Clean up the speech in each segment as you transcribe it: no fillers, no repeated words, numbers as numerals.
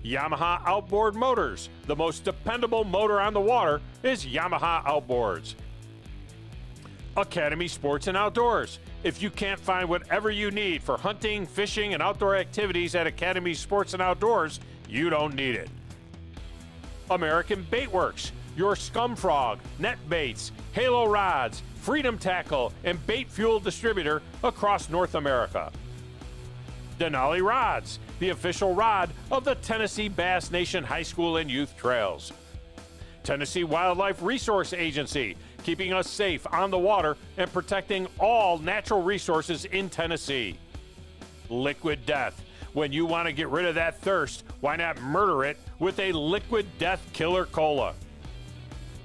Yamaha Outboard Motors. The most dependable motor on the water is Yamaha Outboards. Academy Sports and Outdoors. If you can't find whatever you need for hunting, fishing, and outdoor activities at Academy Sports and Outdoors, you don't need it. American Bait Works. Your Scum Frog, net baits, halo rods, Freedom Tackle, and bait fuel distributor across North America. Denali Rods, the official rod of the Tennessee Bass Nation High School and Youth Trails. Tennessee Wildlife Resource Agency, keeping us safe on the water and protecting all natural resources in Tennessee. Liquid Death. When you want to get rid of that thirst, why not murder it with a Liquid Death Killer Cola?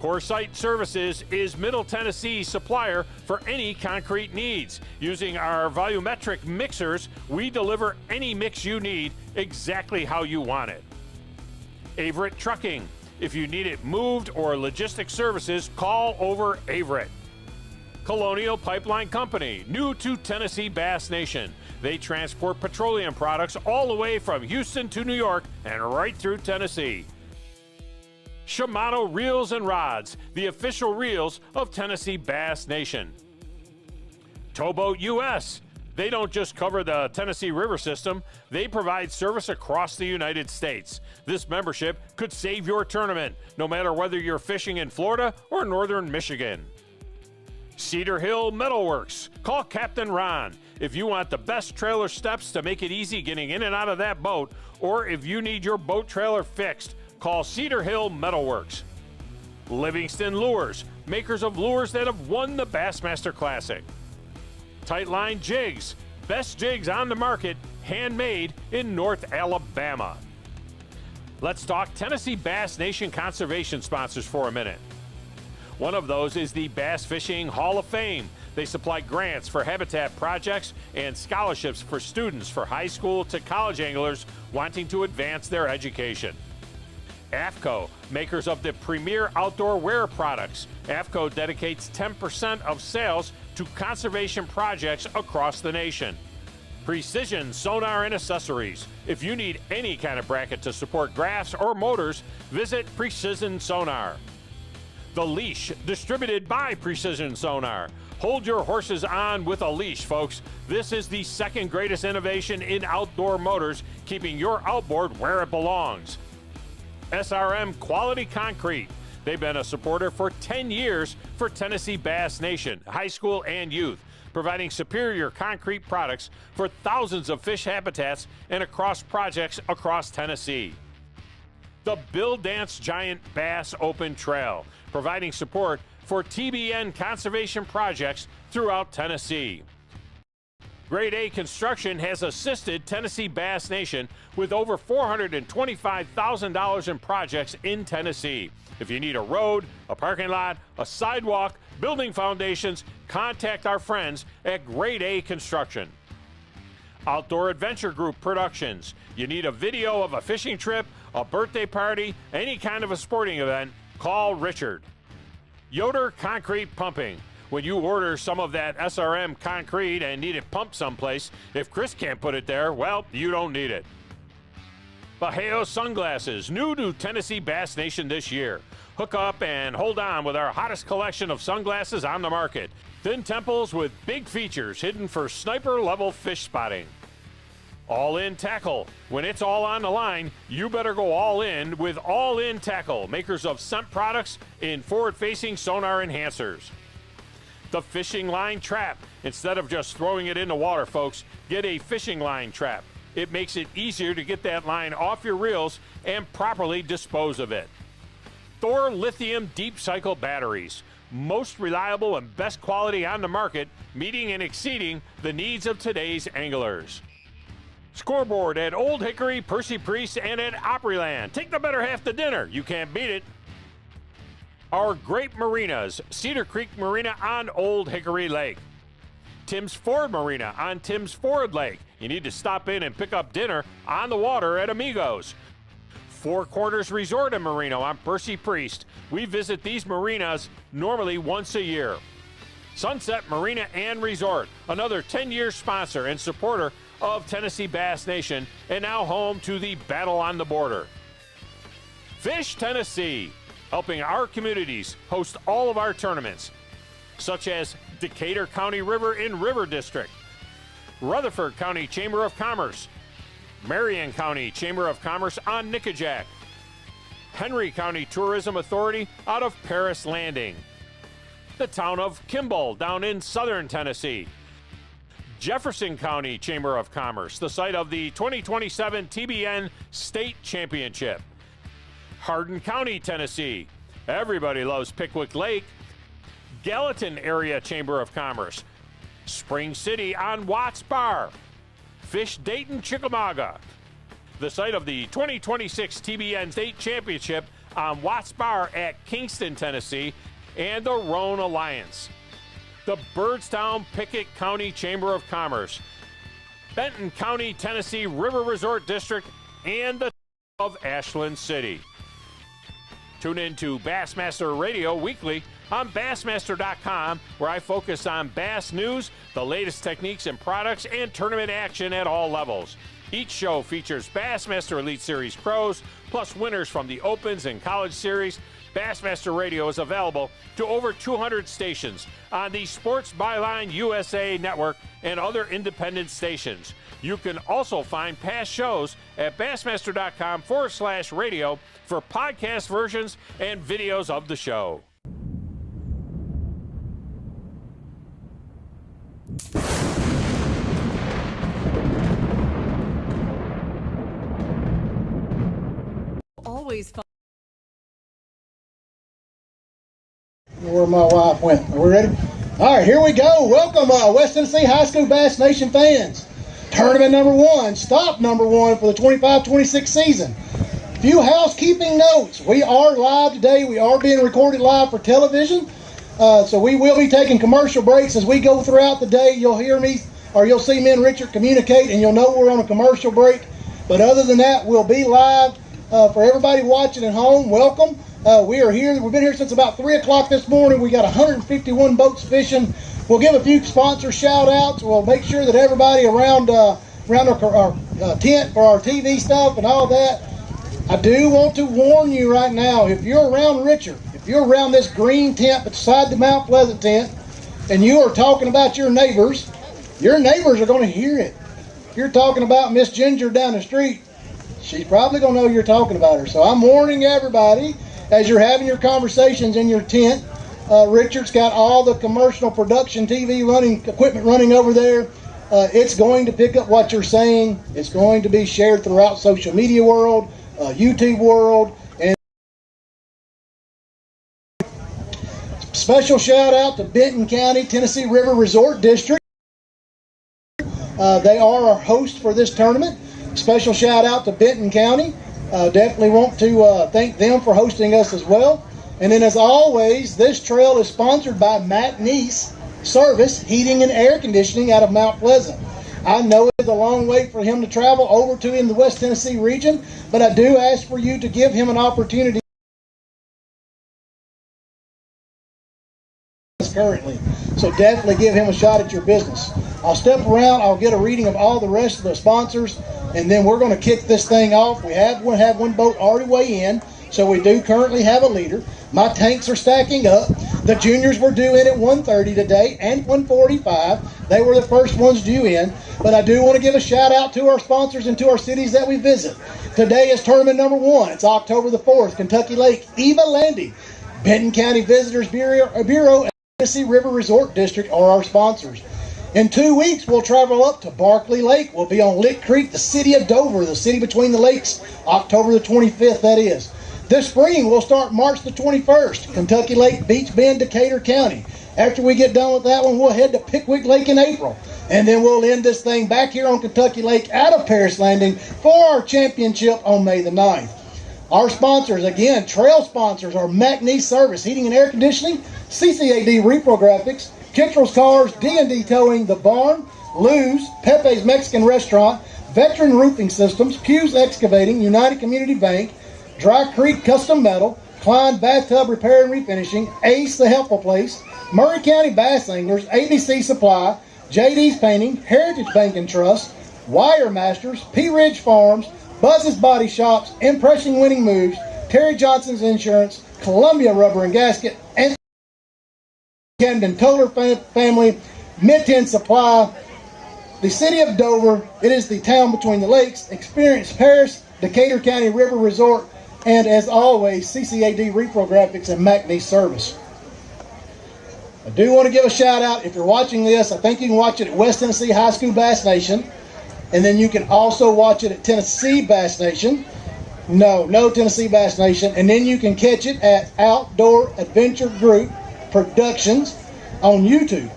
Coresight Services is Middle Tennessee's supplier for any concrete needs. Using our volumetric mixers, we deliver any mix you need exactly how you want it. Averitt Trucking. If you need it moved or logistics services, call over Averitt. Colonial Pipeline Company, new to Tennessee Bass Nation. They transport petroleum products all the way from Houston to New York and right through Tennessee. Shimano Reels and Rods, the official reels of Tennessee Bass Nation. Towboat US. They don't just cover the Tennessee River system, they provide service across the United States. This membership could save your tournament, no matter whether you're fishing in Florida or northern Michigan. Cedar Hill Metalworks. Call Captain Ron. If you want the best trailer steps to make it easy getting in and out of that boat, or if you need your boat trailer fixed, call Cedar Hill Metalworks. Livingston Lures, makers of lures that have won the Bassmaster Classic. Tightline Jigs, best jigs on the market, handmade in North Alabama. Let's talk Tennessee Bass Nation conservation sponsors for a minute. One of those is the Bass Fishing Hall of Fame. They supply grants for habitat projects and scholarships for students for high school to college anglers wanting to advance their education. AFCO, makers of the premier outdoor wear products. AFCO dedicates 10% of sales to conservation projects across the nation. Precision Sonar and Accessories. If you need any kind of bracket to support graphs or motors, visit Precision Sonar. The Leash, distributed by Precision Sonar. Hold your horses on with a leash, folks. This is the second greatest innovation in outdoor motors, keeping your outboard where it belongs. SRM Quality Concrete. They've been a supporter for 10 years for Tennessee Bass Nation, high school and youth, providing superior concrete products for thousands of fish habitats and across projects across Tennessee. The Bill Dance Giant Bass Open Trail, providing support for TBN conservation projects throughout Tennessee. Grade A Construction has assisted Tennessee Bass Nation with over $425,000 in projects in Tennessee. If you need a road, a parking lot, a sidewalk, building foundations, contact our friends at Grade A Construction. Outdoor Adventure Group Productions. You need a video of a fishing trip, a birthday party, any kind of a sporting event, call Richard. Yoder Concrete Pumping. When you order some of that SRM concrete and need it pumped someplace, if Chris can't put it there, well, you don't need it. Bajeo Sunglasses, new to Tennessee Bass Nation this year. Hook up and hold on with our hottest collection of sunglasses on the market. Thin temples with big features hidden for sniper-level fish spotting. All In Tackle. When it's all on the line, you better go all in with All In Tackle, makers of scent products in forward-facing sonar enhancers. The Fishing Line Trap. Instead of just throwing it in the water, folks, get a fishing line trap. It makes it easier to get that line off your reels and properly dispose of it. Thor Lithium Deep Cycle Batteries. Most reliable and best quality on the market, meeting and exceeding the needs of today's anglers. Scoreboard at Old Hickory, Percy Priest, and at Opryland. Take the better half to dinner. You can't beat it. Our great marinas, Cedar Creek Marina on Old Hickory Lake. Tim's Ford Marina on Tim's Ford Lake. You need to stop in and pick up dinner on the water at Amigos. Four Corners Resort and Marina on Percy Priest. We visit these marinas normally once a year. Sunset Marina and Resort, another 10-year sponsor and supporter of Tennessee Bass Nation and now home to the Battle on the Border. Fish Tennessee, helping our communities host all of our tournaments, such as Decatur County River in River District, Rutherford County Chamber of Commerce, Marion County Chamber of Commerce on Nickajack, Henry County Tourism Authority out of Paris Landing, the town of Kimball down in southern Tennessee, Jefferson County Chamber of Commerce, the site of the 2027 TBN State Championship, Hardin County, Tennessee. Everybody loves Pickwick Lake. Gallatin Area Chamber of Commerce. Spring City on Watts Bar. Fish Dayton, Chickamauga. The site of the 2026 TBN State Championship on Watts Bar at Kingston, Tennessee. And the Roan Alliance. The Byrdstown Pickett County Chamber of Commerce. Benton County, Tennessee River Resort District. And the of Ashland City. Tune in to Bassmaster Radio weekly on Bassmaster.com, where I focus on bass news, the latest techniques and products, and tournament action at all levels. Each show features Bassmaster Elite Series pros, plus winners from the Opens and College Series. Bassmaster Radio is available to over 200 stations on the Sports Byline USA network and other independent stations. You can also find past shows at Bassmaster.com/radio for podcast versions and videos of the show. Always fun. Where my wife went. Are we ready? All right, here we go. Welcome, West Tennessee High School Bass Nation fans. Tournament number one, stop number one for the 25-26 season. Few housekeeping notes. We are live today. We are being recorded live for television. So we will be taking commercial breaks as we go throughout the day. You'll hear me, or you'll see me and Richard communicate, and you'll know we're on a commercial break. But other than that, we'll be live. For everybody watching at home, welcome. We are here. We've been here since about 3 o'clock this morning. We got 151 boats fishing. We'll give a few sponsor shout outs. We'll make sure that everybody around our tent for our TV stuff and all that. I do want to warn you right now, if you're around Richard, if you're around this green tent beside the Mount Pleasant tent, and you are talking about your neighbors are going to hear it. If you're talking about Miss Ginger down the street, she's probably going to know you're talking about her. So I'm warning everybody as you're having your conversations in your tent. Richard's got all the commercial production TV equipment running over there. It's going to pick up what you're saying. It's going to be shared throughout social media world, YouTube world, and special shout out to Benton County, Tennessee River Resort District. They are our host for this tournament. Special shout out to Benton County. Definitely want to thank them for hosting us as well. And then as always, this trail is sponsored by Matt Neese Service Heating and Air Conditioning out of Mount Pleasant. I know it's a long way for him to travel over to in the West Tennessee region, but I do ask for you to give him an opportunity currently. So definitely give him a shot at your business. I'll step around, I'll get a reading of all the rest of the sponsors, and then we're going to kick this thing off. We have one boat already weigh in, so we do currently have a leader. My tanks are stacking up. The juniors were due in at 1:30 today and 1:45. They were the first ones due in, but I do want to give a shout out to our sponsors and to our cities that we visit. Today is tournament number one. It's October the 4th, Kentucky Lake, Eva Landy, Benton County Visitors Bureau, and Tennessee River Resort District are our sponsors. In 2 weeks, we'll travel up to Barkley Lake. We'll be on Lick Creek, the city of Dover, the city between the lakes, October the 25th, that is. This spring, we'll start March the 21st, Kentucky Lake, Beach Bend, Decatur County. After we get done with that one, we'll head to Pickwick Lake in April. And then we'll end this thing back here on Kentucky Lake out of Paris Landing for our championship on May the 9th. Our sponsors, again, trail sponsors, are McNeese Service Heating and Air Conditioning, CCAD Repro Graphics, Kittrell's Cars, D&D Towing, The Barn, Lou's, Pepe's Mexican Restaurant, Veteran Roofing Systems, Hughes Excavating, United Community Bank, Dry Creek Custom Metal, Klein Bathtub Repair and Refinishing, Ace the Helpful Place, Murray County Bass Anglers, ABC Supply, JD's Painting, Heritage Bank and Trust, Wire Masters, P. Ridge Farms, Buzz's Body Shops, Impression Winning Moves, Terry Johnson's Insurance, Columbia Rubber and Gasket, and Camden Toller Family, Mid-10 Supply, the City of Dover. It is the town between the lakes, Experience Paris, Decatur County River Resort, and as always, CCAD Repro Graphics and McNeese Service. I do want to give a shout out. If you're watching this, I think you can watch it at West Tennessee High School Bass Nation. And then you can also watch it at Tennessee Bass Nation. No Tennessee Bass Nation. And then you can catch it at Outdoor Adventure Group Productions on YouTube.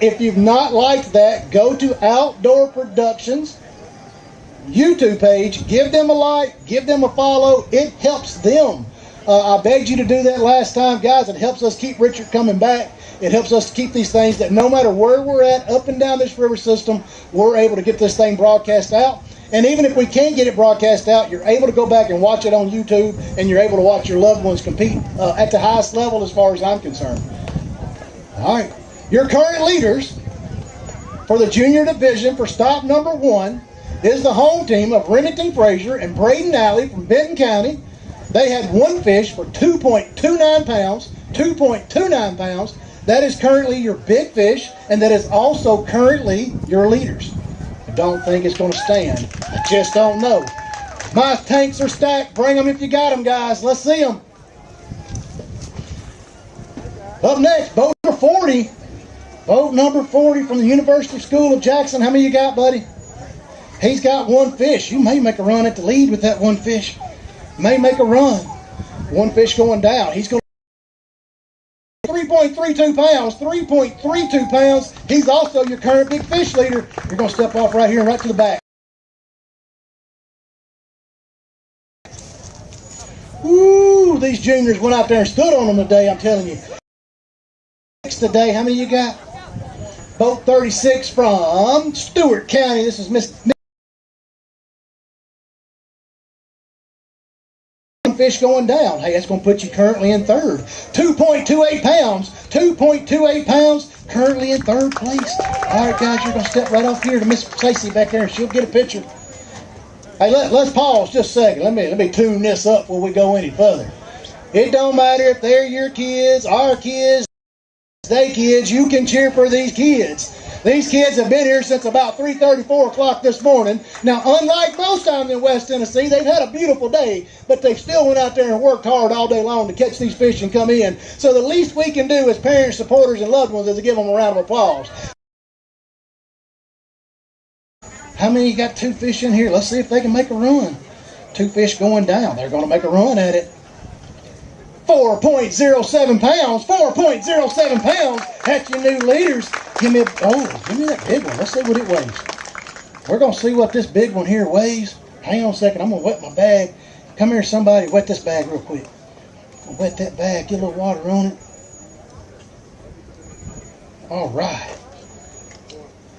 If you've not liked that, go to Outdoor Productions YouTube page. Give them a like. Give them a follow. It helps them. I begged you to do that last time, guys. It helps us keep Richard coming back. It helps us to keep these things that no matter where we're at, up and down this river system, we're able to get this thing broadcast out. And even if we can't get it broadcast out, you're able to go back and watch it on YouTube, and you're able to watch your loved ones compete at the highest level as far as I'm concerned. All right. Your current leaders for the junior division for stop number 1 is the home team of Remington Fraser and Braden Alley from Benton County. They had one fish for 2.29 pounds, 2.29 pounds. That is currently your big fish, and that is also currently your leaders. I don't think it's going to stand. I just don't know. My tanks are stacked. Bring them if you got them, guys. Let's see them. Up next, boat number 40. Boat number 40 from the University School of Jackson. How many you got, buddy? He's got one fish. You may make a run at the lead with that one fish. May make a run. One fish going down. He's going to 3.32 pounds, 3.32 pounds. He's also your current big fish leader. You're going to step off right here and right to the back. Ooh, these juniors went out there and stood on them today, I'm telling you. Today, how many you got? Boat 36 from Stewart County. This is Miss fish going down. Hey, that's going to put you currently in third. 2.28 pounds. 2.28 pounds. Currently in third place. All right, guys, you're going to step right off here to Miss Stacy back there, and she'll get a picture. Hey, let's pause just a second. Let me tune this up before we go any further. It don't matter if they're your kids, our kids, they kids. You can cheer for these kids. These kids have been here since about 3:30, 4 o'clock this morning. Now, unlike most times in West Tennessee, they've had a beautiful day, but they still went out there and worked hard all day long to catch these fish and come in. So the least we can do as parents, supporters, and loved ones is to give them a round of applause. How many got two fish in here? Let's see if they can make a run. Two fish going down. They're going to make a run at it. 4.07 pounds. 4.07 pounds. That's your new leaders. Give me that big one. Let's see what it weighs. We're going to see what this big one here weighs. Hang on a second. I'm going to wet my bag. Come here, somebody. Wet this bag real quick. Wet that bag. Get a little water on it. All right.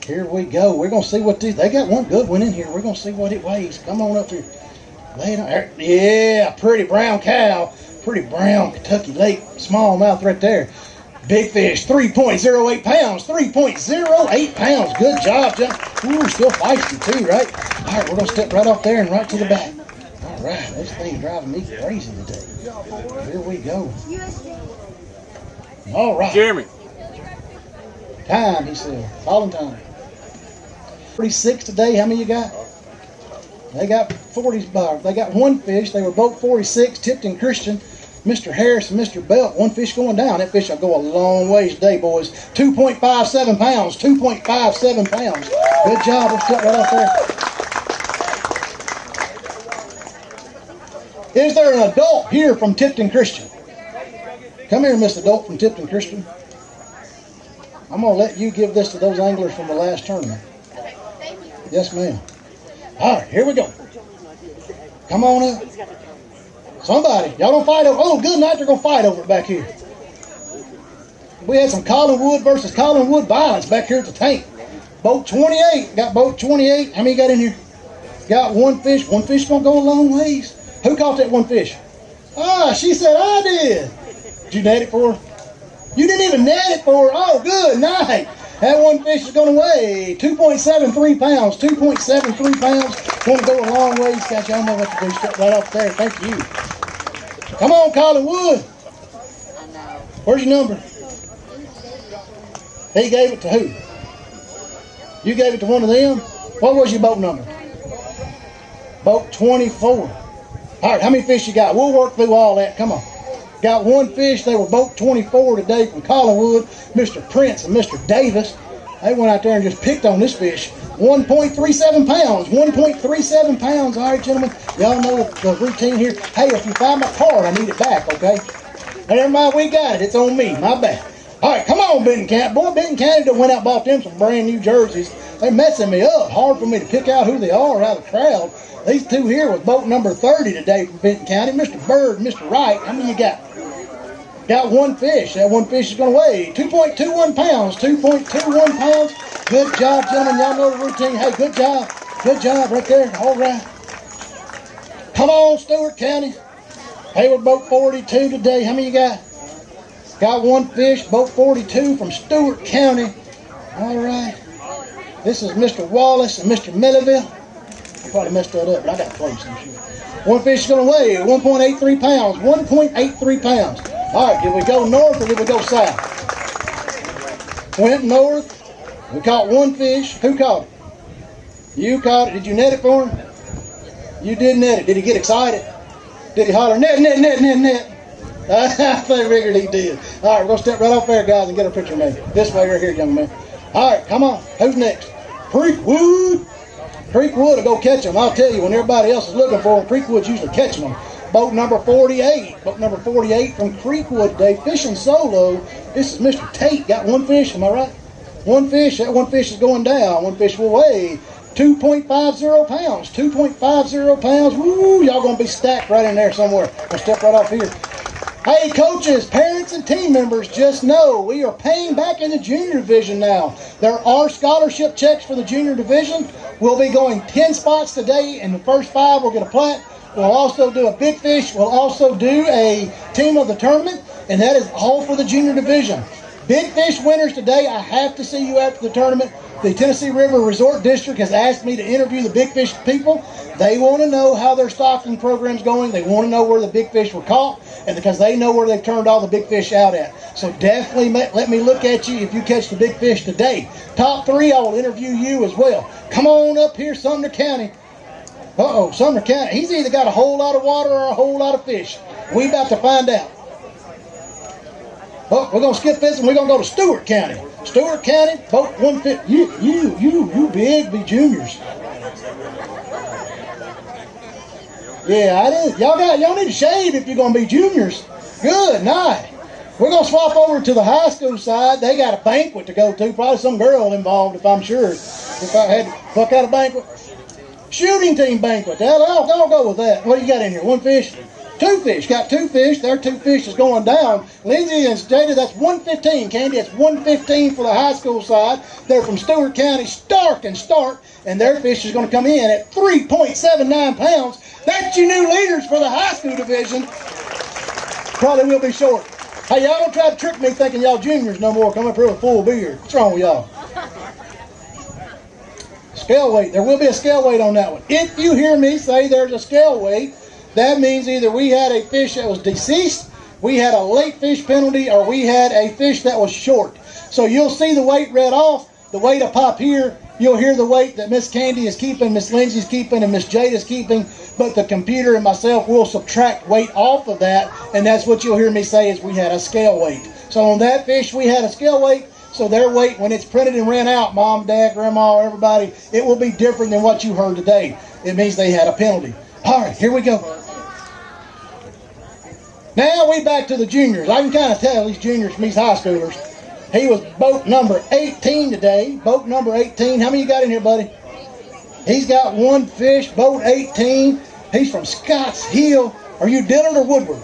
Here we go. We're going to see what these... They got one good one in here. We're going to see what it weighs. Come on up here. Lay it on there. Yeah, pretty brown cow. Pretty brown Kentucky Lake smallmouth right there. Big fish, 3.08 pounds. 3.08 pounds. Good job, John. Ooh, still feisty too, right? All right, we're going to step right off there and right to the back. All right, this thing's driving me crazy today. Here we go. All right. Jeremy. Time, he said. Calling time. 46 today. How many you got? They got 40s. They got one fish. They were both 46. Tipton Christian, Mr. Harris, and Mr. Belt. One fish going down. That fish will go a long ways today, boys. 2.57 pounds. 2.57 pounds. Good job. Let's get right off there. Is there an adult here from Tipton Christian? Come here, Miss Adult from Tipton Christian. I'm going to let you give this to those anglers from the last tournament. Yes, ma'am. All right, here we go. Come on up. Somebody, y'all don't fight over. Oh, good night, they're going to fight over it back here. We had some Collinwood versus Collinwood violence back here at the tank. Boat 28. Got boat 28. How many got in here? Got one fish. One fish going to go a long ways. Who caught that one fish? Ah, she said I did. Did you net it for her? You didn't even net it for her. Oh, good night. That one fish is going to weigh 2.73 pounds. 2.73 pounds. Going to go a long ways. Got y'all know what to do. Step right off there. Thank you. Come on, Colin Wood. Where's your number? He gave it to who? You gave it to one of them? What was your boat number? Boat 24. All right, how many fish you got? We'll work through all that. Come on. Got one fish. They were boat 24 today from Collinwood, Mr. Prince and Mr. Davis. They went out there and just picked on this fish. 1.37 pounds. 1.37 pounds. All right, gentlemen. Y'all know the routine here. Hey, if you find my card, I need it back, okay? Never mind, we got it. It's on me. My bad. All right, come on, Benton County. Boy, Benton County done went out and bought them some brand new jerseys. They messing me up. Hard for me to pick out who they are out of the crowd. These two here was boat number 30 today from Benton County. Mr. Bird and Mr. Wright. How many you got? Got one fish. That one fish is going to weigh 2.21 pounds. 2.21 pounds. Good job, gentlemen. Y'all know the routine. Hey, good job. Good job right there. All right. Come on, Stewart County. Hey, we're boat 42 today. How many you got? Got one fish, boat 42 from Stewart County. All right. This is Mr. Wallace and Mr. Milliville. I probably messed that up, but I got close. One fish is going to weigh 1.83 pounds. 1.83 pounds. All right, did we go north or did we go south? Went north. We caught one fish. Who caught it? You caught it. Did you net it for him? You did net it. Did he get excited? Did he holler, net, net, net, net, net? I figured he did. All right, we're going to step right off there, guys, and get a picture made. This way right here, young man. All right, come on. Who's next? Creekwood. Creekwood will go catch them. I'll tell you, when everybody else is looking for them, Creekwood's usually catching them. Boat number 48. Boat number 48 from Creekwood today. Fishing solo. This is Mr. Tate. Got one fish, am I right? One fish. That one fish is going down. One fish will weigh 2.50 pounds. 2.50 pounds. Woo, y'all going to be stacked right in there somewhere. I'll step right off here. Hey, coaches, parents, and team members, just know we are paying back in the junior division now. There are scholarship checks for the junior division. We'll be going 10 spots today, and the first 5 will get a plat. We'll also do a big fish. We'll also do a team of the tournament, and that is all for the junior division. Big fish winners today, I have to see you after the tournament. The Tennessee River Resort District has asked me to interview the big fish people. They want to know how their stocking program's going. They want to know where the big fish were caught, and because they know where they've turned all the big fish out at. So definitely let me look at you if you catch the big fish today. Top 3, I will interview you as well. Come on up here, Sumner County. Uh-oh, Sumner County. He's either got a whole lot of water or a whole lot of fish. We about to find out. Oh, we're going to skip this and we're going to go to Stewart County. Stewart County, boat 150. You big juniors. Yeah, I did. Y'all need to shave if you're going to be juniors. Good night. We're going to swap over to the high school side. They got a banquet to go to. Probably some girl involved, if I'm sure. If I had to pluck out a banquet. Shooting team banquet. I'll go with that. What do you got in here? One fish? 2 fish. Got 2 fish. Their 2 fish is going down. Lindsay and Jada, that's 115. Candy, that's 115 for the high school side. They're from Stewart County, Stark, and their fish is going to come in at 3.79 pounds. That's your new leaders for the high school division. Probably will be short. Hey, y'all don't try to trick me thinking y'all juniors no more. Come up here with a full beard. What's wrong with y'all? Scale weight. There will be a scale weight on that one. If you hear me say there's a scale weight, that means either we had a fish that was deceased, we had a late fish penalty, or we had a fish that was short. So you'll see the weight read off, the weight will pop here. You'll hear the weight that Miss Candy is keeping, Miss Lindsay's keeping, and Miss Jade is keeping, but the computer and myself will subtract weight off of that, and that's what you'll hear me say is we had a scale weight. So on that fish, we had a scale weight, so their weight, when it's printed and ran out, Mom, Dad, Grandma, everybody, it will be different than what you heard today. It means they had a penalty. All right, here we go. Now we back to the juniors. I can kind of tell these juniors from these high schoolers. He was boat number 18 today. Boat number 18. How many you got in here, buddy? He's got 1 fish, boat 18. He's from Scotts Hill. Are you Dillard or Woodward?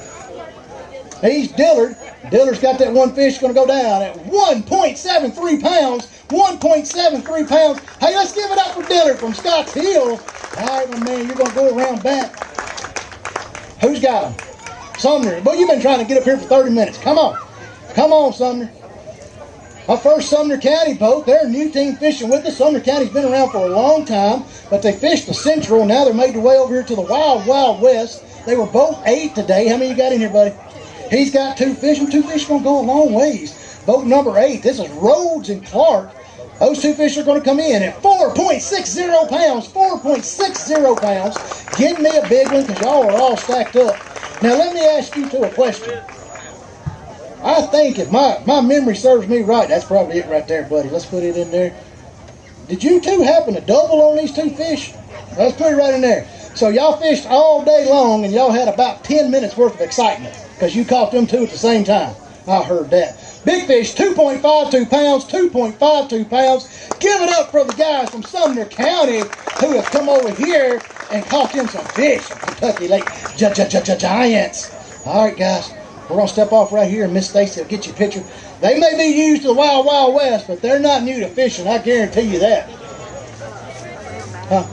He's Dillard. Dillard's got that 1 fish going to go down at 1.73 pounds. 1.73 pounds. Hey, let's give it up for Dillard from Scotts Hill. All right, my man, you're going to go around back. Who's got him? Sumner. Boy, you've been trying to get up here for 30 minutes. Come on. Come on, Sumner. Our first Sumner County boat. They're a new team fishing with us. Sumner County's been around for a long time, but they fished the Central, and now they're made their way over here to the Wild Wild West. They were both 8 today. How many you got in here, buddy? He's got 2 fish, and 2 fish are going to go a long ways. Boat number 8. This is Rhodes and Clark. Those 2 fish are going to come in at 4.60 pounds. 4.60 pounds. Give me a big one because y'all are all stacked up. Now, let me ask you 2 a question. I think if my memory serves me right, that's probably it right there, buddy. Let's put it in there. Did you 2 happen to double on these 2 fish? Let's put it right in there. So y'all fished all day long and y'all had about 10 minutes worth of excitement because you caught them 2 at the same time. I heard that. Big fish, 2.52 pounds, 2.52 pounds. Give it up for the guys from Sumner County who have come over here and caught them some fish. Kentucky Lake Giants. All right, guys. We're going to step off right here, and Miss Stacy will get you a picture. They may be used to the Wild Wild West, but they're not new to fishing. I guarantee you that. Huh?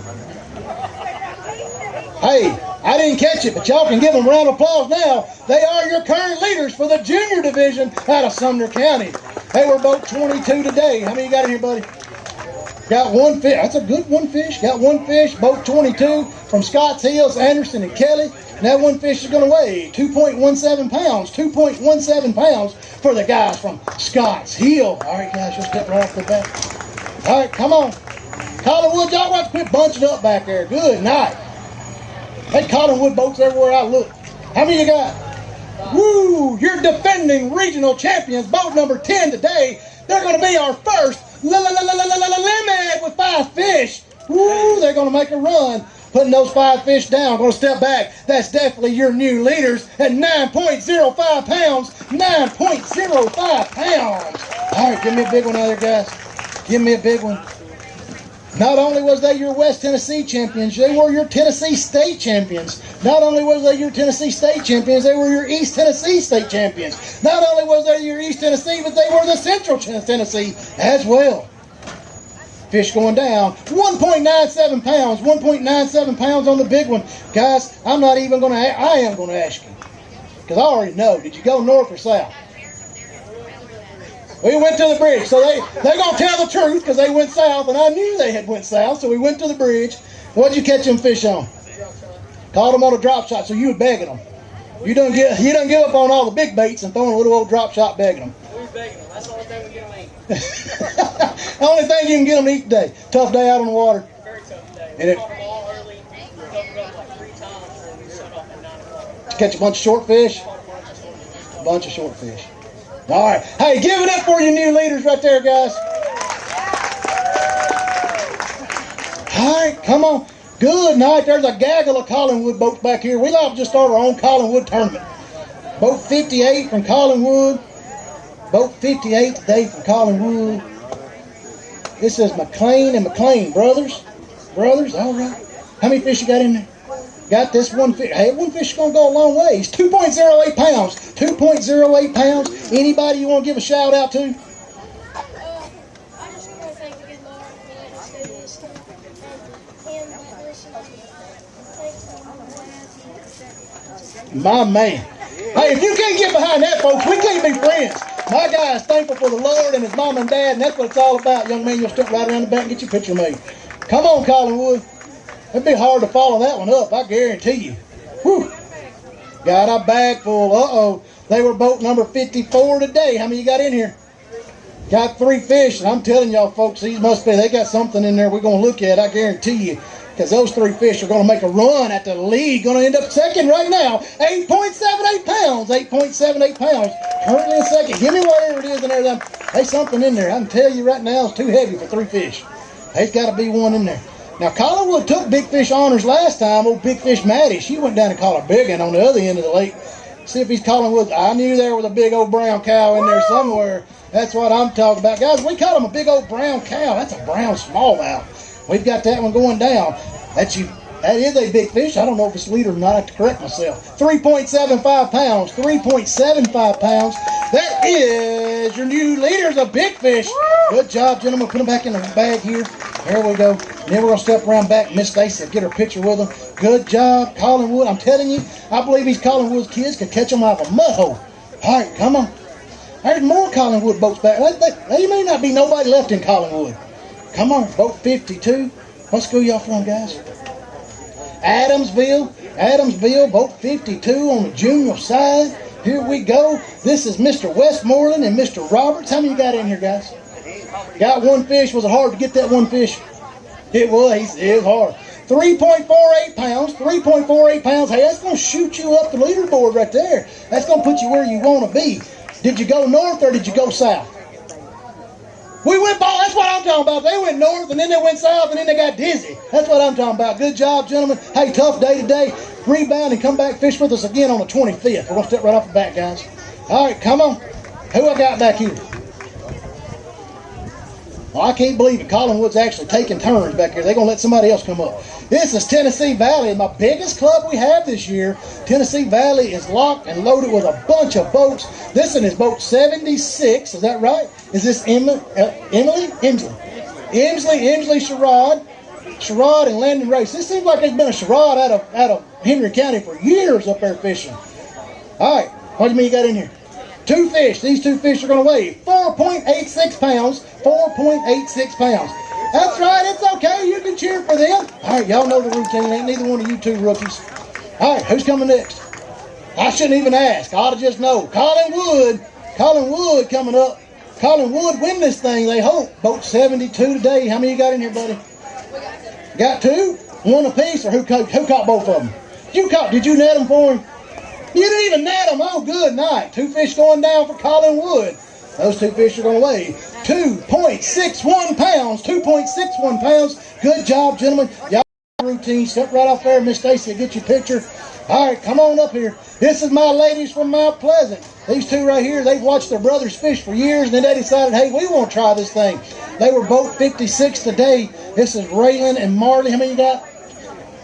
Hey, I didn't catch it, but y'all can give them a round of applause now. They are your current leaders for the junior division out of Sumner County. They were both 22 today. How many you got in here, buddy? Got 1 fish. That's a good 1 fish. Got 1 fish, both 22 from Scotts Hills, Anderson, and Kelly. And that 1 fish is going to weigh 2.17 pounds. 2.17 pounds for the guys from Scotts Hill. All right, guys, you'll step right off the back. All right, come on. Collinwood, y'all got to quit bunching up back there. Good night. Hey, Collinwood boats everywhere I look. How many you got? Woo! You're defending regional champions. Boat number 10 today. They're going to be our first limit with 5 fish. Woo! They're going to make a run. Putting those 5 fish down. Going to step back. That's definitely your new leaders at 9.05 pounds. 9.05 pounds. All right, give me a big one out there, guys. Give me a big one. Not only was they your West Tennessee champions, they were your Tennessee State champions. Not only was they your Tennessee State champions, they were your East Tennessee State champions. Not only was they your East Tennessee, but they were the Central Tennessee as well. Fish going down. 1.97 pounds. 1.97 pounds on the big one. Guys, I am going to ask you. Because I already know. Did you go north or south? We went to the bridge. So they're going to tell the truth because they went south. And I knew they had went south. So we went to the bridge. What'd you catch them fish on? Caught them on a drop shot. So you were begging them. You done give up on all the big baits and throwing a little old drop shot begging them. We was begging them. That's the only thing we get them eat. The only thing you can get them to eat today. Tough day out on the water. Very tough day. And caught them all early. We covered up like 3 times and we shut off at 9 o'clock. Catch a bunch of short fish? A bunch of short fish. All right. Hey, give it up for your new leaders right there, guys. All right, come on. Good night. There's a gaggle of Collinwood boats back here. We like to just start our own Collinwood tournament. Boat 58 from Collinwood. Boat 58 today from Collinwood. This is McLean and McLean brothers. Brothers, all right. How many fish you got in there? Got this 1 fish. Hey, 1 fish is going to go a long ways. 2.08 pounds. 2.08 pounds. Anybody you want to give a shout out to? I just want to thank the good Lord for letting us do this. And him that listens. Thanks, My man. Hey, if you can't get behind that, folks, we can't be friends. My guy is thankful for the Lord and his mom and dad, and that's what it's all about. Young man, you'll step right around the back and get your picture made. Come on, Collinwood. It'd be hard to follow that one up, I guarantee you. Whew. Got a bag full. Uh-oh. They were boat number 54 today. How many you got in here? Got 3 fish, and I'm telling y'all, folks, they got something in there we're going to look at, I guarantee you. Because those 3 fish are going to make a run at the lead. Going to end up second right now. 8.78 pounds. 8.78 pounds. Currently in second. Give me whatever it is in there. There's something in there. I can tell you right now it's too heavy for 3 fish. There's got to be one in there. Now, Collinwood took big fish honors last time. Old Big Fish Maddie, she went down and caught a big one on the other end of the lake. See if he's Collinwood. I knew there was a big old brown cow in there somewhere. That's what I'm talking about. Guys, we caught him a big old brown cow. That's a brown smallmouth. We've got that one going down. That is a big fish. I don't know if it's leader or not. I have to correct myself. 3.75 pounds. 3.75 pounds. That is your new leaders of big fish. Good job, gentlemen. Put them back in the bag here. There we go. Then we're going to step around back. Miss Stacy will get her picture with them. Good job, Collinwood. I'm telling you, I believe these Collinwood kids could catch them out of a mud hole. All right, come on. There's more Collingwood boats back. There may not be nobody left in Collingwood. Come on, boat 52. What school y'all from, guys? Adamsville, boat 52 on the junior side. Here we go. This is Mr. Westmoreland and Mr. Roberts. How many you got in here, guys? Got one fish. Was it hard to get that one fish? It was. It was hard. 3.48 pounds. 3.48 pounds. Hey, that's going to shoot you up the leaderboard right there. That's going to put you where you want to be. Did you go north or did you go south? We went ball. That's what I'm talking about. They went north and then they went south and then they got dizzy. That's what I'm talking about. Good job, gentlemen. Hey, tough day today. Rebound and come back fish with us again on the 25th. We're going to step right off the bat, guys. All right, come on. Who I got back here? Well, I can't believe it. Collingwood's actually taking turns back here. They're going to let somebody else come up. This is Tennessee Valley, my biggest club we have this year. Tennessee Valley is locked and loaded with a bunch of boats. This one is boat 76. Is that right? Is this Emsley, Sherrod, and Landon Race. This seems like there's been a Sherrod out of Henry County for years up there fishing. All right, what do you mean you got in here? Two fish. These two fish are going to weigh 4.86 pounds. 4.86 pounds. That's right. It's okay. You can cheer for them. All right, y'all know the routine. Ain't neither one of you two rookies. All right, who's coming next? I shouldn't even ask. I ought to just know. Collingwood coming up. Collingwood win this thing, they hope. Boat 72 today. How many you got in here, buddy? Got two? One apiece, or who caught both of them? You caught. Did you net them for him? You didn't even net them. Oh, good night. Two fish going down for Collingwood. Those two fish are going to weigh 2.61 pounds. 2.61 pounds. Good job, gentlemen. Y'all routine. Step right off there, Miss Stacy, get your picture. All right, come on up here. This is my ladies from Mount Pleasant. These two right here, they've watched their brothers fish for years, and then they decided, hey, we want to try this thing. They were boat 56 today. This is Raylan and Marley. How many you got?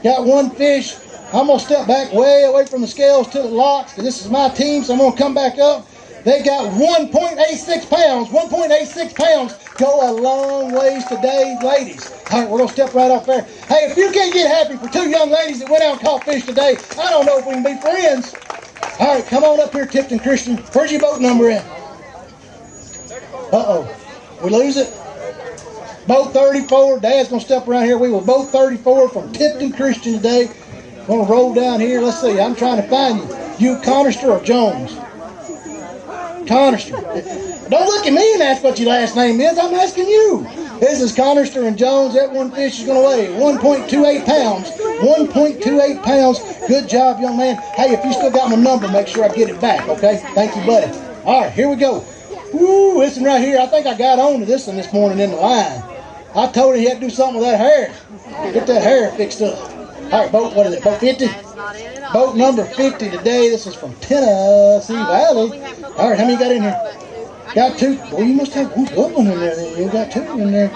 Got one fish. I'm going to step back way away from the scales till it locks, because this is my team, so I'm going to come back up. They got 1.86 pounds. 1.86 pounds. Go a long ways today, ladies. All right, we're going to step right off there. Hey, if you can't get happy for two young ladies that went out and caught fish today, I don't know if we can be friends. All right, come on up here, Tipton Christian. Where's your boat number at? Uh-oh. We lose it? Boat 34. Dad's going to step around here. We were boat 34 from Tipton Christian today. Going to roll down here. Let's see. I'm trying to find you. You Conister or Jones? Conister. Don't look at me and ask what your last name is. I'm asking you. This is Conister and Jones. That one fish is going to weigh 1.28 pounds. 1.28 pounds. Good job, young man. Hey, if you still got my number, make sure I get it back, okay? Thank you, buddy. All right, here we go. Woo, this one right here. I think I got on to this one this morning in the line. I told him he had to do something with that hair. Get that hair fixed up. All right, boat, what is it, boat 50? Boat number 50 today. This is from Tennessee Valley. All right, how many got in here? Got two. Boy, you must have one good one in there. You got two in there.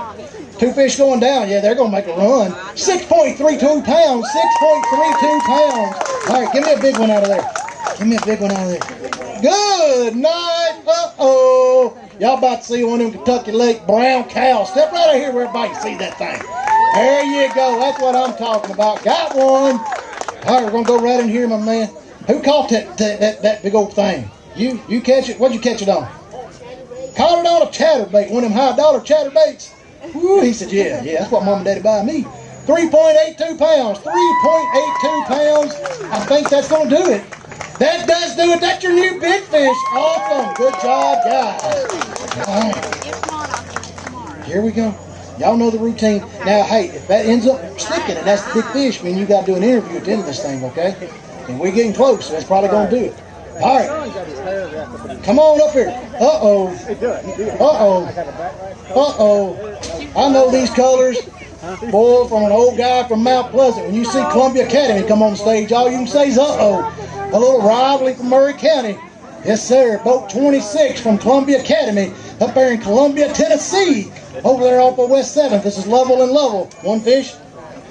Two fish going down. Yeah, they're going to make a run. 6.32 pounds. 6.32 pounds. All right, give me a big one out of there. Give me a big one out of there. Good night. Uh-oh. Y'all about to see one of them Kentucky Lake brown cows. Step right out here where everybody can see that thing. There you go. That's what I'm talking about. Got one. All right, we're going to go right in here, my man. Who caught that big old thing? You catch it? What'd you catch it on? Caught it on a chatterbait. One of them high-dollar chatterbaits. Ooh, he said, yeah, that's what Mom and Daddy buy me. 3.82 pounds. 3.82 pounds. I think that's going to do it. That does do it. That's your new big fish. Awesome. Good job, guys. All right. Here we go. Y'all know the routine. Now, hey, if that ends up sticking and that's the big fish, I mean, you got to do an interview at the end of this thing, okay? And we're getting close, so that's probably going to do it. All right. Come on up here. Uh-oh. Uh-oh. Uh-oh. I know these colors. Boy, from an old guy from Mount Pleasant. When you see Columbia Academy come on stage, all you can say is uh-oh. A little rivalry from Murray County. Yes, sir. Boat 26 from Columbia Academy up there in Columbia, Tennessee. Over there off of West 7th. This is Lovell and Lovell. One fish.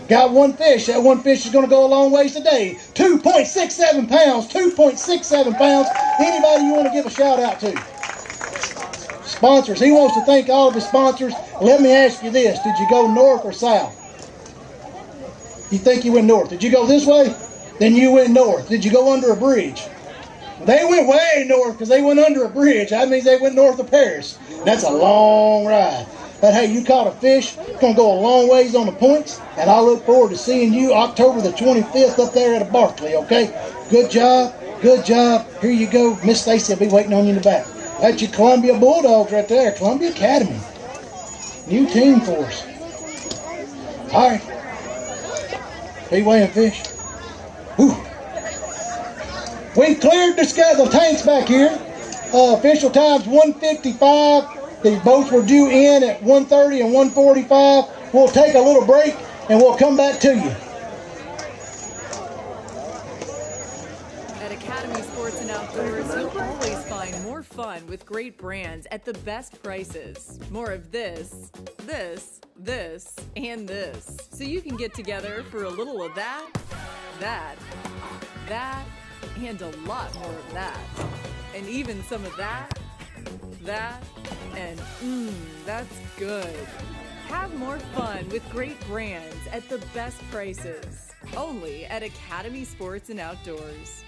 Got one fish. That one fish is going to go a long ways today. 2.67 pounds. 2.67 pounds. Anybody you want to give a shout out to? Sponsors. He wants to thank all of his sponsors. Let me ask you this. Did you go north or south? You think you went north. Did you go this way? Then you went north. Did you go under a bridge? They went way north because they went under a bridge. That means they went north of Paris. That's a long ride. But hey, you caught a fish. It's going to go a long ways on the points, and I look forward to seeing you October the 25th up there at a Barkley, okay? Good job. Good job. Here you go. Miss Stacy will be waiting on you in the back. That's your Columbia Bulldogs right there, Columbia Academy. New team for us. All right. Be weighing fish. Whew. We cleared the tanks back here. Official time's 1:55. The boats were due in at 1:30 and 1:45. We'll take a little break and we'll come back to you. At Academy Sports and Outdoors, you'll always find more fun with great brands at the best prices. More of this, and this. So you can get together for a little of that, and a lot more of that. And even some of that, and that's good. Have more fun with great brands at the best prices. Only at Academy Sports and Outdoors.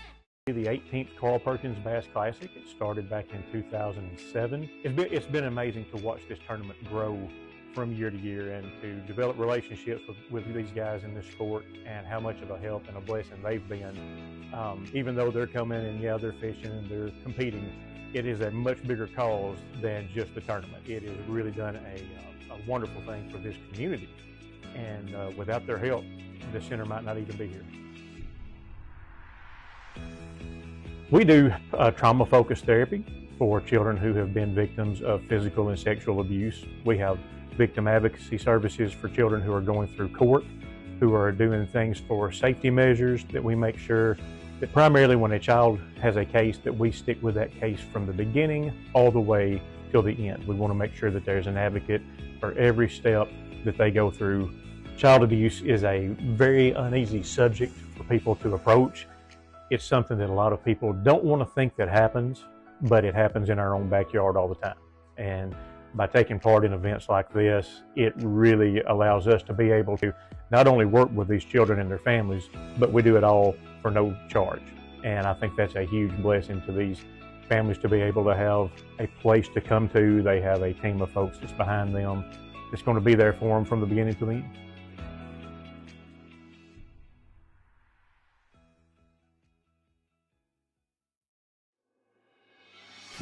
The 18th Carl Perkins Bass Classic. It started back in 2007. It's been amazing to watch this tournament grow from year to year and to develop relationships with these guys in this sport, and how much of a help and a blessing they've been. Even though they're coming and they're fishing and they're competing, it is a much bigger cause than just the tournament. It has really done a wonderful thing for this community, and without their help, the center might not even be here. We do trauma-focused therapy for children who have been victims of physical and sexual abuse. We have victim advocacy services for children who are going through court, who are doing things for safety measures, that we make sure that primarily when a child has a case, that we stick with that case from the beginning all the way till the end. We want to make sure that there's an advocate for every step that they go through. Child abuse is a very uneasy subject for people to approach. It's something that a lot of people don't want to think that happens, but it happens in our own backyard all the time. And by taking part in events like this, it really allows us to be able to not only work with these children and their families, but we do it all for no charge. And I think that's a huge blessing to these families to be able to have a place to come to. They have a team of folks that's behind them, that's going to be there for them from the beginning to the end.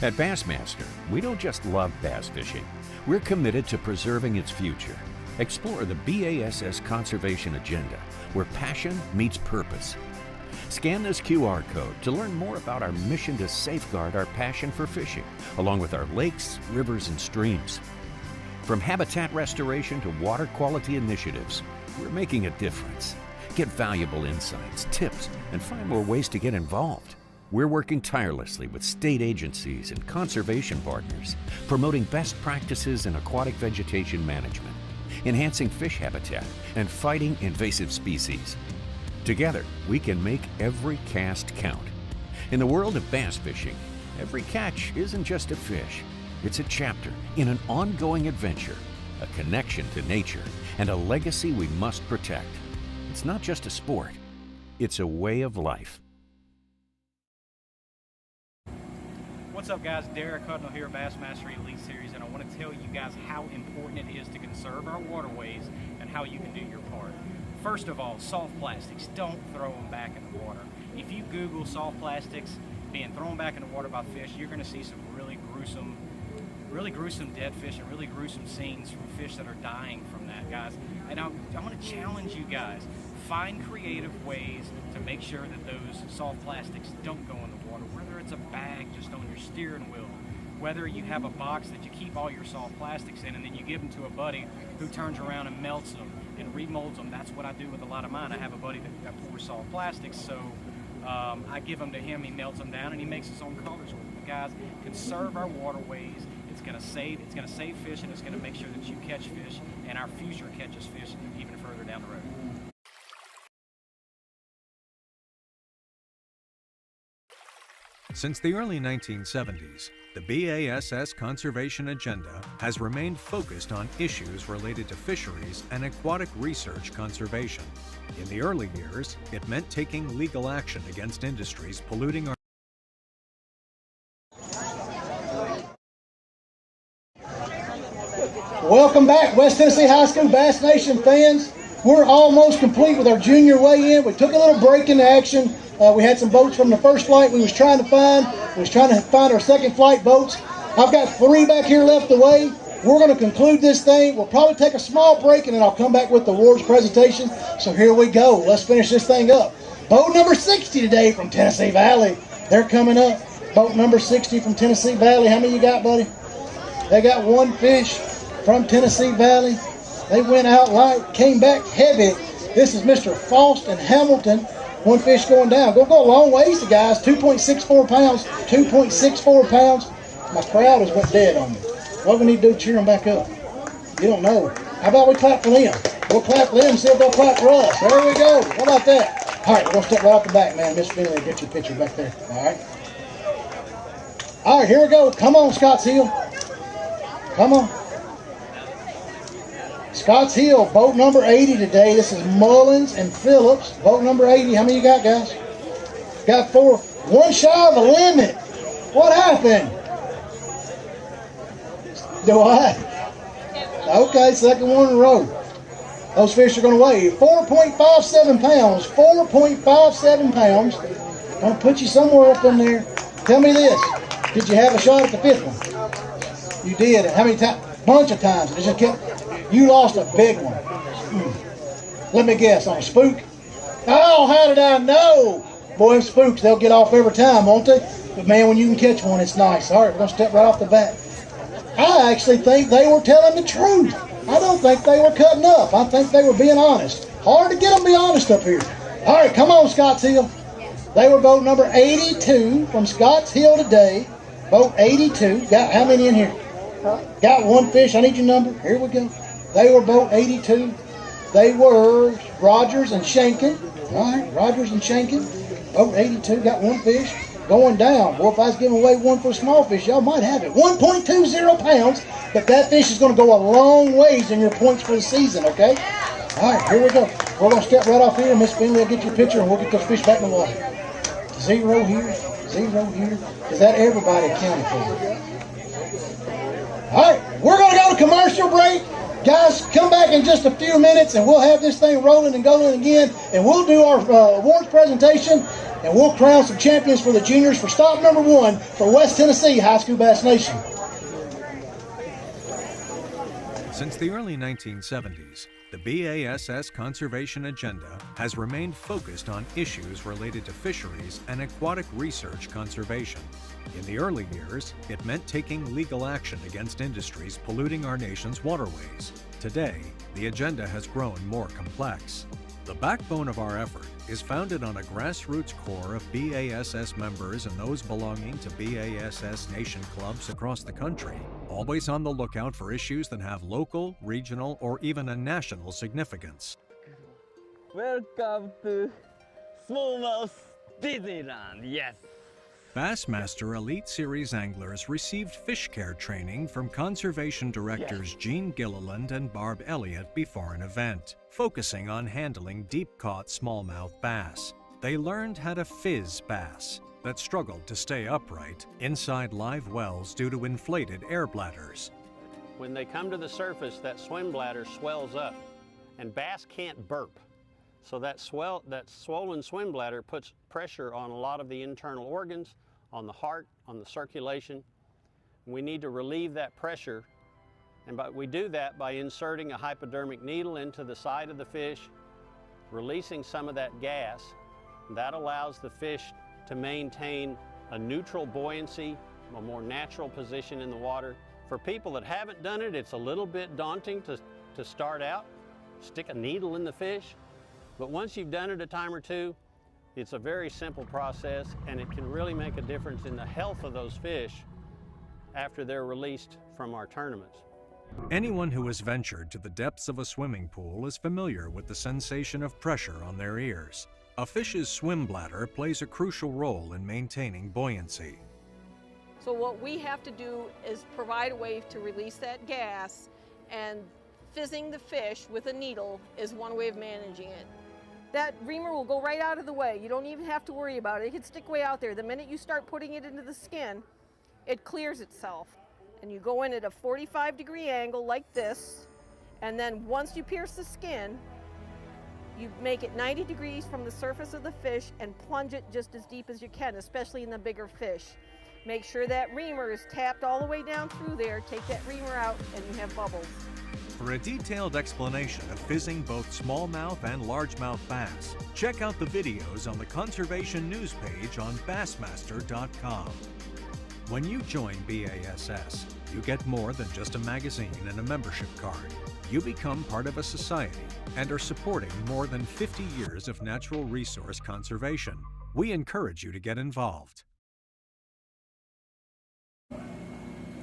At Bassmaster, we don't just love bass fishing. We're committed to preserving its future. Explore the BASS Conservation Agenda, where passion meets purpose. Scan this QR code to learn more about our mission to safeguard our passion for fishing, along with our lakes, rivers, and streams. From habitat restoration to water quality initiatives, we're making a difference. Get valuable insights, tips, and find more ways to get involved. We're working tirelessly with state agencies and conservation partners, promoting best practices in aquatic vegetation management, enhancing fish habitat, and fighting invasive species. Together, we can make every cast count. In the world of bass fishing, every catch isn't just a fish. It's a chapter in an ongoing adventure, a connection to nature, and a legacy we must protect. It's not just a sport, it's a way of life. What's up, guys? Derek Hudnall here at Bassmaster Elite Series, and I want to tell you guys how important it is to conserve our waterways and how you can do your part. First of all, soft plastics, don't throw them back in the water. If you Google soft plastics being thrown back in the water by fish, you're going to see some really gruesome dead fish and really gruesome scenes from fish that are dying from that, guys. And I want to challenge you guys. Find creative ways to make sure that those soft plastics don't go in the water, whether it's a bag just on your steering wheel, whether you have a box that you keep all your soft plastics in and then you give them to a buddy who turns around and melts them and remolds them. That's what I do with a lot of mine. I have a buddy that pours soft plastics, so I give them to him, he melts them down, and he makes his own colors with them. Guys, conserve our waterways. It's going to save fish, and it's going to make sure that you catch fish and our future catches fish even further down the road. Since the early 1970s, the BASS Conservation Agenda has remained focused on issues related to fisheries and aquatic research conservation. In the early years, it meant taking legal action against industries polluting our Welcome back, West Tennessee High School Bass Nation fans. We're almost complete with our junior weigh-in. We took a little break in action. We had some boats from the first flight we was trying to find. We was trying to find our second flight boats. I've got 3 back here left to weigh. We're going to conclude this thing. We'll probably take a small break, and then I'll come back with the awards presentation. So here we go. Let's finish this thing up. Boat number 60 today from Tennessee Valley. They're coming up. Boat number 60 from Tennessee Valley. How many you got, buddy? They got 1 fish from Tennessee Valley. They went out light, came back heavy. This is Mr. Faust and Hamilton. 1 fish going down. Gonna go a long ways, the guys. 2.64 pounds. 2.64 pounds. My crowd has went dead on me. What we need to do to cheer them back up? You don't know. How about we clap for them? We'll clap for them and see if they'll clap for us. There we go. How about that? All right, we're gonna step right off the back, man. Miss Finley will get your picture back there. All right. All right, here we go. Come on, Scotts Hill. Come on. Scotts Hill, boat number 80 today. This is Mullins and Phillips. Boat number 80. How many you got, guys? Got 4. 1 shy of the limit. What happened? Do I? Okay, second one in a row. Those fish are going to weigh 4.57 pounds. 4.57 pounds. I'm going to put you somewhere up in there. Tell me this. Did you have a shot at the 5th one? You did. How many times? Bunch of times. It just kept. You lost a big one. Let me guess, on a spook? Oh, how did I know? Boy, them spooks, they'll get off every time, won't they? But man, when you can catch one, it's nice. All right, we're going to step right off the bat. I actually think they were telling the truth. I don't think they were cutting up. I think they were being honest. Hard to get them to be honest up here. All right, come on, Scotts Hill. They were boat number 82 from Scotts Hill today. Boat 82. Got how many in here? Got 1 fish. I need your number. Here we go. They were boat 82. They were Rogers and Shankin. All right, Rogers and Shankin. Boat 82. Got 1 fish. Going down. Boy, if I was giving away 1 for a small fish, y'all might have it. 1.20 pounds. But that fish is going to go a long ways in your points for the season, okay? All right, here we go. We're going to step right off here. Miss Finley will get your picture, and we'll get those fish back in the water. 0 here. 0 here. Is that everybody counted for? All right, we're going to go to commercial break. Guys, come back in just a few minutes, and we'll have this thing rolling and going again, and we'll do our awards presentation, and we'll crown some champions for the juniors for stop number 1 for West Tennessee High School Bass Nation. Since the early 1970s, the BASS conservation agenda has remained focused on issues related to fisheries and aquatic research conservation. In the early years, it meant taking legal action against industries polluting our nation's waterways. Today, the agenda has grown more complex. The backbone of our effort is founded on a grassroots core of BASS members and those belonging to BASS Nation clubs across the country, always on the lookout for issues that have local, regional, or even a national significance. Welcome to Smallmouth Disneyland, yes! Bassmaster Elite Series anglers received fish care training from conservation directors Gene Gilliland and Barb Elliott before an event, focusing on handling deep-caught smallmouth bass. They learned how to fizz bass that struggled to stay upright inside live wells due to inflated air bladders. When they come to the surface, that swim bladder swells up, and bass can't burp. So that swollen swim bladder puts pressure on a lot of the internal organs, on the heart, on the circulation. We need to relieve that pressure, and we do that by inserting a hypodermic needle into the side of the fish, releasing some of that gas. That allows the fish to maintain a neutral buoyancy, a more natural position in the water. For people that haven't done it, it's a little bit daunting to start out, stick a needle in the fish. But once you've done it a time or two, it's a very simple process, and it can really make a difference in the health of those fish after they're released from our tournaments. Anyone who has ventured to the depths of a swimming pool is familiar with the sensation of pressure on their ears. A fish's swim bladder plays a crucial role in maintaining buoyancy. So what we have to do is provide a way to release that gas, and fizzing the fish with a needle is one way of managing it. That reamer will go right out of the way. You don't even have to worry about it. It can stick way out there. The minute you start putting it into the skin, it clears itself. And you go in at a 45-degree angle like this, and then once you pierce the skin, you make it 90 degrees from the surface of the fish and plunge it just as deep as you can, especially in the bigger fish. Make sure that reamer is tapped all the way down through there. Take that reamer out and you have bubbles. For a detailed explanation of fizzing both smallmouth and largemouth bass, check out the videos on the Conservation News page on Bassmaster.com. When you join BASS, you get more than just a magazine and a membership card. You become part of a society and are supporting more than 50 years of natural resource conservation. We encourage you to get involved.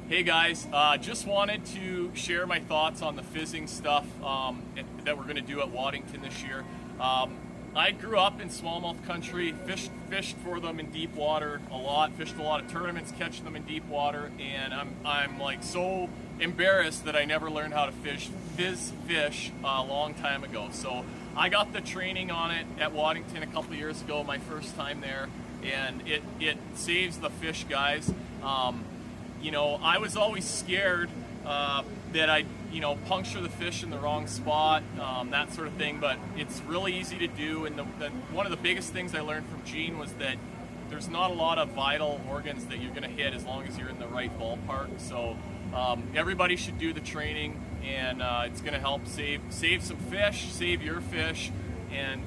Hey guys, just wanted to share my thoughts on the fizzing stuff that we're going to do at Waddington this year. I grew up in smallmouth country, fished for them in deep water a lot, fished a lot of tournaments catching them in deep water, and I'm like so embarrassed that I never learned how to fizz fish a long time ago. So I got the training on it at Waddington a couple of years ago, my first time there, and it saves the fish, guys. You know, I was always scared that I'd, puncture the fish in the wrong spot, that sort of thing, but it's really easy to do. And one of the biggest things I learned from Gene was that there's not a lot of vital organs that you're going to hit as long as you're in the right ballpark. So everybody should do the training, and it's going to help save some fish, save your fish. And,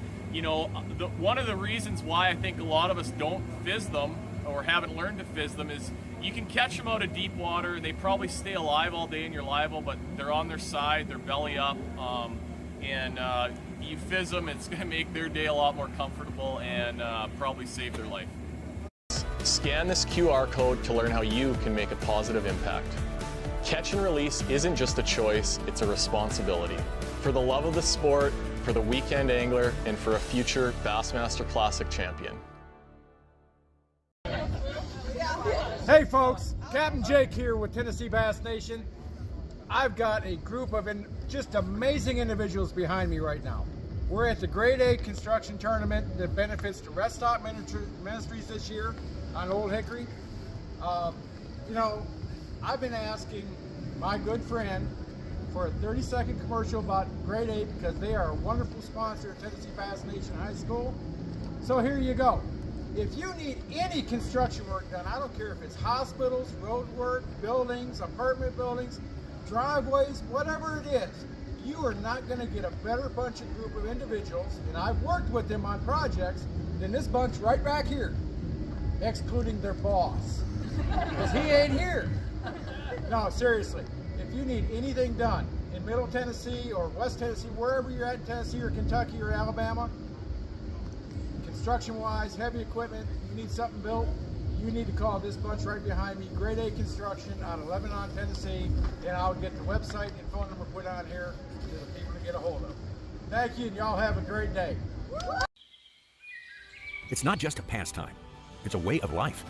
one of the reasons why I think a lot of us don't fizz them or haven't learned to fizz them is you can catch them out of deep water. They probably stay alive all day and you're liable, but they're on their side, they're belly up, and you fizz them, it's going to make their day a lot more comfortable and probably save their life. Scan this QR code to learn how you can make a positive impact. Catch and release isn't just a choice, it's a responsibility. For the love of the sport, for the weekend angler, and for a future Bassmaster Classic champion. Hey folks, Captain Jake here with Tennessee Bass Nation. I've got a group of just amazing individuals behind me right now. We're at the Grade A construction tournament that benefits the Rest Stop Ministries this year on Old Hickory. I've been asking my good friend for a 30-second commercial about Grade A because they are a wonderful sponsor of Tennessee Bass Nation High School. So here you go. If you need any construction work done, I don't care if it's hospitals, road work, buildings, apartment buildings, driveways, whatever it is, you are not going to get a better bunch of group of individuals, and I've worked with them on projects, than this bunch right back here, excluding their boss, because he ain't here. No, seriously, if you need anything done in Middle Tennessee or West Tennessee, wherever you're at in Tennessee or Kentucky or Alabama, construction-wise, heavy equipment, you need something built, you need to call this bunch right behind me, Grade A Construction out of Lebanon, Tennessee, and I'll get the website and phone number put on here for the people to get a hold of. Thank you, and y'all have a great day. It's not just a pastime, it's a way of life.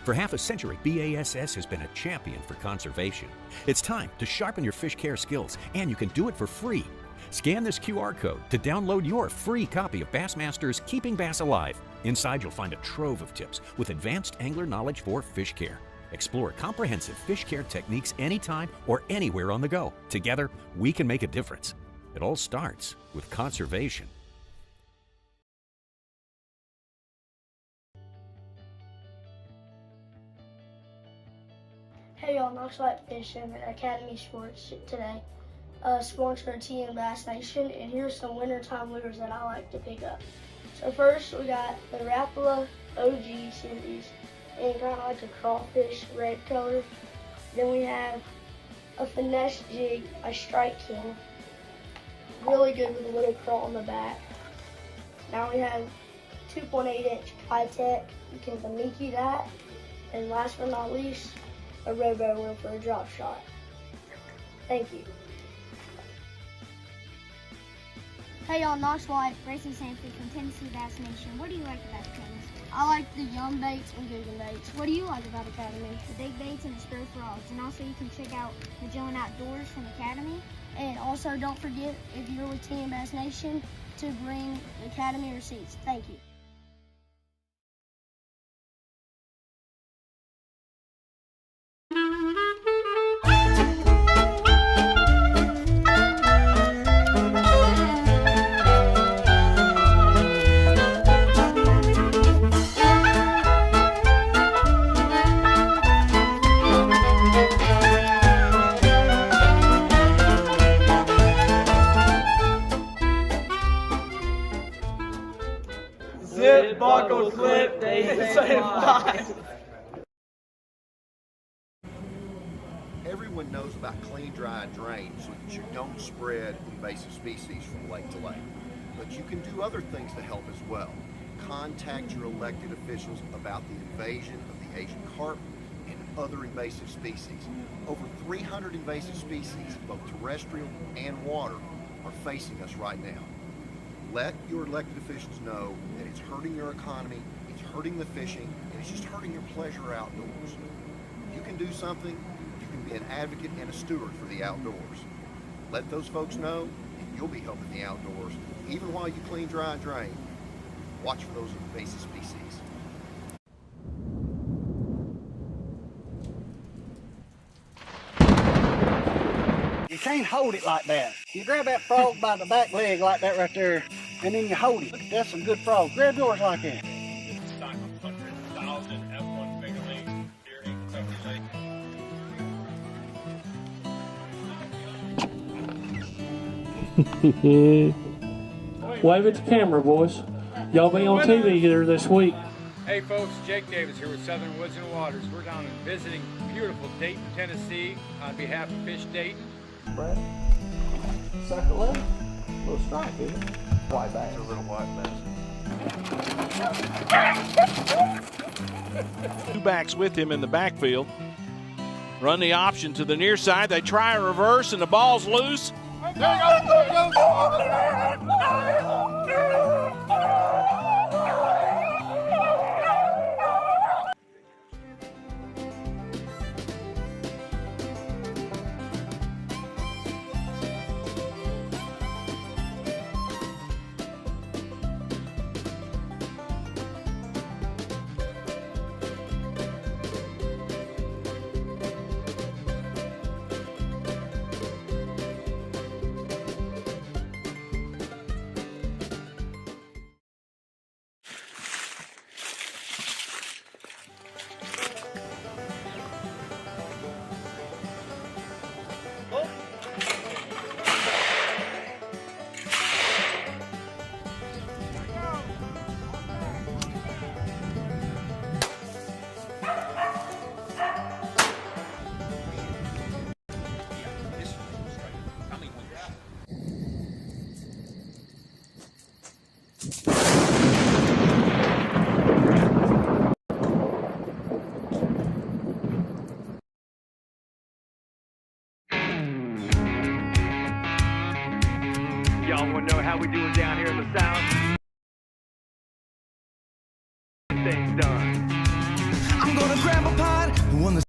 For half a century, BASS has been a champion for conservation. It's time to sharpen your fish care skills, and you can do it for free. Scan this QR code to download your free copy of Bassmaster's Keeping Bass Alive. Inside, you'll find a trove of tips with advanced angler knowledge for fish care. Explore comprehensive fish care techniques anytime or anywhere on the go. Together, we can make a difference. It all starts with conservation. Hey y'all, Knoxville Fishing Academy Sports today. Sponsor of TN Bass Nation, and here's some wintertime lures that I like to pick up. So first we got the Rapala OG series, and kind of like a crawfish red color. Then we have a finesse jig, a Strike King, really good with a little crawl on the back. Now we have 2.8-inch high-tech, you can Tamiki that, and last but not least, a robo reel for a drop shot. Thank you. Hey y'all, Knox White, Racing Sanford from Tennessee Bass Nation. What do you like about Academy? I like the Yum baits and Google baits. What do you like about Academy? The big baits and the spur frogs. And also you can check out Magellan Outdoors from Academy. And also don't forget, if you're with TN Bass Nation, to bring Academy receipts. Thank you. Everyone knows about clean, dry, and drain so that you don't spread invasive species from lake to lake. But you can do other things to help as well. Contact your elected officials about the invasion of the Asian carp and other invasive species. Over 300 invasive species, both terrestrial and water, are facing us right now. Let your elected officials know that it's hurting your economy, it's hurting the fishing, and it's just hurting your pleasure outdoors. You can do something. You can be an advocate and a steward for the outdoors. Let those folks know, and you'll be helping the outdoors, even while you clean, dry, and drain. Watch for those invasive species. You can't hold it like that. You grab that frog by the back leg like that right there, and then you hold it. That's some good frog. Grab yours like that. Wave at the camera, boys. Y'all be on TV here this week. Hey folks, Jake Davis here with Southern Woods and Waters. We're down and visiting beautiful Dayton, Tennessee on behalf of Fish Dayton. Brad, sucker leg, little strike, isn't it? White bass. It's a little white bass. Two backs with him in the backfield. Run the option to the near side. They try a reverse and the ball's loose. There you go, there you go. Y'all want to know how we do it down here in the South? Things done. I'm gonna grab a pot, one that's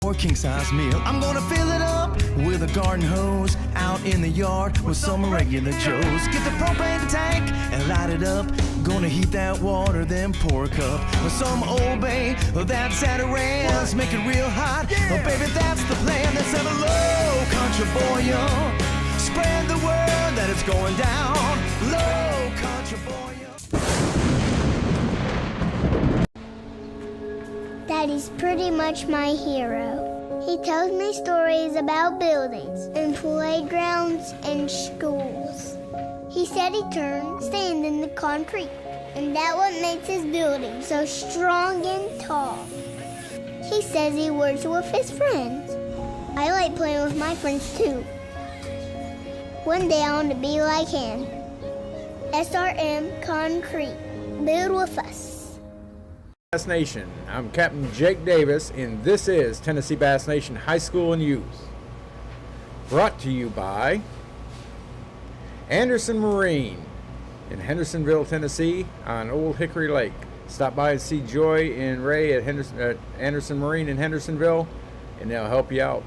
or king-size meal. I'm gonna fill it up with a garden hose out in the yard with some regular Joes. Get the propane tank and light it up. Gonna heat that water, then pour a cup with some Old Bay that's at a ranch. Make it real hot, oh baby, that's the plan. Let's have a low country boil. Spread the word that it's going down. Low country boil. Daddy's pretty much my hero. He tells me stories about buildings and playgrounds and schools. He said he turned sand into concrete, and that what makes his building so strong and tall. He says he works with his friends. I like playing with my friends too. One day I want to be like him. SRM Concrete. Build with us. Bass Nation. I'm Captain Jake Davis, and this is Tennessee Bass Nation High School and Youth. Brought to you by Anderson Marine in Hendersonville, Tennessee on Old Hickory Lake. Stop by and see Joy and Ray at Anderson Marine in Hendersonville, and they'll help you out.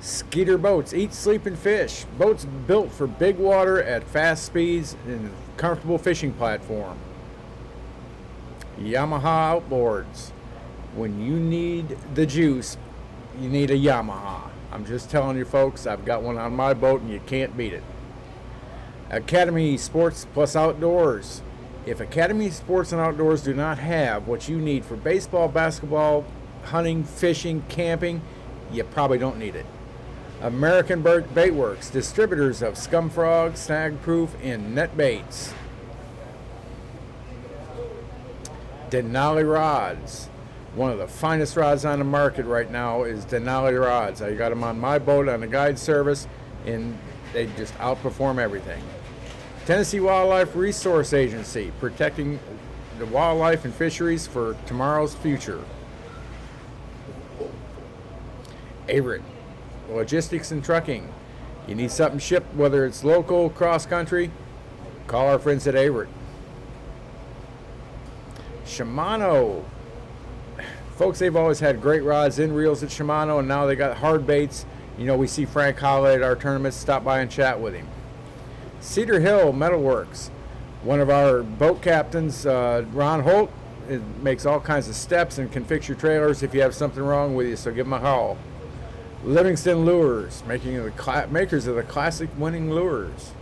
Skeeter Boats, eat, sleep, and fish. Boats built for big water at fast speeds and comfortable fishing platform. Yamaha Outboards. When you need the juice, you need a Yamaha. I'm just telling you folks, I've got one on my boat and you can't beat it. Academy Sports Plus Outdoors. If Academy Sports and Outdoors do not have what you need for baseball, basketball, hunting, fishing, camping, you probably don't need it. American Bait Works, distributors of Scum Frog, Snag Proof, and net baits. Denali rods. One of the finest rods on the market right now is Denali rods. I got them on my boat on the guide service, and they just outperform everything. Tennessee Wildlife Resource Agency, protecting the wildlife and fisheries for tomorrow's future. Averitt, logistics and trucking. You need something shipped, whether it's local, cross-country, call our friends at Averitt. Shimano. Folks, they've always had great rods and reels at Shimano, and now they got hard baits. You know, we see Frank Holloway at our tournaments, stop by and chat with him. Cedar Hill Metalworks. One of our boat captains, Ron Holt, makes all kinds of steps and can fix your trailers if you have something wrong with you, so give him a call. Livingston Lures, makers of the classic winning lures.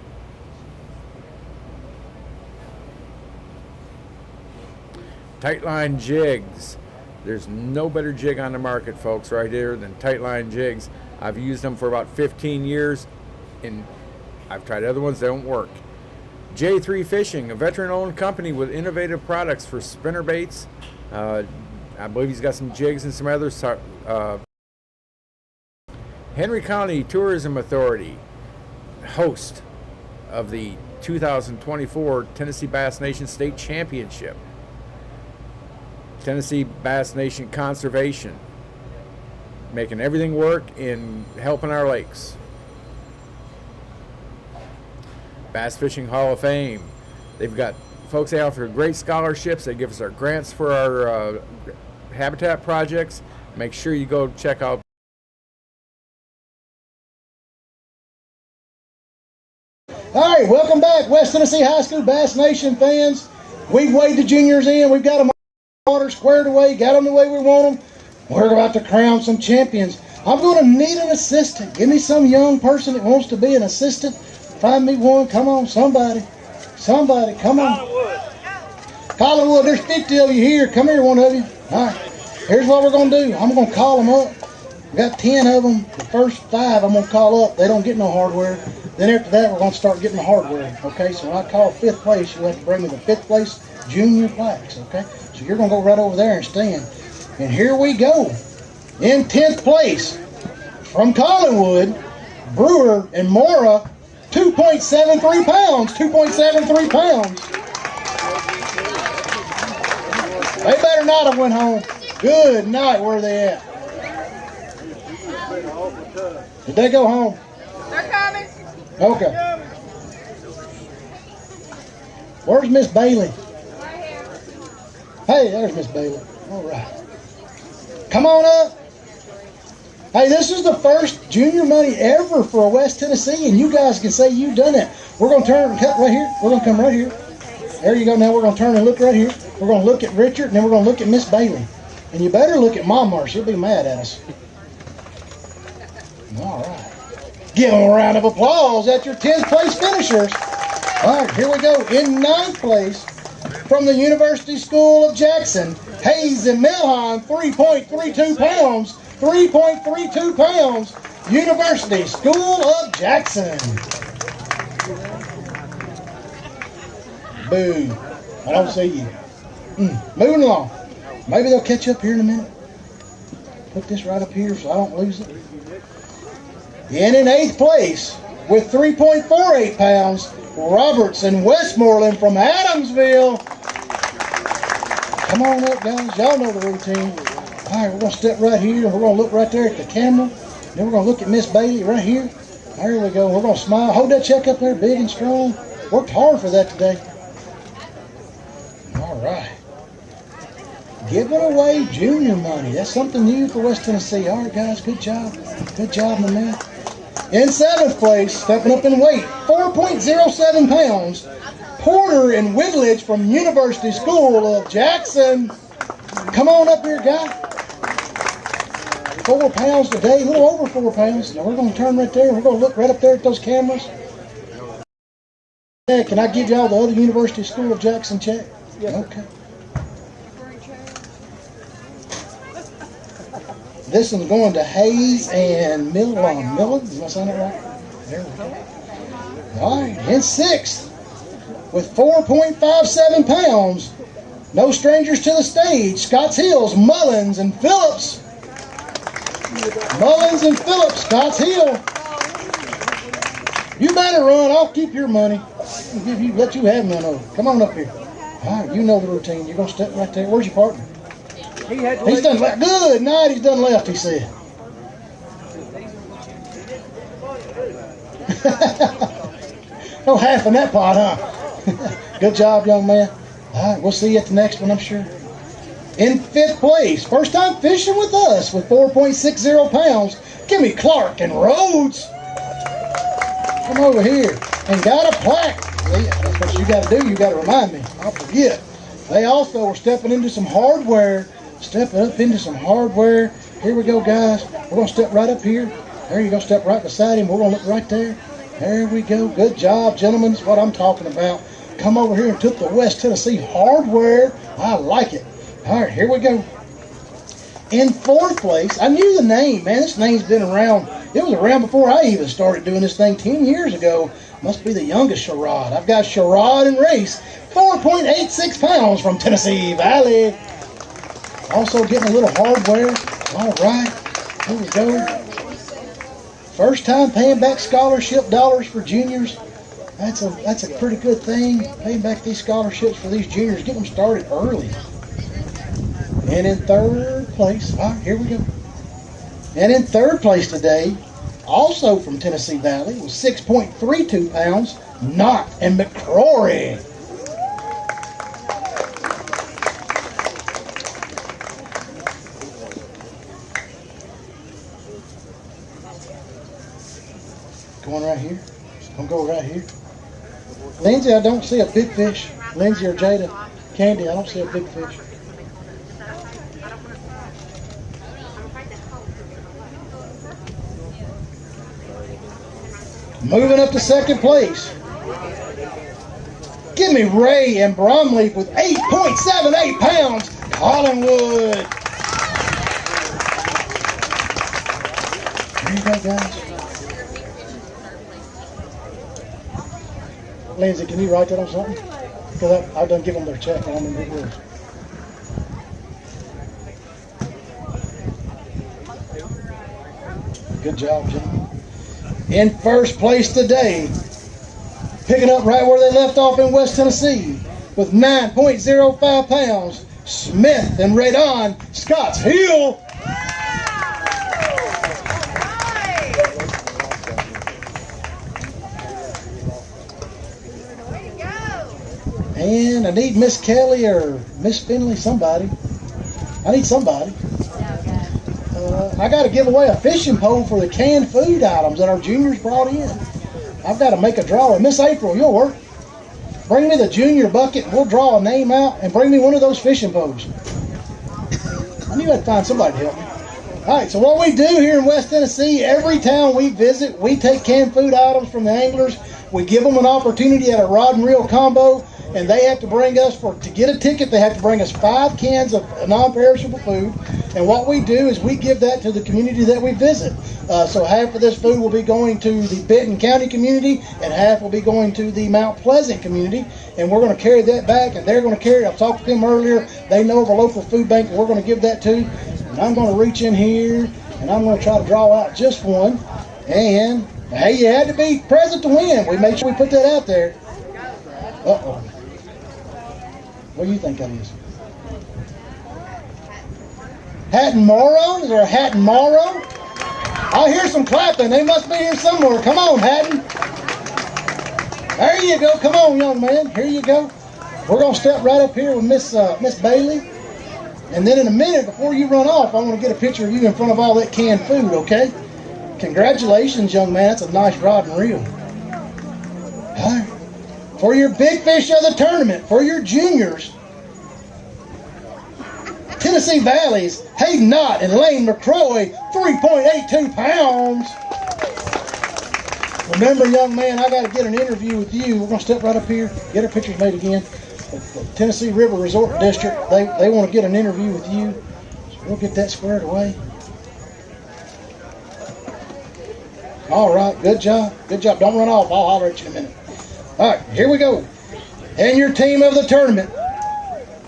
Tightline Jigs. There's no better jig on the market, folks, right here than Tightline Jigs. I've used them for about 15 years, and I've tried other ones that don't work. J3 Fishing, a veteran-owned company with innovative products for spinner baits. I believe he's got some jigs and some others. Henry County Tourism Authority, host of the 2024 Tennessee Bass Nation State Championship. Tennessee Bass Nation Conservation, making everything work in helping our lakes. Bass Fishing Hall of Fame. They've got folks, they offer great scholarships. They give us our grants for our habitat projects. Make sure you go check out. All right, welcome back, West Tennessee High School Bass Nation fans. We've weighed the juniors in. We've got them water squared away, got them the way we want them. We're about to crown some champions. I'm going to need an assistant. Give me some young person that wants to be an assistant. Find me one. Come on, somebody. Somebody, come on. Collinwood, there's 50 of you here. Come here, one of you. All right, here's what we're going to do. I'm going to call them up. We got 10 of them. The first 5 I'm going to call up. They don't get no hardware. Then after that, we're going to start getting the hardware. Okay, so when I call 5th place, you'll have to bring me the 5th place junior plaques. Okay, so you're going to go right over there and stand. And here we go. In 10th place, from Collinwood, Brewer and Mora, 2.73 pounds. 2.73 pounds. They better not have went home. Good night. Where are they at? Did they go home? They're coming. Okay. Where's Miss Bailey? Right here. Hey, there's Miss Bailey. All right. Come on up. Hey, this is the first junior money ever for West Tennessee, and you guys can say you've done it. We're going to turn and cut right here. We're going to come right here. There you go. Now we're going to turn and look right here. We're going to look at Richard, and then we're going to look at Miss Bailey. And you better look at Mom, or she'll be mad at us. All right. Give them a round of applause at your 10th place finishers. All right, here we go. In 9th place, from the University School of Jackson, Hayes and Milhon, 3.32 pounds. 3.32 pounds. University School of Jackson. Boo. I don't see you. Moving along. Maybe they'll catch up here in a minute. Put this right up here so I don't lose it. And in 8th place, with 3.48 pounds, Roberts and Westmoreland from Adamsville. Come on up, guys. Y'all know the routine. All right, we're going to step right here. We're going to look right there at the camera. Then we're going to look at Miss Bailey right here. There we go. We're going to smile. Hold that check up there big and strong. Worked hard for that today. All right. Giving away junior money. That's something new for West Tennessee. All right, guys. Good job. Good job, my man. In 7th place, stepping up in weight, 4.07 pounds, Porter and Whitledge from University School of Jackson. Come on up here, guy. 4 pounds today, a little over 4 pounds. Now we're going to turn right there. We're going to look right up there at those cameras. Yeah, can I give y'all the other University School of Jackson check? Yeah. Okay. This one's going to Hayes and Millen. Millen, did I say that right? There we go. All right, in 6th, with 4.57 pounds, No strangers to the stage. Scotts Hills, Mullins and Phillips. Mullins and Phillips, Scotts Hill. You better run. I'll keep your money. I'll let you have none of it. Come on up here. All right, you know the routine. You're going to step right there. Where's your partner? He's done left. Good night. He's done left, he said. Oh, half in that pot, huh? Good job, young man. All right, we'll see you at the next one, I'm sure. In 5th place, first time fishing with us with 4.60 pounds. Give me Clark and Rhodes. Come over here and got a plaque. See, that's what you got to do. You got to remind me. I'll forget. They also were stepping into some hardware. Stepping up into some hardware. Here we go, guys. We're going to step right up here. There you go. Step right beside him. We're going to look right there. There we go. Good job, gentlemen. That's what I'm talking about. Come over here and took the West Tennessee hardware. I like it. All right, here we go. In 4th place, I knew the name, man. This name's been around. It was around before I even started doing this thing 10 years ago. Must be the youngest Sherrod. I've got Sherrod and Race, 4.86 pounds from Tennessee Valley. Also getting a little hardware. All right, here we go. First time paying back scholarship dollars for juniors. That's a pretty good thing. Paying back these scholarships for these juniors, get them started early. And in 3rd place, all right, here we go. And in 3rd place today, also from Tennessee Valley, with 6.32 pounds, Knott and McCrory. Going right here. Gonna go right here. Lindsay, I don't see a big fish. Lindsay or Jada, Candy, I don't see a big fish. Moving up to 2nd place. Give me Ray and Bromley with 8.78 pounds, Collinwood. There you go, guys. Lindsay, can you write that on something? Because I've done give them their check on them. Good job, gentlemen. In 1st place today, picking up right where they left off in West Tennessee with 9.05 pounds, Smith and Radon, Scotts Hill. And I need Miss Kelly or Miss Finley, somebody. I need somebody. I got to give away a fishing pole for the canned food items that our juniors brought in. I've got to make a draw. Miss April, you'll work. Bring me the junior bucket and we'll draw a name out and bring me one of those fishing poles. I knew I'd find somebody to help me. All right, so what we do here in West Tennessee, every town we visit, we take canned food items from the anglers. We give them an opportunity at a rod and reel combo, and they have to bring us, to get a ticket, they have to bring us 5 cans of non-perishable food. And what we do is we give that to the community that we visit. So half of this food will be going to the Benton County community, and half will be going to the Mount Pleasant community. And we're going to carry that back, and they're going to carry it. I've talked to them earlier. They know of a local food bank that we're going to give that to. And I'm going to reach in here, and I'm going to try to draw out just one. And, hey, you had to be present to win. We made sure we put that out there. Uh-oh. What do you think that is? Hatton Morrow? Is there a Hatton Morrow? I hear some clapping. They must be here somewhere. Come on, Hatton. There you go. Come on, young man. Here you go. We're going to step right up here with Miss Bailey. And then in a minute, before you run off, I want to get a picture of you in front of all that canned food, okay? Congratulations, young man. That's a nice rod and reel. All right. For your big fish of the tournament, for your juniors, Tennessee Valley's Hayden Knott and Lane McCroy, 3.82 pounds. Remember, young man, I got to get an interview with you. We're going to step right up here, get our pictures made again. The Tennessee River Resort District, they want to get an interview with you. So we'll get that squared away. All right, good job. Good job. Don't run off. I'll holler at you in a minute. All right, here we go. And your team of the tournament,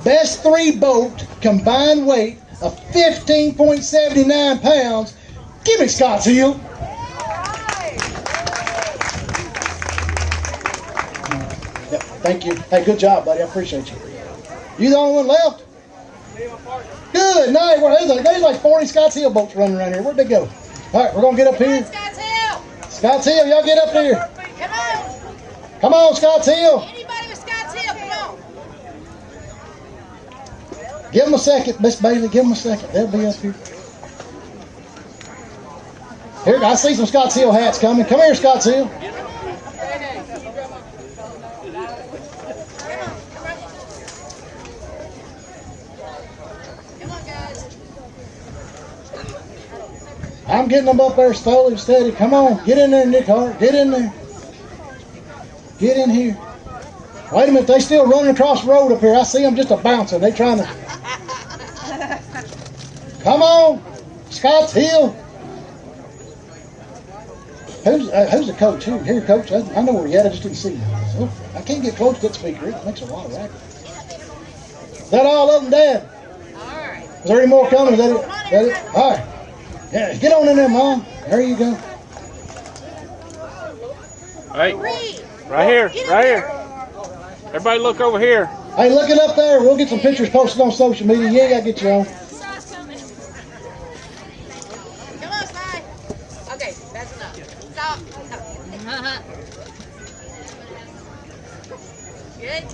best 3 boat combined weight of 15.79 pounds. Give me Scott's Heel. Yep, thank you. Hey, good job, buddy. I appreciate you. You the only one left? Good night. Well, there's like 40 Scott's Heel boats running around here. Where'd they go? All right, we're going to get up here. Scott's Heel. Scott's Heel, y'all get up here. Come on. Come on, Scott's Heel. Anybody with Scott's Heel, come on. Give them a second, Miss Bailey. Give them a second. They'll be up here. Here, I see some Scott's Heel hats coming. Come here, Scott's Heel. I'm getting them up there slowly and steady. Come on, get in there, Nick Hart. Get in there. Get in here. Wait a minute, they still running across the road up here. I see them just a bouncing. They trying to. Come on, Scott's Heel. Who's the coach? Here, coach. I know where you're at. I just didn't see you. Oh, I can't get close to that speaker. It makes a lot of racket. Is that all of them, Dad? All right. Is there any more coming? Is that it? All right. Yeah, get on in there, Mom. There you go. Hey, right here, right here. Everybody look over here. Hey, look it up there. We'll get some pictures posted on social media. You ain't got to get your own. Come on, Sly. Okay, that's enough. Stop. Good?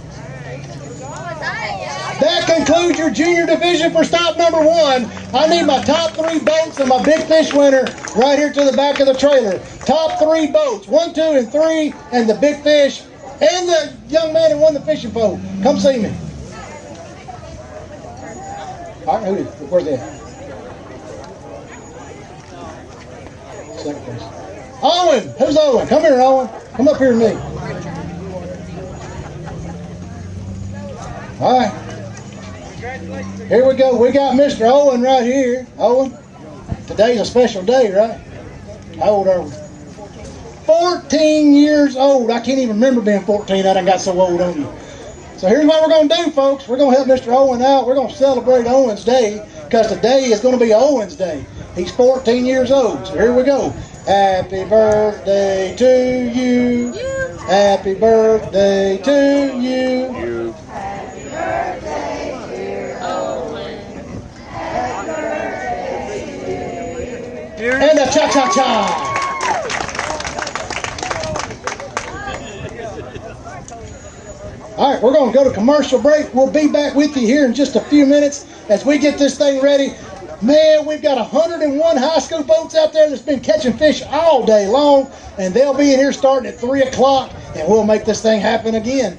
That concludes your junior division for stop number 1. I need my top 3 boats and my big fish winner right here to the back of the trailer. Top 3 boats, 1, 2, and 3, and the big fish, and the young man who won the fishing pole. Come see me. All right, where's that? Second place. Owen, who's Owen? Come here, Owen. Come up here to me. All right. Here we go. We got Mr. Owen right here. Owen, today's a special day, right? How old are we? 14 years old. I can't even remember being 14. I done got so old on you. So here's what we're going to do, folks. We're going to help Mr. Owen out. We're going to celebrate Owen's Day because today is going to be Owen's Day. He's 14 years old. So here we go. Happy birthday to you. Happy birthday to you. Happy birthday, dear Owen. Happy birthday to you. And a cha-cha-cha. All right, we're going to go to commercial break. We'll be back with you here in just a few minutes as we get this thing ready. Man, we've got 101 high school boats out there that's been catching fish all day long, and they'll be in here starting at 3 o'clock, and we'll make this thing happen again.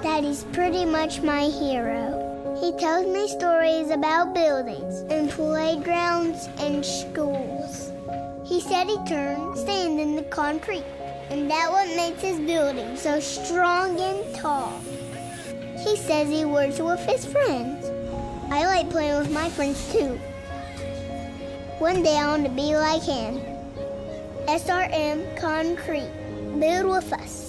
Daddy's pretty much my hero. He tells me stories about buildings and playgrounds and schools. He said he turned sand into concrete, and that what makes his building so strong and tall. He says he works with his friends. I like playing with my friends too. One day I want to be like him. SRM Concrete. Build with us.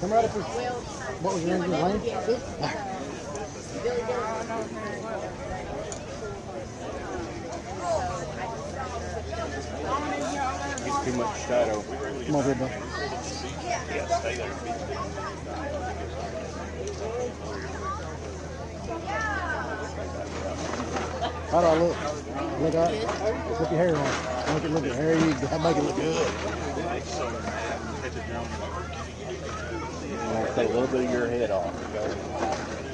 Come right up here. What was your name? Lane? He's too much shadow. Come over here, bud. Yeah, stay there. How do I look? Look all right? Put your hair on. Make it look good. There you go. Make it look good. Take a little bit of your head off.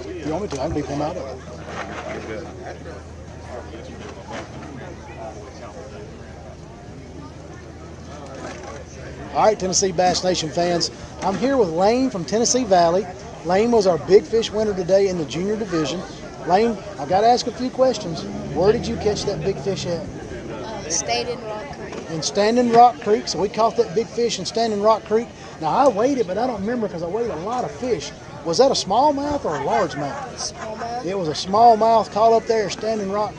If you want me to, I can beat them out of it. Good. All right, Tennessee Bass Nation fans, I'm here with Lane from Tennessee Valley. Lane was our big fish winner today in the junior division. Lane, I got to ask a few questions. Where did you catch that big fish at? Standing Rock Creek. In Standing Rock Creek. So we caught that big fish in Standing Rock Creek. Now I weighed it, but I don't remember because I weighed a lot of fish. Was that a smallmouth or a largemouth? Smallmouth. It was a smallmouth caught up there at Standing Rock.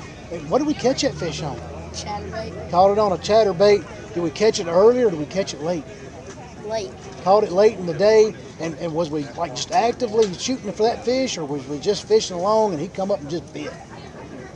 What did we catch that fish on? Chatterbait. Caught it on a chatterbait. Did we catch it early or did we catch it late? Late. Caught it late in the day, and was we like just actively shooting for that fish, or was we just fishing along and he come up and just bit?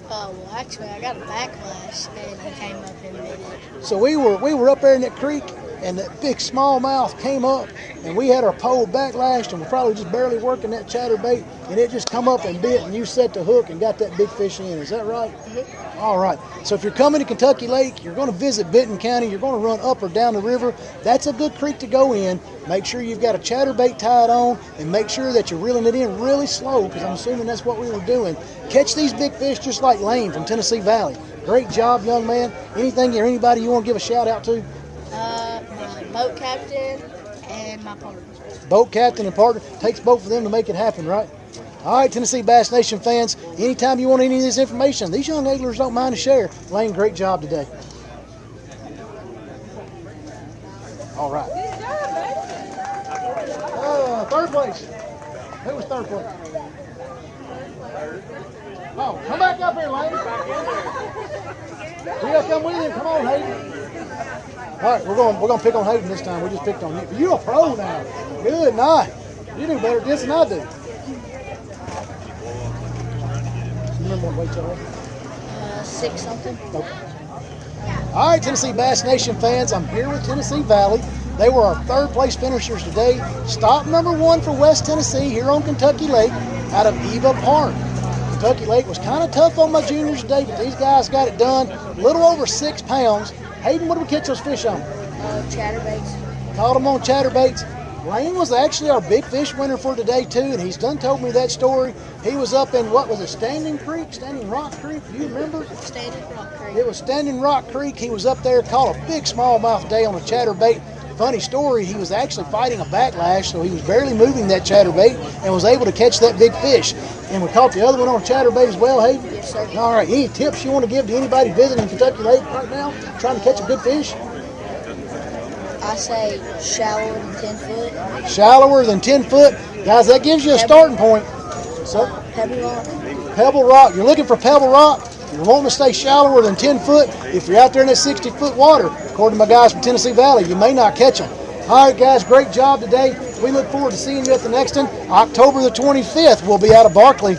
Well, actually, I got a backlash and he came up and bit it. So we were up there in that creek, and that big smallmouth came up, and we had our pole backlashed, and we're probably just barely working that chatterbait, and it just come up and bit, and you set the hook and got that big fish in. Is that right? Mm-hmm. All right. So if you're coming to Kentucky Lake, you're going to visit Benton County, you're going to run up or down the river, that's a good creek to go in. Make sure you've got a chatterbait tied on, and make sure that you're reeling it in really slow, because I'm assuming that's what we were doing. Catch these big fish just like Lane from Tennessee Valley. Great job, young man. Anything or anybody you want to give a shout out to? My boat captain and my partner. Boat captain and partner. Takes both of them to make it happen, right? All right, Tennessee Bass Nation fans, anytime you want any of this information, these young anglers don't mind to share. Lane, great job today. All right. Third place. Who was third place? Oh, come back up here, Lane. We gotta come with him. Come on, Hayden. All right, we're gonna pick on Hayden this time. We just picked on you. You're a pro now. Good night. You do better at this than I do. You remember what weight y'all had? 6 something. Okay. All right, Tennessee Bass Nation fans, I'm here with Tennessee Valley. They were our third place finishers today. Stop number 1 for West Tennessee here on Kentucky Lake out of Eva Park. Kentucky Lake was kind of tough on my juniors today, but these guys got it done. A little over 6 pounds. Hayden, what did we catch those fish on? Chatterbaits. Caught them on chatterbaits. Lane was actually our big fish winner for today too, and he's done told me that story. He was up in, what was it, Standing Rock Creek? Do you remember? Standing Rock Creek. It was Standing Rock Creek. He was up there, caught a big smallmouth today on a chatterbait. Funny story, he was actually fighting a backlash, so he was barely moving that chatterbait and was able to catch that big fish. And we caught the other one on a chatterbait as well, Hayden? Yes, sir. All right, any tips you want to give to anybody visiting Kentucky Lake right now, trying to catch a good fish? I say shallower than 10 foot. Shallower than 10 foot. Guys, that gives you a starting point. So, Pebble Rock. Pebble Rock. You're looking for Pebble Rock. You're wanting to stay shallower than 10 foot. If you're out there in that 60-foot water, according to my guys from Tennessee Valley, you may not catch them. All right, guys, great job today. We look forward to seeing you at the next one. October the 25th, we'll be out of Barkley.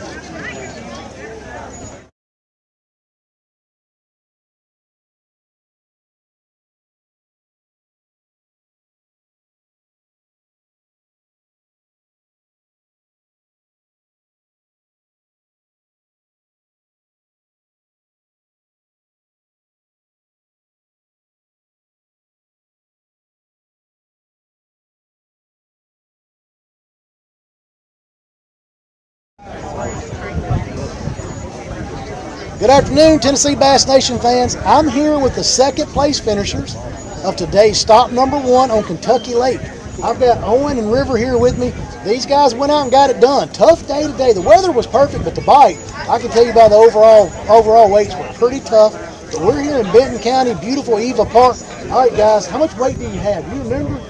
Good afternoon, Tennessee Bass Nation fans. I'm here with the second place finishers of today's stop number 1 on Kentucky Lake. I've got Owen and River here with me. These guys went out and got it done. Tough day today. The weather was perfect, but the bite, I can tell you by the overall weights were pretty tough. But we're here in Benton County, beautiful Eva Park. All right, guys, how much weight do you have? Do you remember?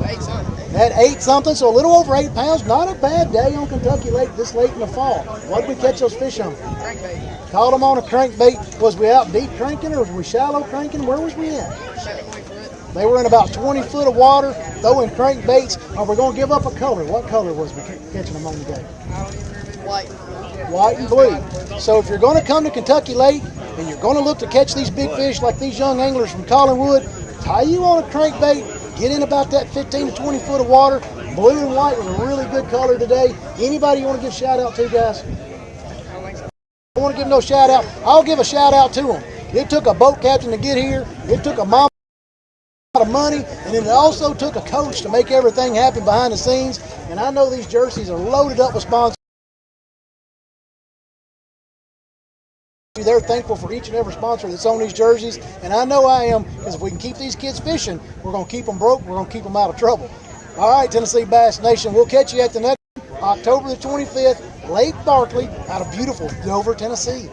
8 something. At 8 something, so a little over 8 pounds. Not a bad day on Kentucky Lake this late in the fall. What did we catch those fish on? Crankbait. Caught them on a crankbait. Was we out deep cranking or was we shallow cranking? Where was we at? 20 foot. They were in about 20 foot of water, throwing crankbaits. Are we going to give up a color? What color was we catching them on today? I don't even remember. White. White and blue. So if you're going to come to Kentucky Lake and you're going to look to catch these big fish like these young anglers from Collinwood, tie you on a crankbait, get in about that 15 to 20 foot of water. Blue and white was a really good color today. Anybody you want to give a shout out to, guys? want to give no shout out, I'll give a shout out to them. It took a boat captain to get here. It took a mom of money, and it also took a coach to make everything happen behind the scenes. And I know these jerseys are loaded up with sponsors. They're thankful for each and every sponsor that's on these jerseys, and I know I am, because if we can keep these kids fishing, we're going to keep them broke, we're going to keep them out of trouble. All right, Tennessee Bass Nation, we'll catch you at the next October the 25th, Lake Barkley, out of beautiful Dover, Tennessee.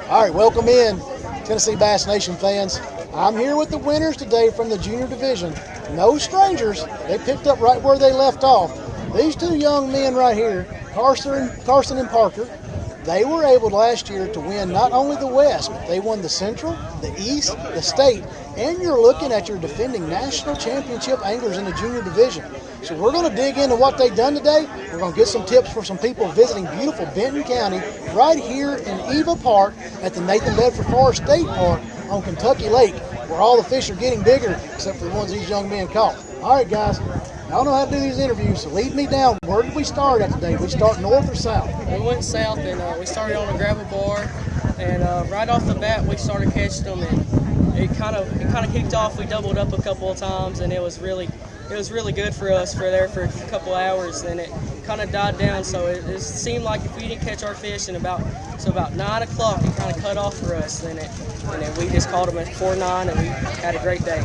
All right, welcome in, Tennessee Bass Nation fans. I'm here with the winners today from the junior division. No strangers. They picked up right where they left off. These two young men right here, Carson and Parker, they were able last year to win not only the West, but they won the Central, the East, the State, and you're looking at your defending national championship anglers in the junior division. So we're going to dig into what they've done today. We're going to get some tips for some people visiting beautiful Benton County right here in Eva Park at the Nathan Bedford Forest State Park on Kentucky Lake, where all the fish are getting bigger except for the ones these young men caught. All right, guys, y'all know how to do these interviews, so lead me down. Where did we start at today? We start north or south? We went south, and we started on a gravel bar, and right off the bat we started catching them, and it kind of kicked off. We doubled up a couple of times, and it was really good for us for a couple hours. Then it kind of died down, so it seemed like if we didn't catch our fish in about 9 o'clock, it kind of cut off for us. And then we just caught them at 4-9, and we had a great day.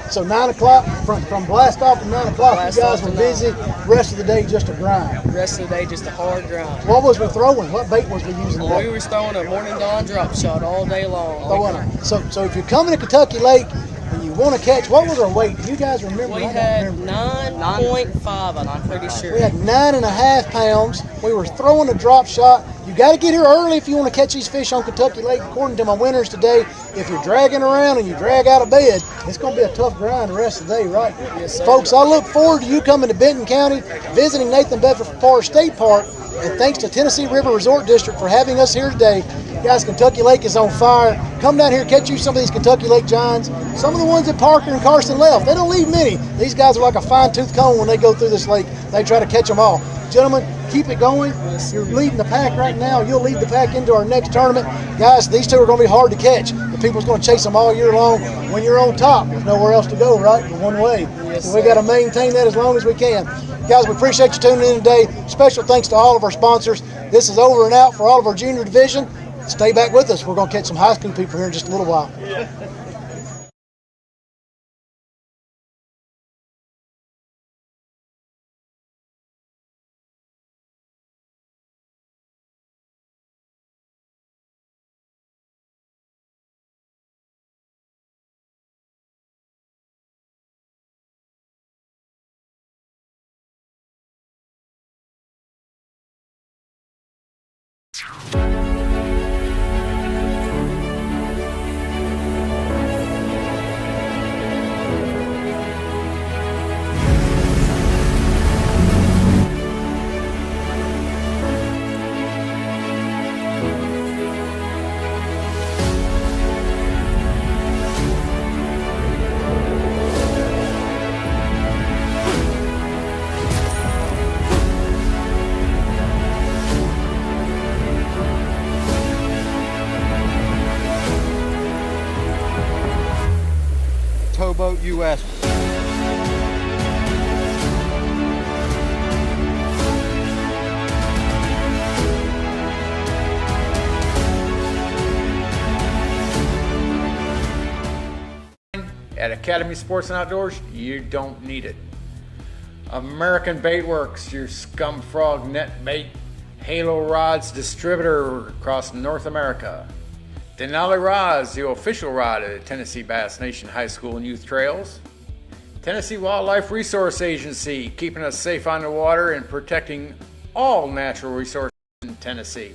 So 9 o'clock, from blast off to 9 o'clock, you guys were busy. Rest of the day just a grind. Rest of the day just a hard grind. What was we throwing? What bait was we using? We were throwing a morning dawn drop shot all day long. So if you're coming to Kentucky Lake and you want to catch, what was our weight? Do you guys remember? We had 9.5, and I'm pretty sure. We had 9.5 pounds. We were throwing a drop shot. You got to get here early if you want to catch these fish on Kentucky Lake. According to my winners today, if you're dragging around and you drag out of bed, it's going to be a tough grind the rest of the day, right? Yes, sir. Folks, I look forward to you coming to Benton County, visiting Nathan Bedford Forest State Park, and thanks to Tennessee River Resort District for having us here today. Guys, Kentucky Lake is on fire. Come down here, catch you some of these Kentucky Lake giants. Some of the ones that Parker and Carson left, they don't leave many. These guys are like a fine-tooth comb when they go through this lake. They try to catch them all. Gentlemen, keep it going. You're leading the pack right now. You'll lead the pack into our next tournament. Guys, these two are going to be hard to catch. The people's going to chase them all year long. When you're on top, there's nowhere else to go, right? But one way. So we got to maintain that as long as we can. Guys, we appreciate you tuning in today. Special thanks to all of our sponsors. This is over and out for all of our junior division. Stay back with us. We're going to catch some high school people here in just a little while. Towboat US. At Academy Sports and Outdoors, you don't need it. American Bait Works, your scum frog net bait halo rods distributor across North America. Denali Rods, the official rod of the Tennessee Bass Nation High School and Youth Trails. Tennessee Wildlife Resource Agency, keeping us safe on the water and protecting all natural resources in Tennessee.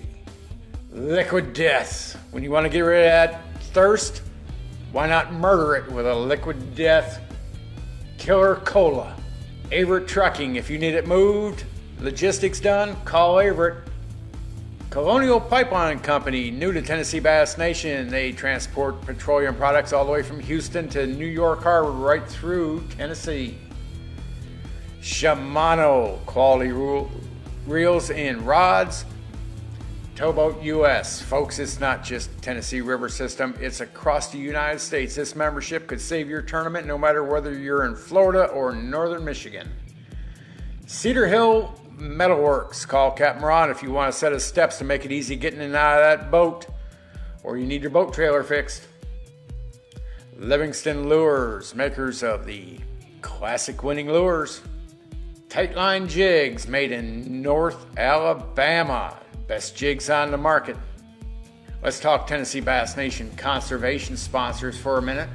Liquid Death. When you want to get rid of that thirst, why not murder it with a Liquid Death Killer Cola? Averitt Trucking, if you need it moved, logistics done, call Averitt. Colonial Pipeline Company, new to Tennessee Bass Nation. They transport petroleum products all the way from Houston to New York Harbor right through Tennessee. Shimano, quality reels and rods. Towboat US. Folks, it's not just Tennessee River System, it's across the United States. This membership could save your tournament no matter whether you're in Florida or northern Michigan. Cedar Hill Metalworks. Call Captain Ron if you want a set of steps to make it easy getting in and out of that boat, or you need your boat trailer fixed. Livingston Lures, makers of the classic winning lures. Tightline Jigs, made in North Alabama. Best jigs on the market. Let's talk Tennessee Bass Nation conservation sponsors for a minute.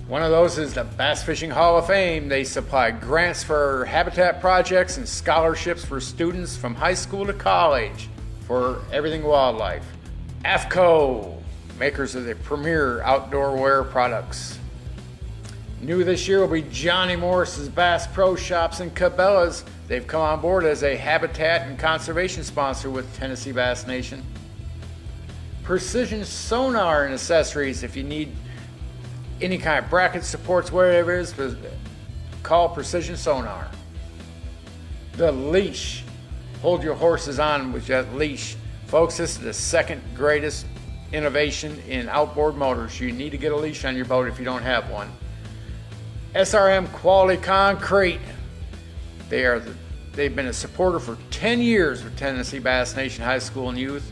One of those is the Bass Fishing Hall of Fame. They supply grants for habitat projects and scholarships for students from high school to college for everything wildlife. AFCO, makers of the premier outdoor wear products. New this year will be Johnny Morris's Bass Pro Shops and Cabela's. They've come on board as a habitat and conservation sponsor with Tennessee Bass Nation. Precision Sonar and Accessories, if you need any kind of bracket supports, whatever it is, call Precision Sonar. The Leash. Hold your horses on with that leash. Folks, this is the second greatest innovation in outboard motors. You need to get a leash on your boat if you don't have one. SRM Quality Concrete. They've been a supporter for 10 years with Tennessee Bass Nation High School and Youth.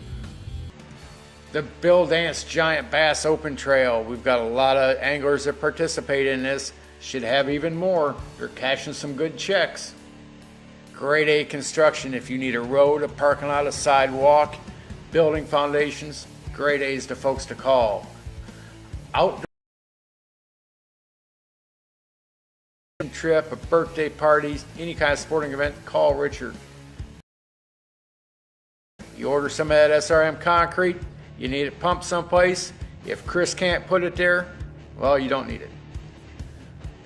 The Bill Dance Giant Bass Open Trail. We've got a lot of anglers that participate in this. Should have even more. They're cashing some good checks. Grade A Construction. If you need a road, a parking lot, a sidewalk, building foundations, Grade A is the folks to call. Outdoor trip, a birthday party, any kind of sporting event, call Richard. You order some of that SRM concrete, you need it pumped someplace. If Chris can't put it there, well, you don't need it.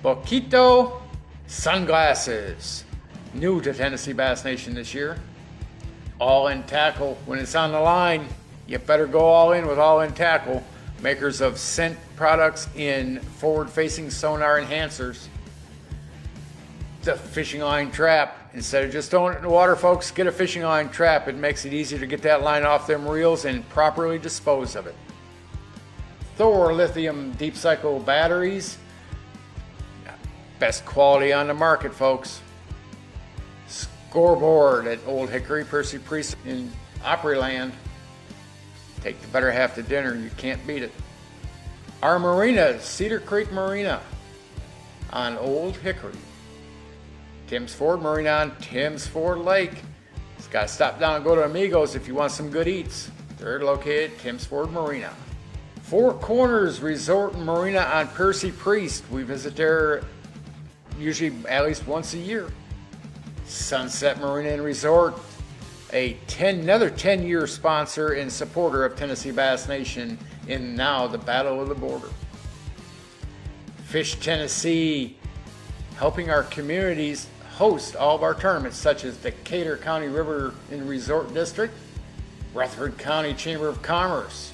Boquito Sunglasses, new to Tennessee Bass Nation this year. All in tackle. When it's on the line, you better go all in with All in Tackle, makers of scent products in forward-facing sonar enhancers. The fishing line trap. Instead of just throwing it in the water, folks, get a fishing line trap. It makes it easier to get that line off them reels and properly dispose of it. Thor lithium deep cycle batteries. Best quality on the market, folks. Scoreboard at Old Hickory, Percy Priest in Opryland. Take the better half to dinner, you can't beat it. Our marina, Cedar Creek Marina on Old Hickory. Tim's Ford Marina on Tim's Ford Lake. Just got to stop down and go to Amigos if you want some good eats. They're located at Tim's Ford Marina. Four Corners Resort and Marina on Percy Priest. We visit there usually at least once a year. Sunset Marina and Resort, another 10-year sponsor and supporter of Tennessee Bass Nation in now the Battle of the Border. Fish Tennessee, helping our communities host all of our tournaments, such as Decatur County River and Resort District, Rutherford County Chamber of Commerce,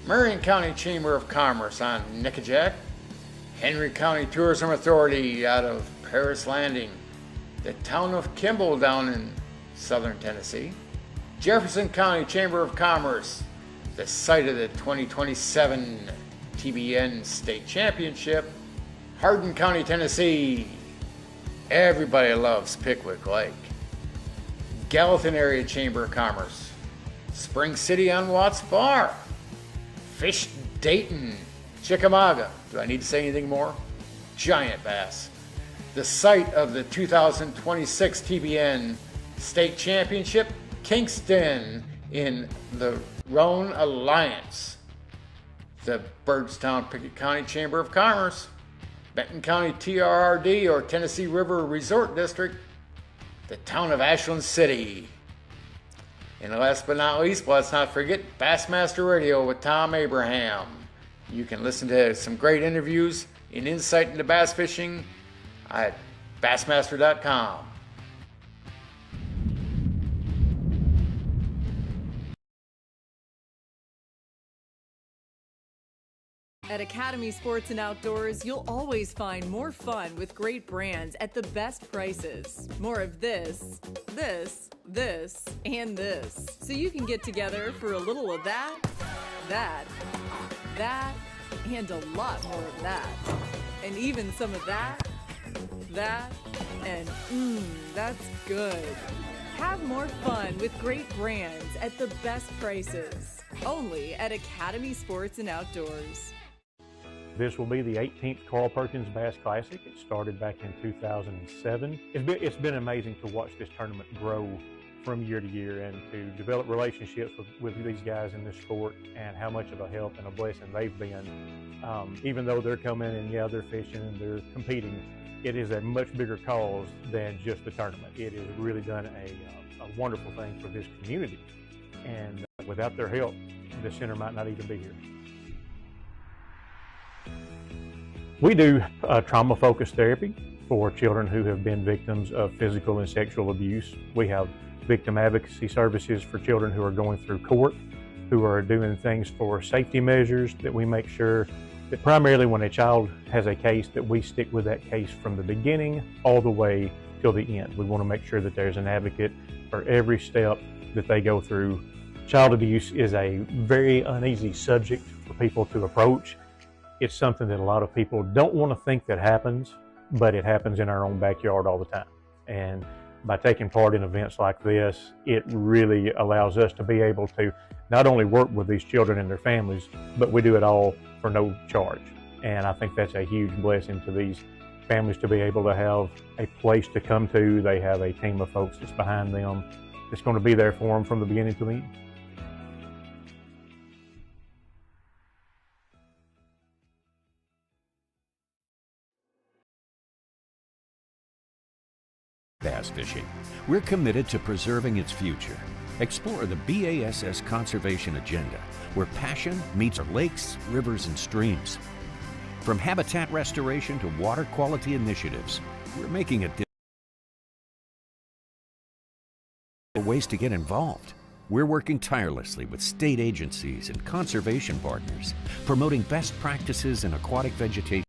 Marion County Chamber of Commerce on Nickajack, Henry County Tourism Authority out of Paris Landing, the town of Kimball down in southern Tennessee, Jefferson County Chamber of Commerce, the site of the 2027 TBN State Championship, Hardin County, Tennessee. Everybody loves Pickwick Lake. Gallatin Area Chamber of Commerce. Spring City on Watts Bar. Fish Dayton. Chickamauga. Do I need to say anything more? Giant bass. The site of the 2026 TBN State Championship, Kingston in the Roan Alliance. The Byrdstown Pickett County Chamber of Commerce. Benton County TRRD or Tennessee River Resort District, the town of Ashland City. And last but not least, let's not forget Bassmaster Radio with Tom Abraham. You can listen to some great interviews and insight into bass fishing at bassmaster.com. At Academy Sports and Outdoors, you'll always find more fun with great brands at the best prices. More of this, and this. So you can get together for a little of that, and a lot more of that. And even some of that, and that's good. Have more fun with great brands at the best prices. Only at Academy Sports and Outdoors. This will be the 18th Carl Perkins Bass Classic. It started back in 2007. It's been amazing to watch this tournament grow from year to year and to develop relationships with these guys in this sport and how much of a help and a blessing they've been. Even though they're coming and they're fishing and they're competing, it is a much bigger cause than just the tournament. It has really done a wonderful thing for this community. And without their help, the center might not even be here. We do trauma-focused therapy for children who have been victims of physical and sexual abuse. We have victim advocacy services for children who are going through court, who are doing things for safety measures, that we make sure that primarily when a child has a case that we stick with that case from the beginning all the way till the end. We want to make sure that there's an advocate for every step that they go through. Child abuse is a very uneasy subject for people to approach. It's something that a lot of people don't want to think that happens, but it happens in our own backyard all the time. And by taking part in events like this, it really allows us to be able to not only work with these children and their families, but we do it all for no charge. And I think that's a huge blessing to these families to be able to have a place to come to. They have a team of folks that's behind them that's going to be there for them from the beginning to the end. Bass fishing. We're committed to preserving its future. Explore the BASS conservation agenda, where passion meets our lakes, rivers, and streams. From habitat restoration to water quality initiatives, we're making a difference. Ways to get involved. We're working tirelessly with state agencies and conservation partners, promoting best practices in aquatic vegetation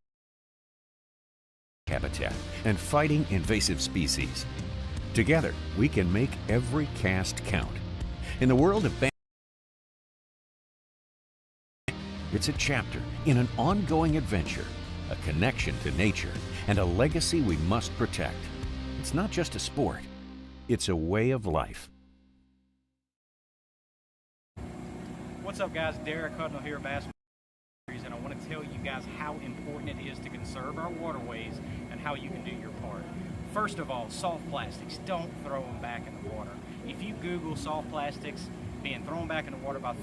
habitat and fighting invasive species. Together, we can make every cast count. In the world of bass, it's a chapter in an ongoing adventure, a connection to nature, and a legacy we must protect. It's not just a sport, it's a way of life. What's up, guys? Derek Hudnall here, Bass and I want to tell you guys how important it is to conserve our waterways and how you can do your part. First of all, soft plastics, don't throw them back in the water. If you Google soft plastics being thrown back in the water by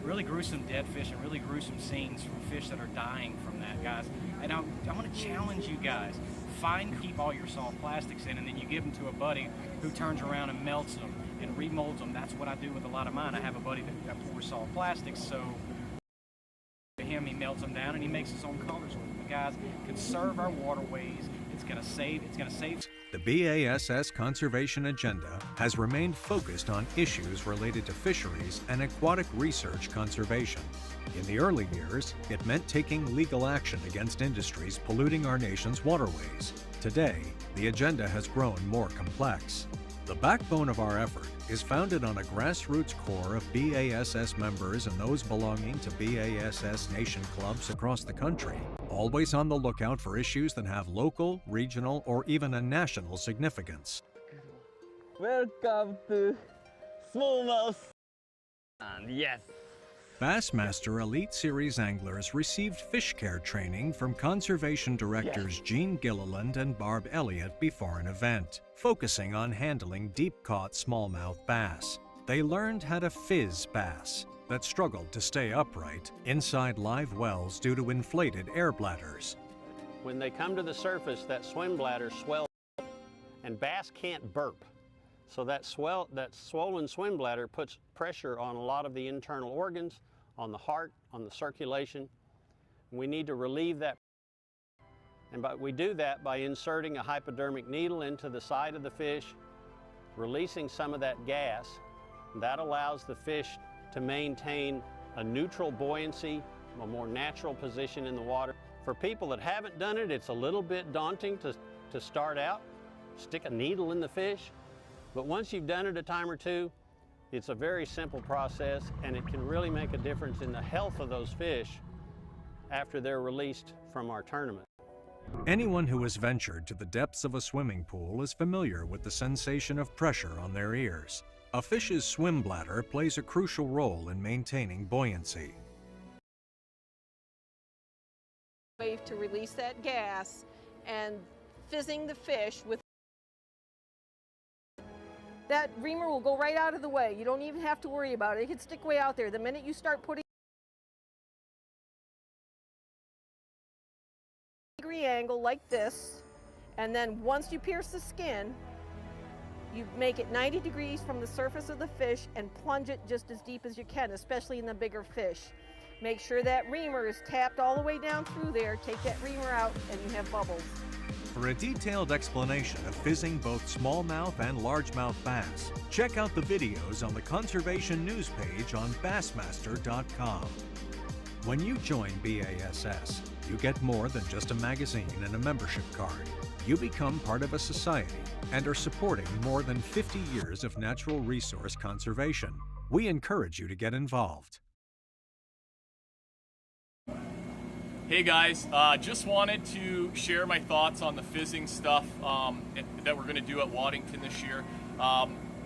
really gruesome dead fish and really gruesome scenes from fish that are dying from that, guys. And I want to challenge you guys. Keep all your soft plastics in, and then you give them to a buddy who turns around and melts them and remolds them. That's what I do with a lot of mine. I have a buddy that pours soft plastics, so to him, he melts them down and he makes his own colors with them. Guys, conserve our waterways. It's gonna save. The BASS conservation agenda has remained focused on issues related to fisheries and aquatic research conservation. In the early years, it meant taking legal action against industries polluting our nation's waterways. Today, the agenda has grown more complex. The backbone of our effort is founded on a grassroots core of BASS members and those belonging to BASS Nation clubs across the country, always on the lookout for issues that have local, regional, or even a national significance. Welcome to smallmouth. And yes. Bassmaster Elite Series anglers received fish care training from conservation directors Gene Gilliland and Barb Elliott before an event, focusing on handling deep-caught smallmouth bass. They learned how to fizz bass, that struggled to stay upright inside live wells due to inflated air bladders. When they come to the surface, that swim bladder swells, and bass can't burp. So that swollen swim bladder puts pressure on a lot of the internal organs, on the heart, on the circulation. We need to relieve that. And we do that by inserting a hypodermic needle into the side of the fish, releasing some of that gas. That allows the fish to maintain a neutral buoyancy, a more natural position in the water. For people that haven't done it, it's a little bit daunting to start out, stick a needle in the fish. But once you've done it a time or two, it's a very simple process, and it can really make a difference in the health of those fish after they're released from our tournament. Anyone who has ventured to the depths of a swimming pool is familiar with the sensation of pressure on their ears. A fish's swim bladder plays a crucial role in maintaining buoyancy. Wave to release that gas and fizzing the fish with that reamer will go right out of the way. You don't even have to worry about it. It can stick way out there. The minute you start putting degree angle like this, and then once you pierce the skin, you make it 90 degrees from the surface of the fish and plunge it just as deep as you can, especially in the bigger fish. Make sure that reamer is tapped all the way down through there. Take that reamer out and you have bubbles. For a detailed explanation of fizzing both smallmouth and largemouth bass, check out the videos on the Conservation News page on Bassmaster.com. When you join BASS, you get more than just a magazine and a membership card. You become part of a society and are supporting more than 50 years of natural resource conservation. We encourage you to get involved. Hey guys, just wanted to share my thoughts on the fizzing stuff that we're going to do at Waddington this year.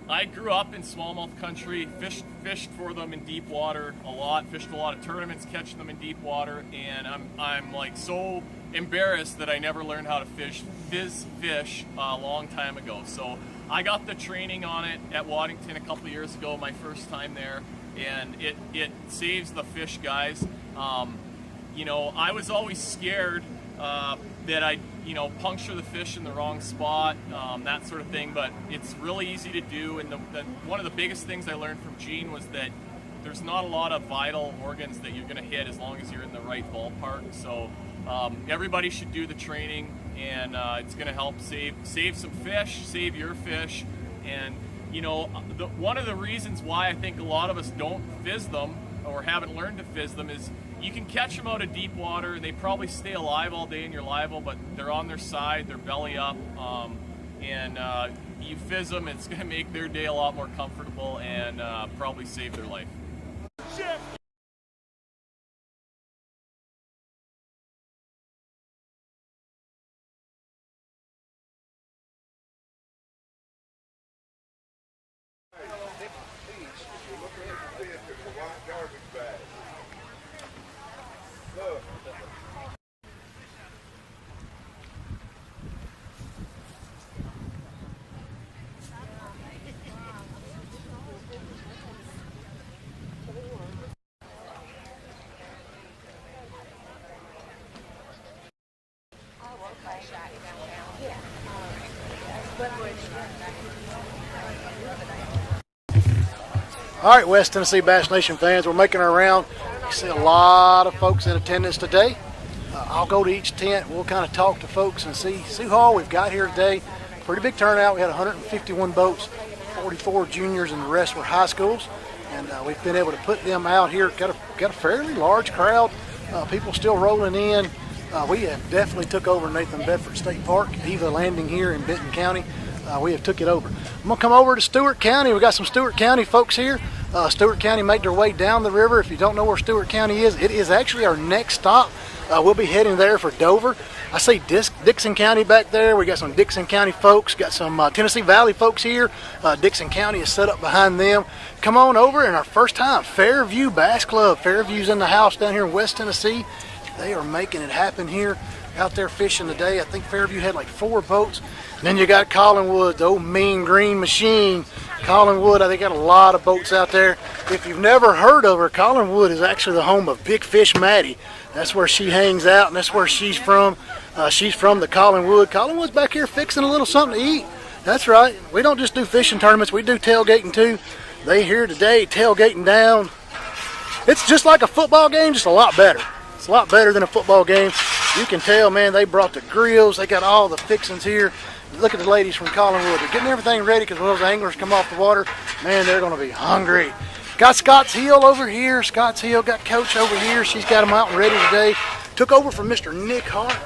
I grew up in smallmouth country, fished for them in deep water a lot, fished a lot of tournaments catching them in deep water, and I'm like so embarrassed that I never learned how to fizz fish a long time ago. So I got the training on it at Waddington a couple of years ago, my first time there, and it saves the fish, guys. You know, I was always scared that I'd, puncture the fish in the wrong spot, that sort of thing, but it's really easy to do. And one of the biggest things I learned from Gene was that there's not a lot of vital organs that you're going to hit as long as you're in the right ballpark. So everybody should do the training, and it's going to help save some fish, save your fish. And, one of the reasons why I think a lot of us don't fizz them or haven't learned to fizz them is you can catch them out of deep water and they probably stay alive all day and you're liable, but they're on their side, they're belly up, and you fizz them, it's going to make their day a lot more comfortable and probably save their life. Shit. All right, West Tennessee Bass Nation fans, we're making our round. You see a lot of folks in attendance today. I'll go to each tent. We'll kind of talk to folks and see who all we've got here today. Pretty big turnout. We had 151 boats, 44 juniors, and the rest were high schools. And we've been able to put them out here. Got a fairly large crowd. People still rolling in. We have definitely took over Nathan Bedford State Park, Eva Landing here in Benton County. We have took it over. I'm going to come over to Stewart County. We got some Stewart County folks here. Stewart County made their way down the river. If you don't know where Stewart County is, it is actually our next stop. We'll be heading there for Dover. I see Dixon County back there. We got some Dixon County folks, got some Tennessee Valley folks here. Dixon County is set up behind them. Come on over, and our first time, Fairview Bass Club. Fairview's in the house down here in West Tennessee. They are making it happen here, out there fishing today. I think Fairview had like 4 boats. And then you got Collinwood, the old Mean Green Machine. Collinwood, they got a lot of boats out there. If you've never heard of her, Collinwood is actually the home of Big Fish Maddie. That's where she hangs out, and that's where she's from. She's from the Collinwood. Collinwood's back here fixing a little something to eat. That's right. We don't just do fishing tournaments, we do tailgating too. They here today tailgating down. It's just like a football game, just a lot better. It's a lot better than a football game. You can tell, man, they brought the grills. They got all the fixings here. Look at the ladies from Collinwood. They're getting everything ready because when those anglers come off the water, man, they're going to be hungry. Got Scott's Hill over here. Scott's Hill got Coach over here. She's got them out and ready today. Took over from Mr. Nick Hart.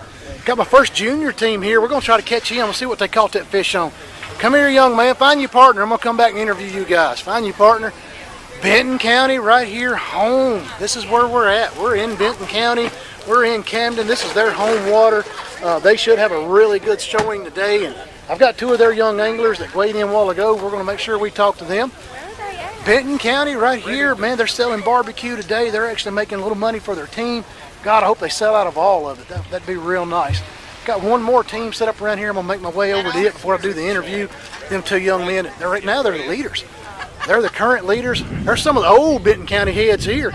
Got my first junior team here. We're going to try to catch him and see what they caught that fish on. Come here, young man. Find your partner. I'm going to come back and interview you guys. Find your partner. Benton County right here, home. This is where we're at. We're in Benton County. We're in Camden. This is their home water. They should have a really good showing today. And I've got two of their young anglers that weighed in a while ago. We're going to make sure we talk to them. Benton County right here, man, they're selling barbecue today. They're actually making a little money for their team. God, I hope they sell out of all of it. That'd be real nice. Got one more team set up around here. I'm going to make my way over to it before I do the interview. Them two young men, right now they're the leaders. They're the current leaders. There's some of the old Benton County heads here.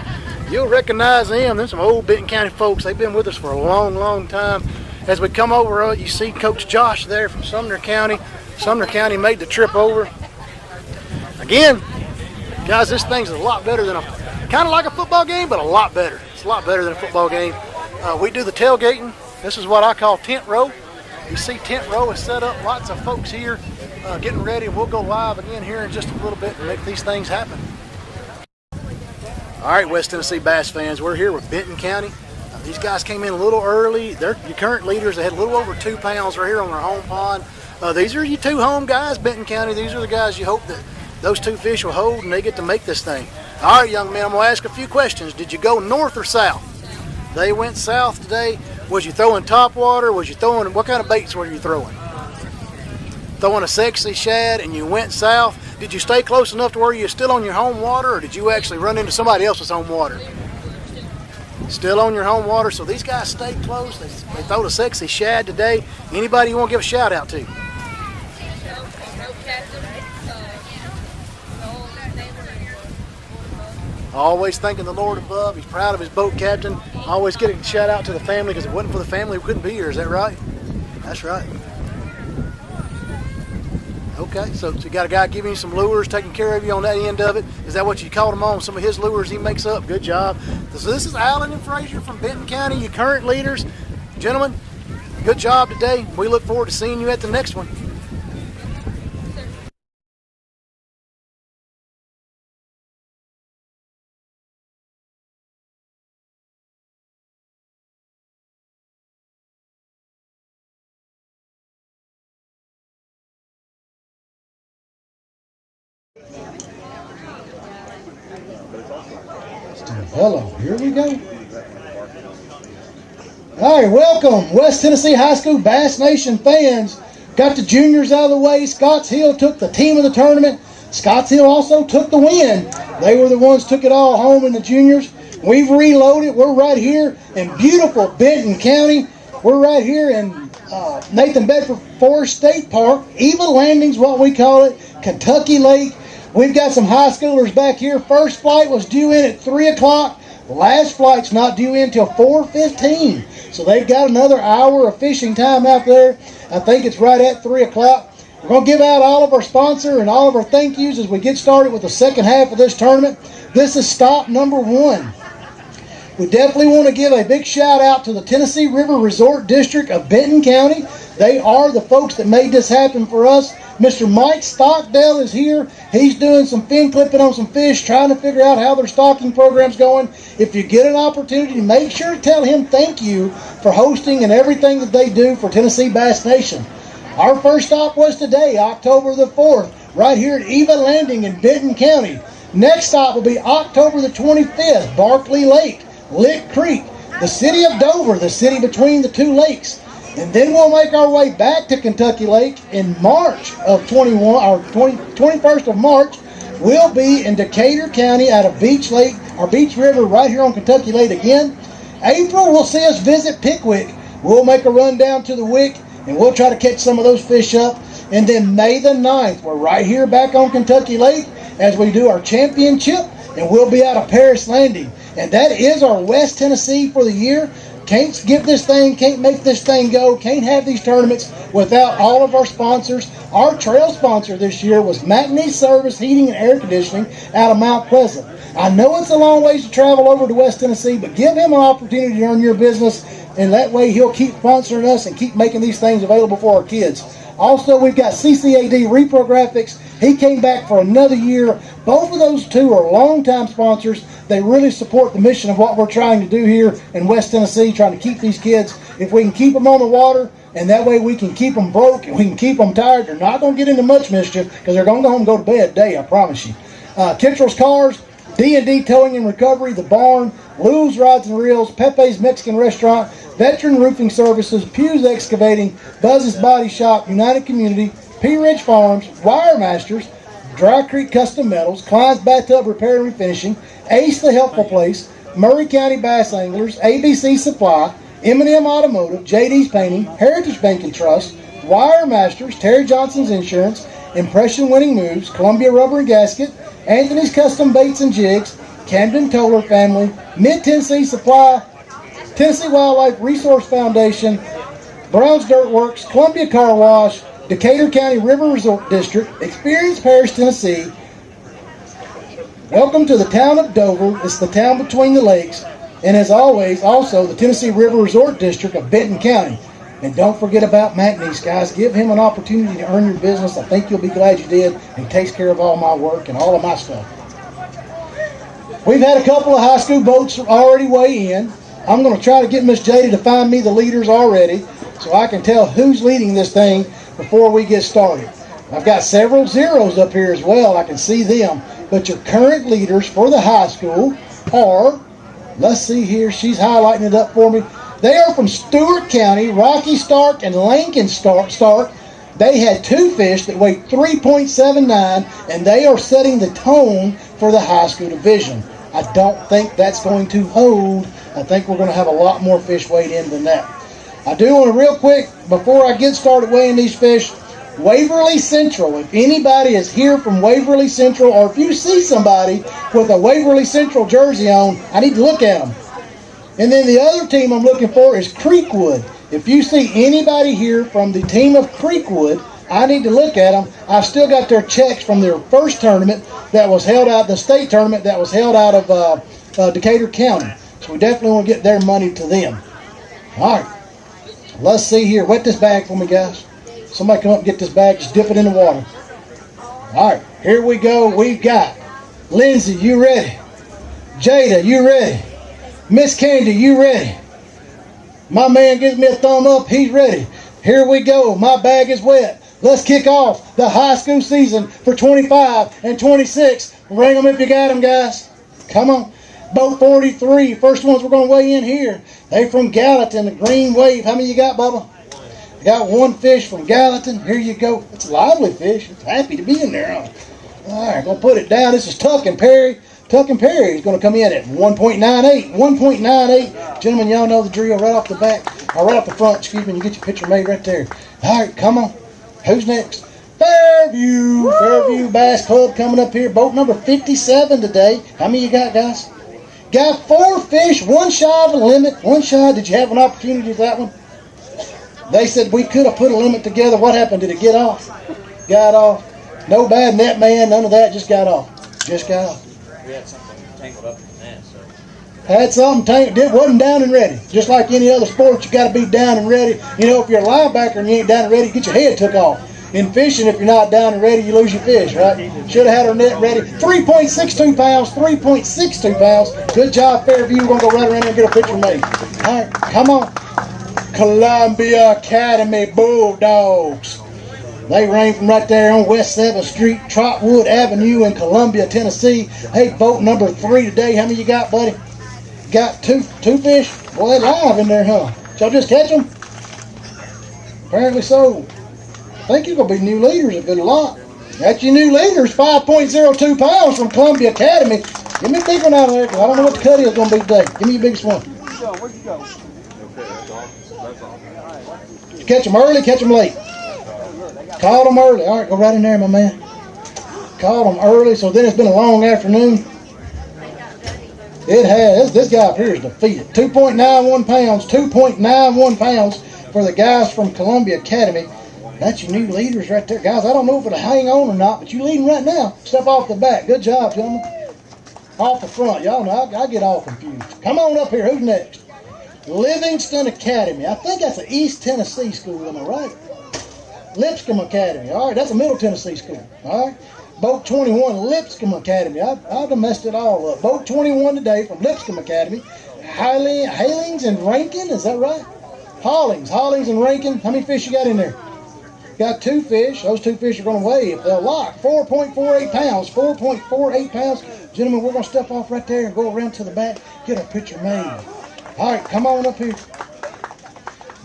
You'll recognize them. There's some old Benton County folks. They've been with us for a long, long time. As we come over, you see Coach Josh there from Sumner County. Sumner County made the trip over. Again, guys, this thing's a lot better than kind of like a football game, but a lot better. It's a lot better than a football game. We do the tailgating. This is what I call tent row. You see tent row is set up. Lots of folks here getting ready. We'll go live again here in just a little bit and make these things happen. All right, West Tennessee bass fans, we're here with Benton County. These guys came in a little early. They're your current leaders. They had a little over 2 pounds right here on their home pond. These are your two home guys, Benton County. These are the guys you hope that those two fish will hold and they get to make this thing. All right, young men, I'm going to ask a few questions. Did you go north or south? They went south today. Was you throwing top water? Was you throwing, what kind of baits were you throwing? Throwing a sexy shad and you went south. Did you stay close enough to where you're still on your home water, or did you actually run into somebody else's home water? Still on your home water, so these guys stayed close. They throw the sexy shad today. Anybody you want to give a shout out to? Always thanking the Lord above. He's proud of his boat captain. Always getting a shout out to the family, because if it wasn't for the family, we couldn't be here. Is that right? That's right. Okay, so you got a guy giving you some lures, taking care of you on that end of it. Is that what you called him on? Some of his lures he makes up. Good job. So this is Alan and Frazier from Benton County, your current leaders. Gentlemen, good job today. We look forward to seeing you at the next one. Hello, here we go. All right, welcome, West Tennessee High School Bass Nation fans. Got the juniors out of the way. Scotts Hill took the team of the tournament. Scotts Hill also took the win. They were the ones took it all home in the juniors. We've reloaded. We're right here in beautiful Benton County. We're right here in Nathan Bedford Forest State Park. Eva Landing's what we call it, Kentucky Lake. We've got some high schoolers back here. First flight was due in at 3 o'clock. Last flight's not due in until 4:15. So they've got another hour of fishing time out there. I think it's right at 3 o'clock. We're going to give out all of our sponsor and all of our thank yous as we get started with the second half of this tournament. This is stop number 1. We definitely want to give a big shout out to the Tennessee River Resort District of Benton County. They are the folks that made this happen for us. Mr. Mike Stockdale is here. He's doing some fin clipping on some fish, trying to figure out how their stocking program's going. If you get an opportunity, make sure to tell him thank you for hosting and everything that they do for Tennessee Bass Nation. Our first stop was today, October the 4th, right here at Eva Landing in Benton County. Next stop will be October the 25th, Barkley Lake, Lick Creek, the city of Dover, the city between the two lakes. And then we'll make our way back to Kentucky Lake in March of 21st of March. We'll be in Decatur County out of Beach Lake, or Beach River, right here on Kentucky Lake again. April will see us visit Pickwick. We'll make a run down to the Wick, and we'll try to catch some of those fish up. And then May the 9th, we're right here back on Kentucky Lake as we do our championship, and we'll be out of Paris Landing. And that is our West Tennessee for the year. Can't get this thing, can't make this thing go, can't have these tournaments without all of our sponsors. Our trail sponsor this year was Matinee Service Heating and Air Conditioning out of Mount Pleasant. I know it's a long ways to travel over to West Tennessee, but give him an opportunity to earn your business, and that way he'll keep sponsoring us and keep making these things available for our kids. Also, we've got CCAD Repro Graphics. He came back for another year. Both of those two are longtime sponsors. They really support the mission of what we're trying to do here in West Tennessee, trying to keep these kids. If we can keep them on the water, and that way we can keep them broke and we can keep them tired, they're not going to get into much mischief because they're going to go home and go to bed today, I promise you. Kittrell's Cars, D&D Towing and Recovery, The Barn, Lou's Rods and Reels, Pepe's Mexican Restaurant, Veteran Roofing Services, Pew's Excavating, Buzz's Body Shop, United Community, P Ridge Farms, Wire Masters, Dry Creek Custom Metals, Klein's Bathtub Repair and Refinishing, Ace the Helpful Place, Murray County Bass Anglers, ABC Supply, M&M Automotive, JD's Painting, Heritage Bank and Trust, Wire Masters, Terry Johnson's Insurance, Impression Winning Moves, Columbia Rubber and Gasket, Anthony's Custom Baits and Jigs, Camden Toller Family, Mid-Tennessee Supply, Tennessee Wildlife Resource Foundation, Brown's Dirt Works, Columbia Car Wash, Decatur County River Resort District, Experience Parish, Tennessee. Welcome to the town of Dover. It's the town between the lakes. And as always, also the Tennessee River Resort District of Benton County. And don't forget about Matinees, guys. Give him an opportunity to earn your business. I think you'll be glad you did. He takes care of all my work and all of my stuff. We've had a couple of high school boats already weigh in. I'm going to try to get Miss Jada to find me the leaders already so I can tell who's leading this thing before we get started. I've got several zeros up here as well. I can see them. But your current leaders for the high school are, let's see here, she's highlighting it up for me. They are from Stewart County, Rocky Stark and Lincoln Stark. They had two fish that weighed 3.79, and they are setting the tone for the high school division. I don't think that's going to hold. I think we're going to have a lot more fish weighed in than that. I do want to real quick, before I get started weighing these fish, Waverly Central. If anybody is here from Waverly Central, or if you see somebody with a Waverly Central jersey on, I need to look at them. And then the other team I'm looking for is Creekwood. If you see anybody here from the team of Creekwood, I need to look at them. I've still got their checks from their first tournament that was held out, the state tournament that was held out of Decatur County. So we definitely want to get their money to them. All right. Let's see here. Wet this bag for me, guys. Somebody come up and get this bag. Just dip it in the water. All right. Here we go. We've got Lindsay, you ready? Jada, you ready? Miss Candy, you ready? My man gives me a thumb up. He's ready. Here we go. My bag is wet. Let's kick off the high school season for 25 and 26. Ring them if you got them, guys. Come on. Boat 43. First ones we're going to weigh in here. They from Gallatin, the Green Wave. How many you got, Bubba? I got one fish from Gallatin. Here you go. It's a lively fish. It's happy to be in there. All right, going to put it down. This is Tuck and Perry. Tuck and Perry is going to come in at 1.98. 1.98. Gentlemen, y'all know the drill right off the back. Or right off the front, excuse me. You get your picture made right there. All right, come on. Who's next? Fairview. Woo! Fairview Bass Club coming up here. Boat number 57 today. How many you got, guys? Got 4 fish, one shy of a limit. One shy. Did you have an opportunity with that one? They said we could have put a limit together. What happened? Did it get off? Got off. No bad net man. None of that. Just got off. Just got off. We had something tangled up in the net, so. Had something tangled. It wasn't down and ready. Just like any other sport, you got to be down and ready. You know, if you're a linebacker and you ain't down and ready, you get your head took off. In fishing, if you're not down and ready, you lose your fish, right? Should have had our net ready. 3.62 pounds, 3.62 pounds. Good job, Fairview. We're going to go right around there and get a picture made. All right, come on. Columbia Academy Bulldogs. They reign from right there on West 7th Street, Trotwood Avenue in Columbia, Tennessee. Hey, boat number 3 today. How many you got, buddy? Got two fish? Boy, they're live in there, huh? Did y'all just catch them? Apparently so. I think you're going to be new leaders a good lot. That's your new leaders, 5.02 pounds from Columbia Academy. Give me a big one out of there, because I don't know what the cut is going to be today. Give me your biggest one. Where'd you go? Okay, that's all. Catch them early, catch them late. Caught them early. All right, go right in there, my man. Caught them early, so then it's been a long afternoon. It has. This guy up here is defeated. 2.91 pounds. 2.91 pounds for the guys from Columbia Academy. That's your new leaders right there. Guys, I don't know if it'll hang on or not, but you leading right now. Step off the back. Good job, gentlemen. Off the front. Y'all know I get all confused. Come on up here. Who's next? Livingston Academy. I think that's an East Tennessee school, am I right? Lipscomb Academy. All right, that's a Middle Tennessee school. All right. Boat 21, Lipscomb Academy. I've done messed it all up. Boat 21 today from Lipscomb Academy. Halings and Rankin, is that right? Hollings and Rankin. How many fish you got in there? Got 2 fish. Those 2 fish are going to weigh, if they'll lock, 4.48 pounds. 4.48 pounds. Gentlemen, we're going to step off right there and go around to the back, get our picture made. All right, come on up here.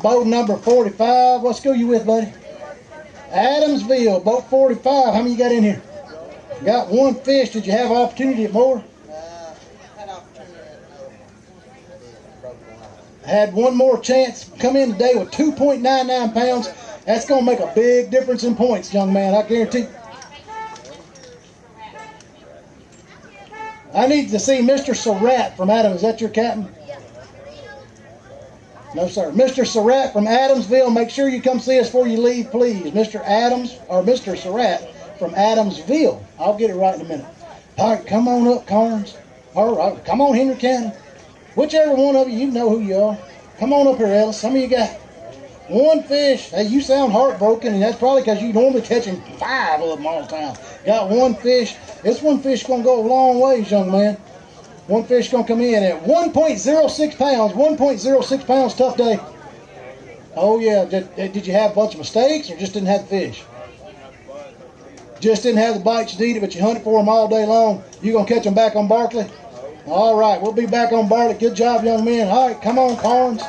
Boat number 45. What school you with, buddy? Adamsville, boat 45. How many you got in here? Got 1 fish. Did you have opportunity at more? Had 1 more chance. Come in today with 2.99 pounds. That's going to make a big difference in points, young man. I guarantee. I need to see Mr. Surratt from Adams. Is that your captain? No, sir. Mr. Surratt from Adamsville. Make sure you come see us before you leave, please. Mr. Adams or Mr. Surratt from Adamsville. I'll get it right in a minute. All right, come on up, Carnes. All right, come on, Henry County. Whichever one of you know who you are. Come on up here, Ellis. Some of you got 1 fish. Hey, you sound heartbroken, and that's probably because you normally catching 5 of them all the time. Got 1 fish. This 1 fish going to go a long ways, young man. 1 fish going to come in at 1.06 pounds. 1.06 pounds, tough day. Oh, yeah. Did you have a bunch of mistakes or just didn't have the fish? Just didn't have the bites you needed, but you hunted for them all day long. You going to catch them back on Barkley? All right. We'll be back on Barkley. Good job, young men. All right. Come on, Carnes.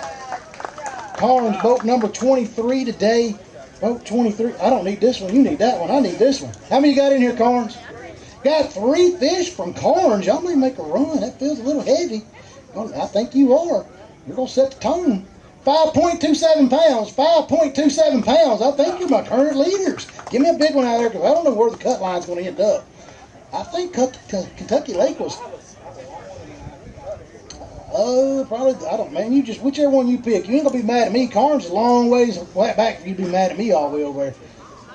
Carnes, boat number 23 today. Boat 23. I don't need this one. You need that one. I need this one. How many you got in here, Carnes? Got 3 fish from Carnes. Y'all may make a run. That feels a little heavy. I think you are. You're going to set the tone. 5.27 pounds. 5.27 pounds. I think you're my current leaders. Give me a big one out there because I don't know where the cut line's going to end up. I think Kentucky Lake was... Oh, probably, I don't, man, you just, whichever one you pick. You ain't going to be mad at me. Carnes is a long ways back for you to be mad at me all the way over there.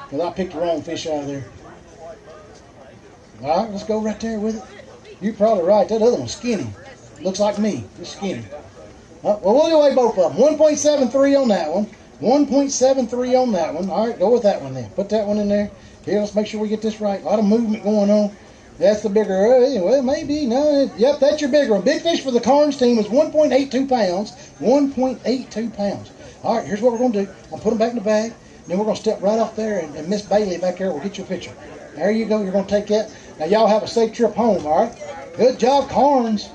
Because I picked the wrong fish out of there. All right, let's go right there with it. You're probably right. That other one's skinny. Looks like me. Just skinny. Well, we'll weigh both of them. 1.73 on that one. 1.73 on that one. All right, go with that one then. Put that one in there. Here, let's make sure we get this right. A lot of movement going on. That's the bigger, well, maybe, no. Yep, that's your bigger one. Big fish for the Carnes team is 1.82 pounds. 1.82 pounds. All right, here's what we're going to do. I'll put them back in the bag. Then we're going to step right off there, and Miss Bailey back there will get you a picture. There you go. You're going to take that. Now, y'all have a safe trip home, all right? Good job, Carnes.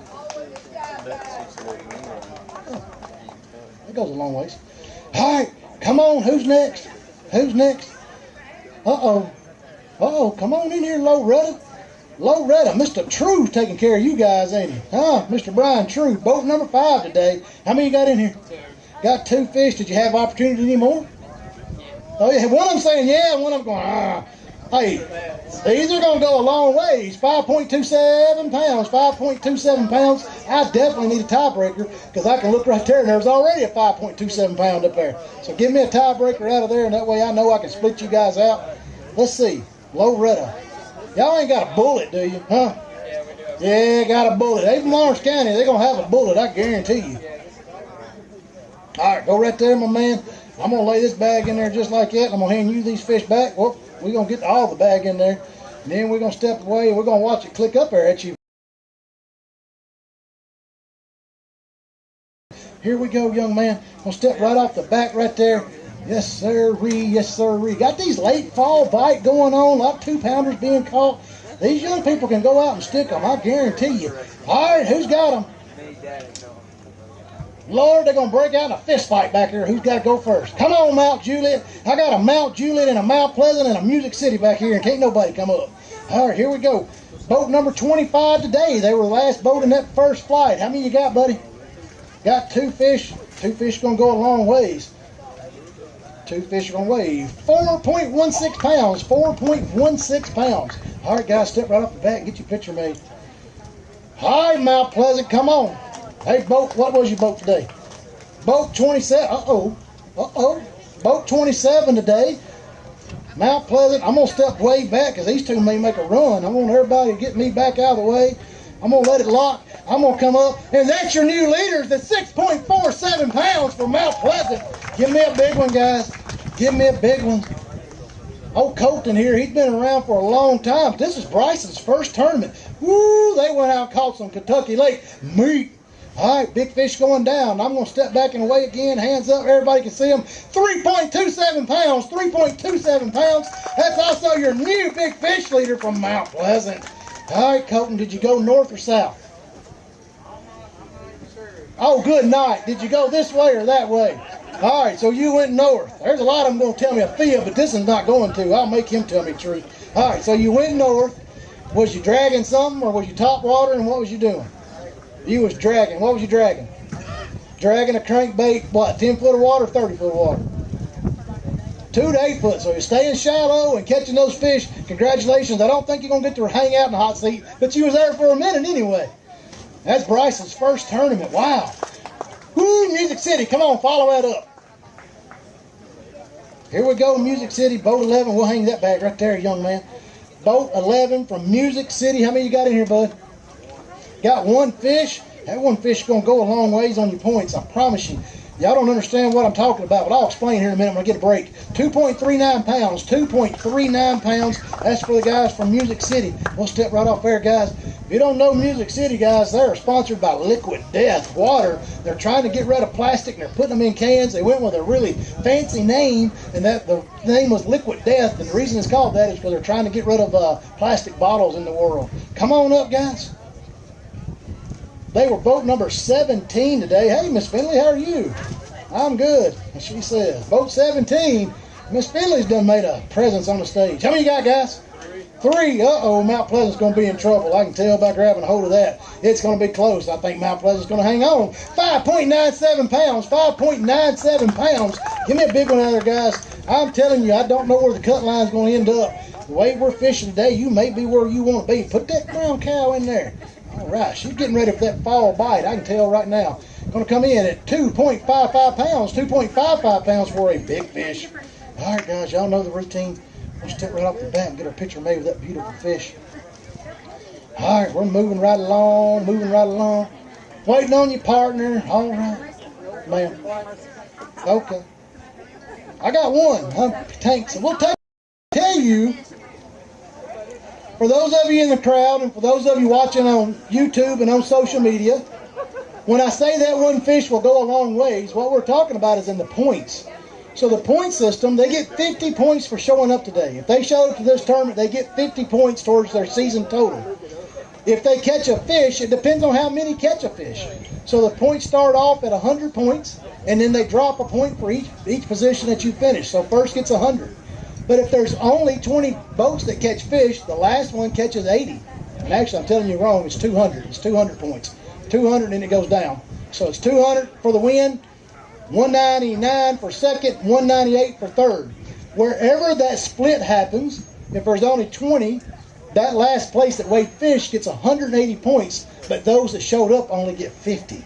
Oh, that goes a long ways. All right, come on. Who's next? Who's next? Uh-oh. Uh-oh, come on in here, Loretta. Loretta, Mr. True's taking care of you guys, ain't he? Huh? Mr. Brian True, boat number 5 today. How many you got in here? 2. Got 2 fish. Did you have opportunity anymore? Oh, yeah. One of them saying yeah, one of them going, ah. Hey, these are going to go a long ways. 5.27 pounds. 5.27 pounds. I definitely need a tiebreaker because I can look right there and there's already a 5.27 pound up there. So give me a tiebreaker out of there and that way I know I can split you guys out. Let's see. Loretta. Y'all ain't got a bullet, do you? Huh? Yeah, we do. Yeah, got a bullet. Even Lawrence County, they're going to have a bullet, I guarantee you. All right, go right there, my man. I'm going to lay this bag in there just like that. I'm going to hand you these fish back. Well, we're going to get all the bag in there. And then we're going to step away and we're going to watch it click up there at you. Here we go, young man. I'm going to step right off the back right there. Yes, sir-ree. Yes, sir-ree. Got these late fall bite going on. A lot of 2-pounders being caught. These young people can go out and stick them, I guarantee you. All right, who's got them? Lord, they're going to break out in a fist fight back here. Who's got to go first? Come on, Mount Juliet. I got a Mount Juliet and a Mount Pleasant and a Music City back here, and can't nobody come up. All right, here we go. Boat number 25 today. They were the last boat in that first flight. How many you got, buddy? Got 2 fish. 2 fish going to go a long ways. Two fish are going to weigh 4.16 pounds. 4.16 pounds. All right, guys, step right off the bat and get your picture made. All right, Mount Pleasant, come on. Hey, boat, what was your boat today? Boat 27. Boat 27 today. Mount Pleasant, I'm going to step way back because these two may make a run. I want everybody to get me back out of the way. I'm going to let it lock. I'm going to come up, and that's your new leaders at 6.47 pounds for Mount Pleasant. Give me a big one, guys. Give me a big one. Old Colton here, he's been around for a long time. This is Bryson's first tournament. Woo, they went out and caught some Kentucky Lake meat. All right, big fish going down. I'm going to step back and weigh again. Hands up. Everybody can see them. 3.27 pounds. 3.27 pounds. That's also your new big fish leader from Mount Pleasant. All right, Colton, did you go north or south? Oh, good night. Did you go this way or that way? All right, so you went north. There's a lot of them going to tell me a fib, but this is not going to. I'll make him tell me the truth. All right, so you went north. Was you dragging something or was you top water, and what was you doing? You was dragging. What was you dragging? Dragging a crankbait, what, 10 foot of water, 30 foot of water? 2 to 8 foot. So you're staying shallow and catching those fish. Congratulations. I don't think you're going to get to hang out in the hot seat, but you was there for a minute anyway. That's Bryson's first tournament. Wow. Woo, Music City. Come on, follow that up. Here we go, Music City, boat 11. We'll hang that bag right there, young man. Boat 11 from Music City. How many you got in here, bud? Got one fish. That one fish is going to go a long ways on your points, I promise you. Y'all don't understand what I'm talking about, but I'll explain here in a minute when I get a break. 2.39 pounds. 2.39 pounds. That's for the guys from Music City. We'll step right off there, guys. If you don't know Music City, guys, they're sponsored by Liquid Death Water. They're trying to get rid of plastic, and they're putting them in cans. They went with a really fancy name, and that the name was Liquid Death, and the reason it's called that is because they're trying to get rid of plastic bottles in the world. Come on up, guys. They were boat number 17 today. Hey, Miss Finley, how are you? I'm good. And she says, boat 17. Miss Finley's done made a presence on the stage. How many you got, guys? 3. Uh-oh, Mount Pleasant's going to be in trouble. I can tell by grabbing a hold of that. It's going to be close. I think Mount Pleasant's going to hang on. 5.97 pounds. 5.97 pounds. Give me a big one out there, guys. I'm telling you, I don't know where the cut line's going to end up. The way we're fishing today, you may be where you want to be. Put that brown cow in there. All right, she's getting ready for that fall bite. I can tell right now. Going to come in at 2.55 pounds. 2.55 pounds for a big fish. All right, guys, y'all know the routine. We'll step right off the bat and get our picture made with that beautiful fish. All right, we're moving right along, Waiting on your partner. All right, ma'am. Okay. I got one. Tank. So we'll tell you, for those of you in the crowd and for those of you watching on YouTube and on social media, when I say that one fish will go a long ways, what we're talking about is in the points. So the point system, they get 50 points for showing up today. If they show up to this tournament, they get 50 points towards their season total. If they catch a fish, it depends on how many catch a fish. So the points start off at 100 points, and then they drop a point for each position that you finish. So first gets 100. But if there's only 20 boats that catch fish, the last one catches 80. And actually, I'm telling you wrong, it's 200. It's 200 points. 200 and it goes down. So it's 200 for the win, 199 for second, 198 for third. Wherever that split happens, if there's only 20, that last place that weighed fish gets 180 points, but those that showed up only get 50.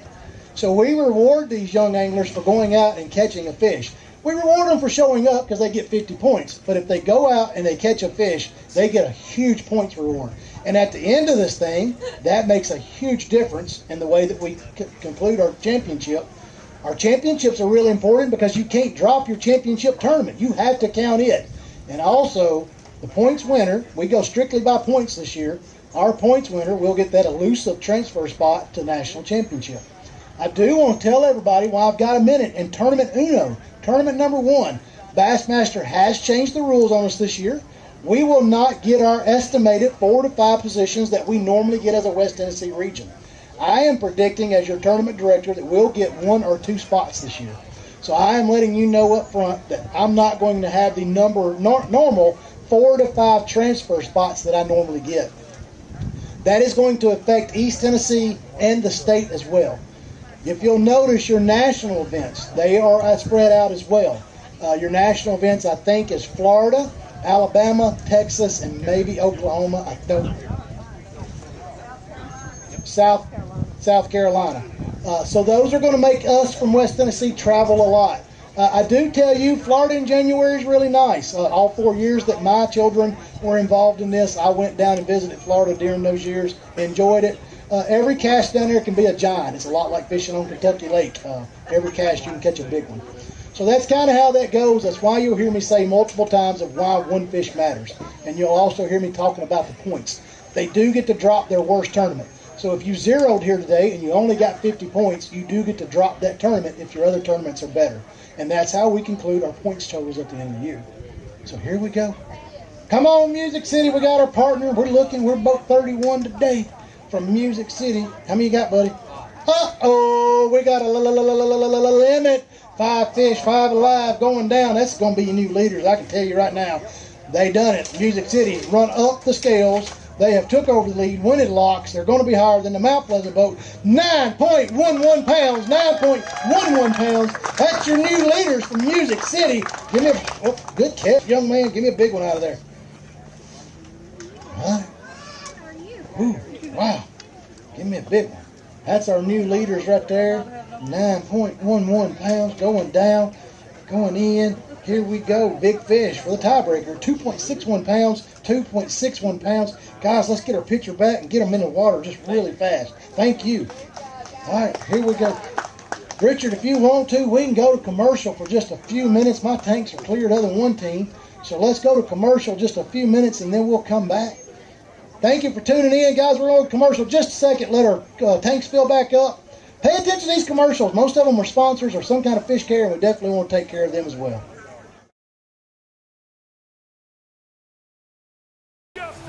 So we reward these young anglers for going out and catching a fish. We reward them for showing up because they get 50 points. But if they go out and they catch a fish, they get a huge points reward. And at the end of this thing, that makes a huge difference in the way that we conclude our championship. Our championships are really important because you can't drop your championship tournament. You have to count it. And also, the points winner, we go strictly by points this year. Our points winner will get that elusive transfer spot to national championship. I do want to tell everybody while I've got a minute in Tournament Uno, Tournament number 1, Bassmaster has changed the rules on us this year. We will not get our estimated 4 to 5 positions that we normally get as a West Tennessee region. I am predicting as your tournament director that we'll get 1 or 2 spots this year. So I am letting you know up front that I'm not going to have the normal 4 to 5 transfer spots that I normally get. That is going to affect East Tennessee and the state as well. If you'll notice your national events, they are spread out as well. Your national events, I think, is Florida, Alabama, Texas, and maybe Oklahoma. I don't. South Carolina. So those are going to make us from West Tennessee travel a lot. I do tell you, Florida in January is really nice. All 4 years that my children were involved in this, I went down and visited Florida during those years, enjoyed it. Every cast down there can be a giant. It's a lot like fishing on Kentucky Lake. Every cast you can catch a big one. So that's kind of how that goes. That's why you'll hear me say multiple times of why one fish matters. And you'll also hear me talking about the points. They do get to drop their worst tournament. So if you zeroed here today and you only got 50 points, you do get to drop that tournament if your other tournaments are better. And that's how we conclude our points totals at the end of the year. So here we go. Come on, Music City. We got our partner. We're both 31 today from Music City. How many you got, buddy? Uh-oh, we got a limit. 5 fish, 5 alive, going down. That's going to be your new leaders, I can tell you right now. They done it. Music City run up the scales. They have took over the lead, winning locks. They're going to be higher than the Mount Pleasant boat. 9.11 pounds, 9.11 pounds. That's your new leaders from Music City. Give me a good catch, young man. Give me a big one out of there. All right. Ooh, wow. Give me a big one. That's our new leaders right there. 9.11 pounds, going down, going in. Here we go, big fish for the tiebreaker. 2.61 pounds, 2.61 pounds. Guys, let's get our picture back and get them in the water just really fast. Thank you. All right, here we go. Richard, if you want to, we can go to commercial for just a few minutes. My tanks are cleared other than one team. So let's go to commercial just a few minutes and then we'll come back. Thank you for tuning in, guys. We're on commercial just a second. Let our tanks fill back up. Pay attention to these commercials. Most of them are sponsors or some kind of fish care, and we definitely want to take care of them as well.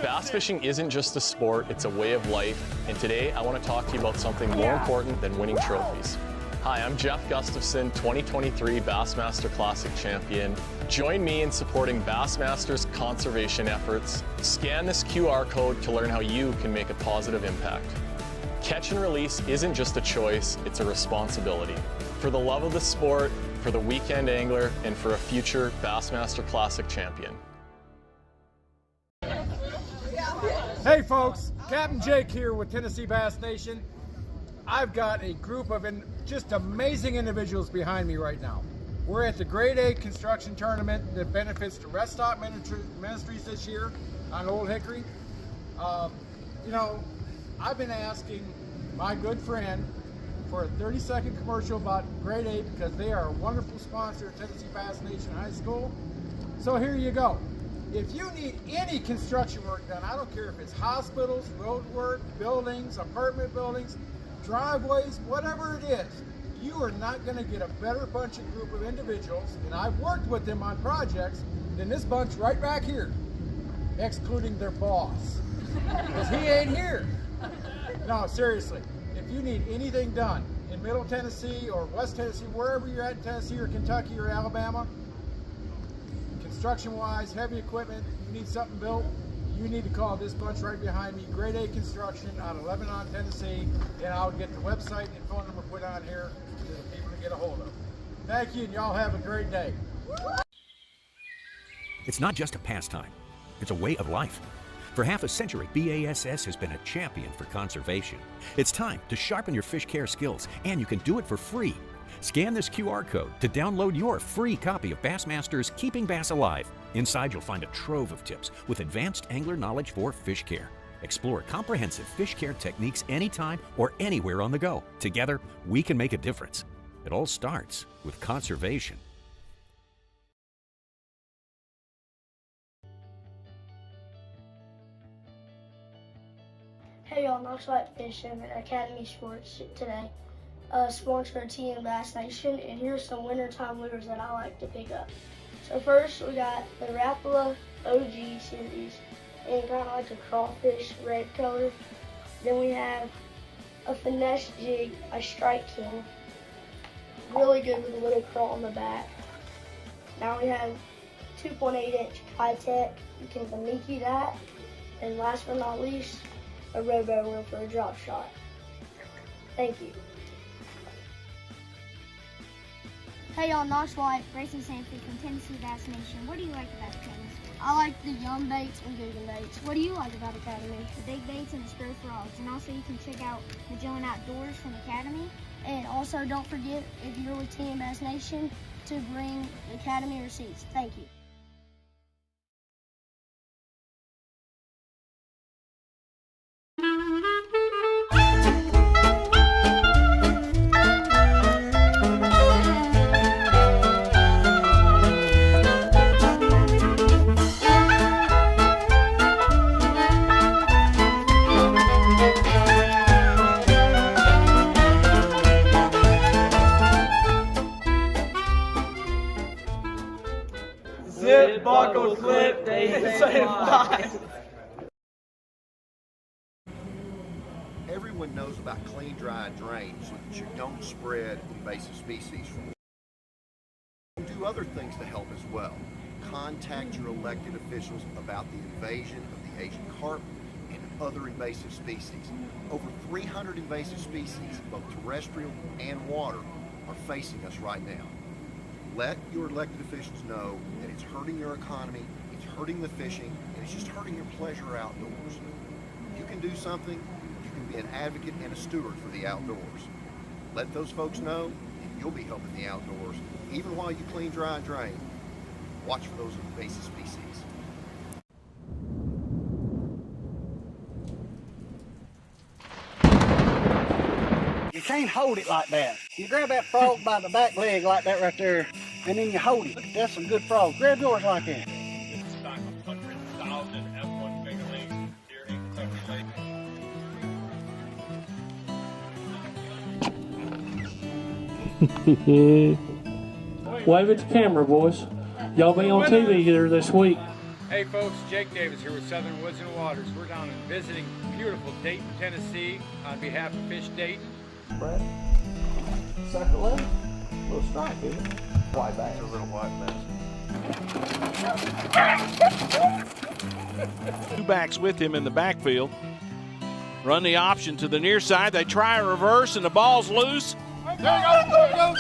Bass fishing isn't just a sport, it's a way of life, and today I want to talk to you about something more important than winning trophies. Hi, I'm Jeff Gustafson, 2023 Bassmaster Classic champion. Join me in supporting Bassmaster's conservation efforts. Scan this QR code to learn how you can make a positive impact. Catch and release isn't just a choice, it's a responsibility. For the love of the sport, for the weekend angler, and for a future Bassmaster Classic champion. Hey folks, Captain Jake here with Tennessee Bass Nation. I've got a group of just amazing individuals behind me right now. We're at the Grade A construction tournament that benefits the Rest Stop Ministries this year on Old Hickory. You know, I've been asking my good friend for a 30-second commercial about Grade A because they are a wonderful sponsor of Tennessee Bass Nation High School. So here you go. If you need any construction work done, I don't care if it's hospitals, road work, buildings, apartment buildings, driveways, whatever it is, you are not going to get a better bunch of group of individuals, and I've worked with them on projects, than this bunch right back here, excluding their boss, because he ain't here. No, seriously, if you need anything done in Middle Tennessee or West Tennessee, wherever you're at in Tennessee or Kentucky or Alabama, construction-wise, heavy equipment, you need something built, you need to call this bunch right behind me, Grade A Construction out of Lebanon, Tennessee, and I'll get the website and phone number put on here to the people to get a hold of. Thank you, and y'all have a great day. It's not just a pastime, it's a way of life. For half a century, BASS has been a champion for conservation. It's time to sharpen your fish care skills, and you can do it for free. Scan this QR code to download your free copy of Bassmaster's Keeping Bass Alive. Inside, you'll find a trove of tips with advanced angler knowledge for fish care. Explore comprehensive fish care techniques anytime or anywhere on the go. Together, we can make a difference. It all starts with conservation. Hey y'all, Knoxville Fishing Academy Sports today. Sponsor of TN Bass Nation, and here's some wintertime lures that I like to pick up. So first we got the Rapala OG series, and kind of like a crawfish red color. Then we have a finesse jig, a Strike King, really good with a little crawl on the back. Now we have 2.8-inch high-tech, you can Baniki that, and last but not least, a robo reel for a drop shot. Thank you. Hey y'all, Nosh White, Grayson Sanford from Tennessee Bass Nation. What do you like about Academy? I like the young baits and Googan baits. What do you like about Academy? The big baits and the spur frogs. And also you can check out Magellan Outdoors from Academy. And also don't forget, if you're with Team Bass Nation, to bring Academy receipts. Thank you. Zip, buckle, slip, they say fly. Everyone knows about clean, dry, and drain so that you don't spread invasive species. You can do other things to help as well. Contact your elected officials about the invasion of the Asian carp and other invasive species. Over 300 invasive species, both terrestrial and water, are facing us right now. Let your elected officials know that it's hurting your economy, it's hurting the fishing, and it's just hurting your pleasure outdoors. You can do something, you can be an advocate and a steward for the outdoors. Let those folks know, and you'll be helping the outdoors, even while you clean, dry, and drain. Watch for those invasive species. You can't hold it like that. You grab that frog by the back leg like that right there, and then you hold it. That's some good frog. Grab yours like that. Wave at the camera, boys. Y'all be on TV here this week. Hey folks, Jake Davis here with Southern Woods and Waters. We're down and visiting beautiful Dayton, Tennessee on behalf of Fish Dayton. Brett, sucker leg, little strike, isn't it? White bass. It's a little white bass. Two backs with him in the backfield. Run the option to the near side. They try a reverse and the ball's loose. There you go, there you go.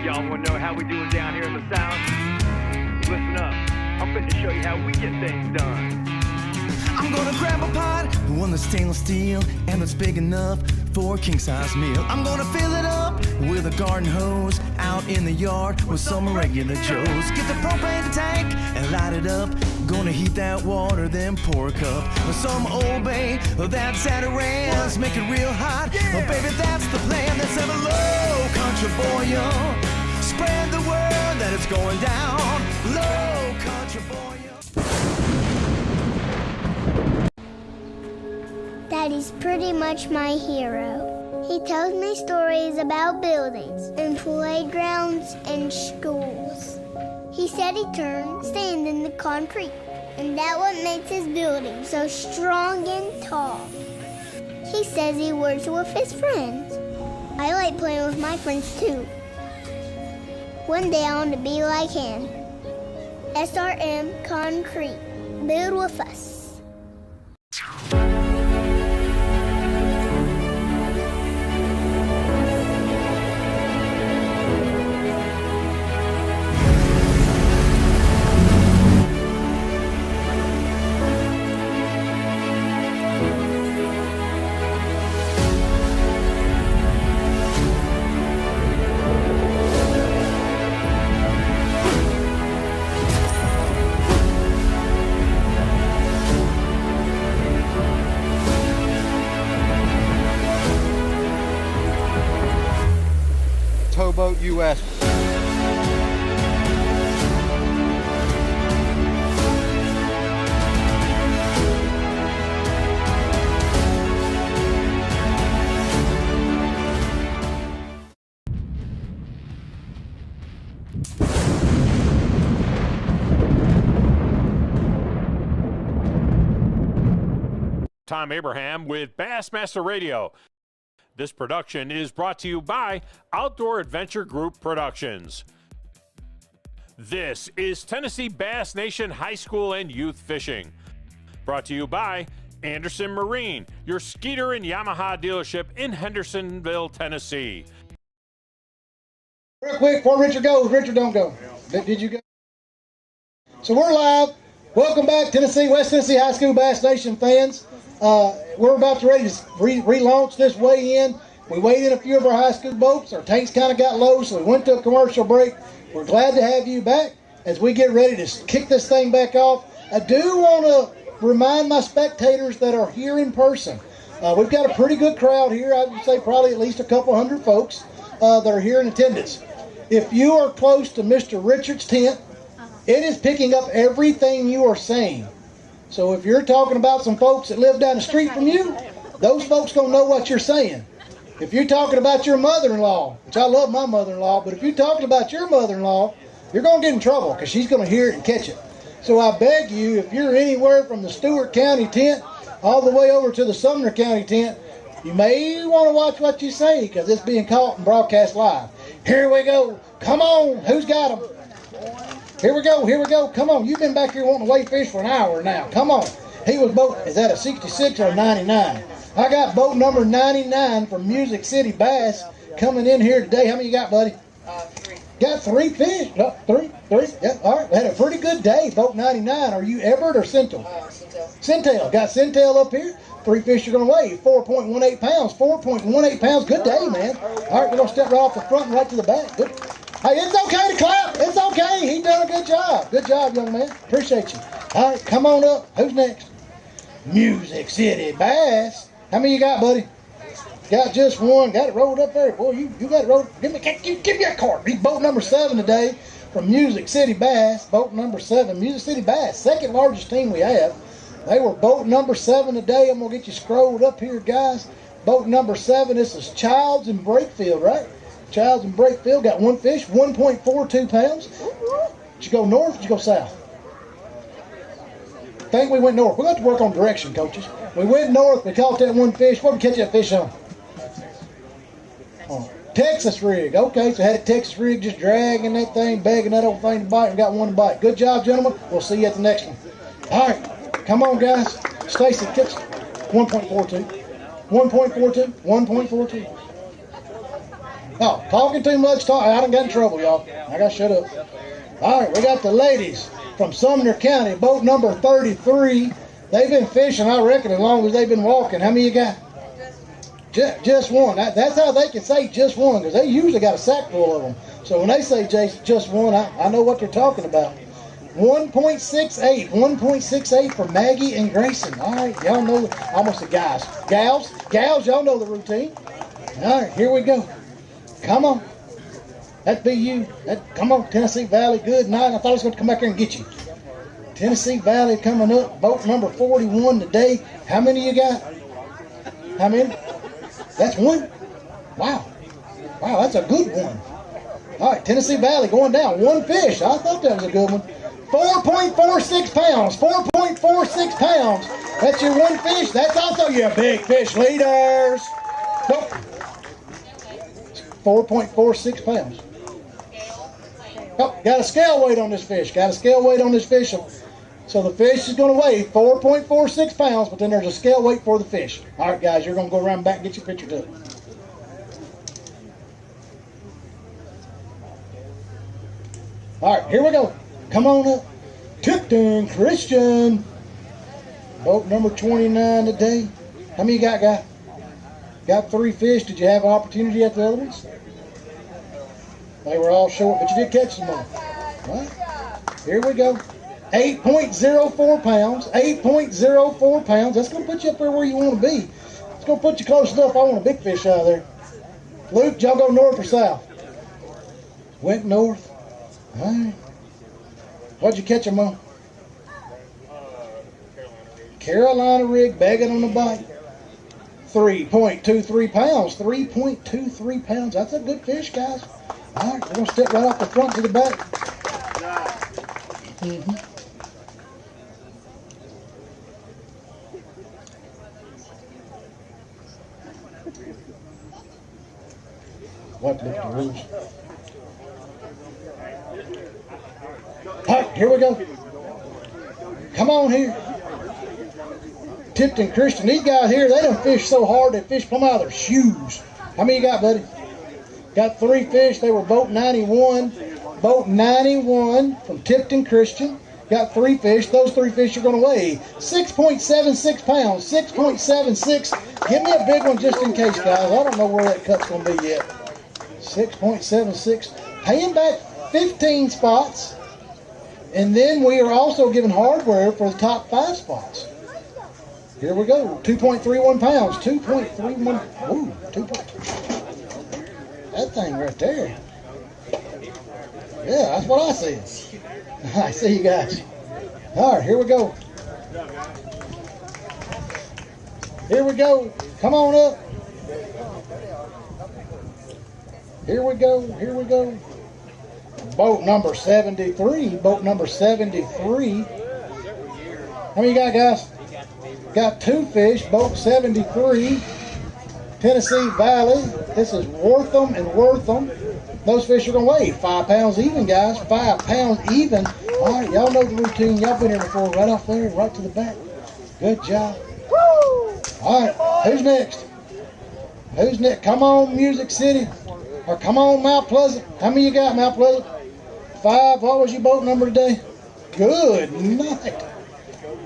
Y'all want to know how we do it down here in the South? Listen up. I'm finna show you how we get things done. I'm gonna grab a pot, one that's stainless steel, and that's big enough for a king-size meal. I'm gonna fill it up with a garden hose out in the yard with some regular Joes. Get the propane tank and light it up. Gonna heat that water, then pour a cup of some Old Bay that's at a raz. Make it real hot, oh baby, that's the plan. Let's have a low country boil. Spread the word that it's going down. Low country boil. Daddy's pretty much my hero. He tells me stories about buildings and playgrounds and schools. He said he turned sand into concrete, and that what makes his building so strong and tall. He says he works with his friends. I like playing with my friends too. One day I want to be like him. SRM Concrete. Build with us. Boat US. Tom Abraham with Bassmaster Radio. This production is brought to you by Outdoor Adventure Group Productions. This is Tennessee Bass Nation High School and Youth Fishing. Brought to you by Anderson Marine, your Skeeter and Yamaha dealership in Hendersonville, Tennessee. Real quick, before Richard goes, Richard don't go. Did you go? So we're live. Welcome back, Tennessee, West Tennessee High School Bass Nation fans. We're about to ready to relaunch this weigh-in. We weighed in a few of our high school boats. Our tanks kind of got low, so we went to a commercial break. We're glad to have you back as we get ready to kick this thing back off. I do want to remind my spectators that are here in person. We've got a pretty good crowd here. I would say probably at least a couple hundred folks that are here in attendance. If you are close to Mr. Richard's tent, it is picking up everything you are saying. So if you're talking about some folks that live down the street from you, those folks gonna know what you're saying. If you're talking about your mother-in-law, which I love my mother-in-law, but if you're talking about your mother-in-law, you're gonna get in trouble because she's gonna hear it and catch it. So I beg you, if you're anywhere from the Stewart County tent all the way over to the Sumner County tent, you may want to watch what you say because it's being caught and broadcast live. Here we go. Come on, who's got them? Here we go, come on. You've been back here wanting to weigh fish for an hour now. Come on. He was boat, is that a 66 or a 99? I got boat number 99 from Music City Bass coming in here today. How many you got, buddy? 3. Got 3 fish? No, 3? Yeah, all right. Had a pretty good day, boat 99. Are you Everett or Centel? Centel. Got Centel up here. 3 fish you're going to weigh. 4.18 pounds. 4.18 pounds. Good day, man. All right, we're going to step right off the front and right to the back. Good. Hey, it's okay to clap. It's okay. He done a good job. Good job, young man. Appreciate you. All right, come on up. Who's next? Music City Bass. How many you got, buddy? Got just one. Got it rolled up there. Boy, you got it rolled. Give me a card. He's boat number 7 today from Music City Bass. Boat number 7. Music City Bass, second largest team we have. They were boat number 7 today. I'm going to get you scrolled up here, guys. Boat number 7. This is Childs and Brakefield, right? Childs and Brakefield got 1 fish, 1.42 pounds. Did you go north or did you go south? I think we went north. We're going to have to work on direction, coaches. We went north. We caught that 1 fish. What did we catch that fish on? Oh, Texas rig. Okay, so had a Texas rig just dragging that thing, begging that old thing to bite, and got 1 to bite. Good job, gentlemen. We'll see you at the next one. All right, come on, guys. Stacy, catch 1.42. 1.42. 1.42. Oh, talking too much. I done got in trouble, y'all. I got to shut up. All right, we got the ladies from Sumner County, boat number 33. They've been fishing, I reckon, as long as they've been walking. How many you got? Just 1. That's how they can say just 1, because they usually got a sack full of them. So when they say just 1, I know what they're talking about. 1.68. 1.68 for Maggie and Grayson. All right, y'all know, almost the guys. Gals, y'all know the routine. All right, here we go. Come on. That'd be you. Come on, Tennessee Valley. Good night. I thought I was going to come back here and get you. Tennessee Valley coming up. Boat number 41 today. How many you got? How many? That's 1. Wow, that's a good one. All right, Tennessee Valley going down. 1 fish. I thought that was a good one. 4.46 pounds. 4.46 pounds. That's your 1 fish. That's also your big fish leaders. Nope. 4.46 pounds. Oh, got a scale weight on this fish. So the fish is going to weigh 4.46 pounds, but then there's a scale weight for the fish. All right, guys, you're going to go around back and get your picture took. All right, here we go. Come on up. Tipton Christian. Boat number 29 today. How many you got, guy? Got 3 fish. Did you have an opportunity at the other ones? They were all short, but you did catch them all. All right. Here we go. 8.04 pounds. 8.04 pounds. That's going to put you up there where you want to be. It's going to put you close enough. I want a big fish out of there. Luke, y'all go north or south? Went north. All right. What'd you catch them on? Carolina rig, begging on the bite. 3.23 pounds. 3.23 pounds. That's a good fish, guys. All right, we're going to step right off the front to the back. Mm-hmm. What the rules? All right, here we go. Come on here. Tipton Christian. These guys here, they done fish so hard they fish come out of their shoes. How many you got, buddy? Got 3 fish. They were boat 91. Boat 91 from Tipton Christian. Got 3 fish. Those 3 fish are going to weigh 6.76 pounds. 6.76. Give me a big one just in case, guys. I don't know where that cut's going to be yet. 6.76. Paying back 15 spots. And then we are also giving hardware for the top 5 spots. Here we go. 2.31 pounds. 2.31. Ooh, 2.2. That thing right there. Yeah, that's what I see. I see you guys. All right, here we go. Here we go. Come on up. Here we go. Here we go. Boat number 73. Boat number 73. How many you got, guys? Got 2 fish. Boat 73. Tennessee Valley. This is Wortham and Wortham. Those fish are going to weigh 5 pounds even, guys. 5 pounds even. All right, y'all know the routine. Y'all been here before. Right off there, right to the back. Good job. All right, who's next? Who's next? Come on, Music City. Or come on, Mount Pleasant. How many you got, Mount Pleasant? 5. What was your boat number today? Good night.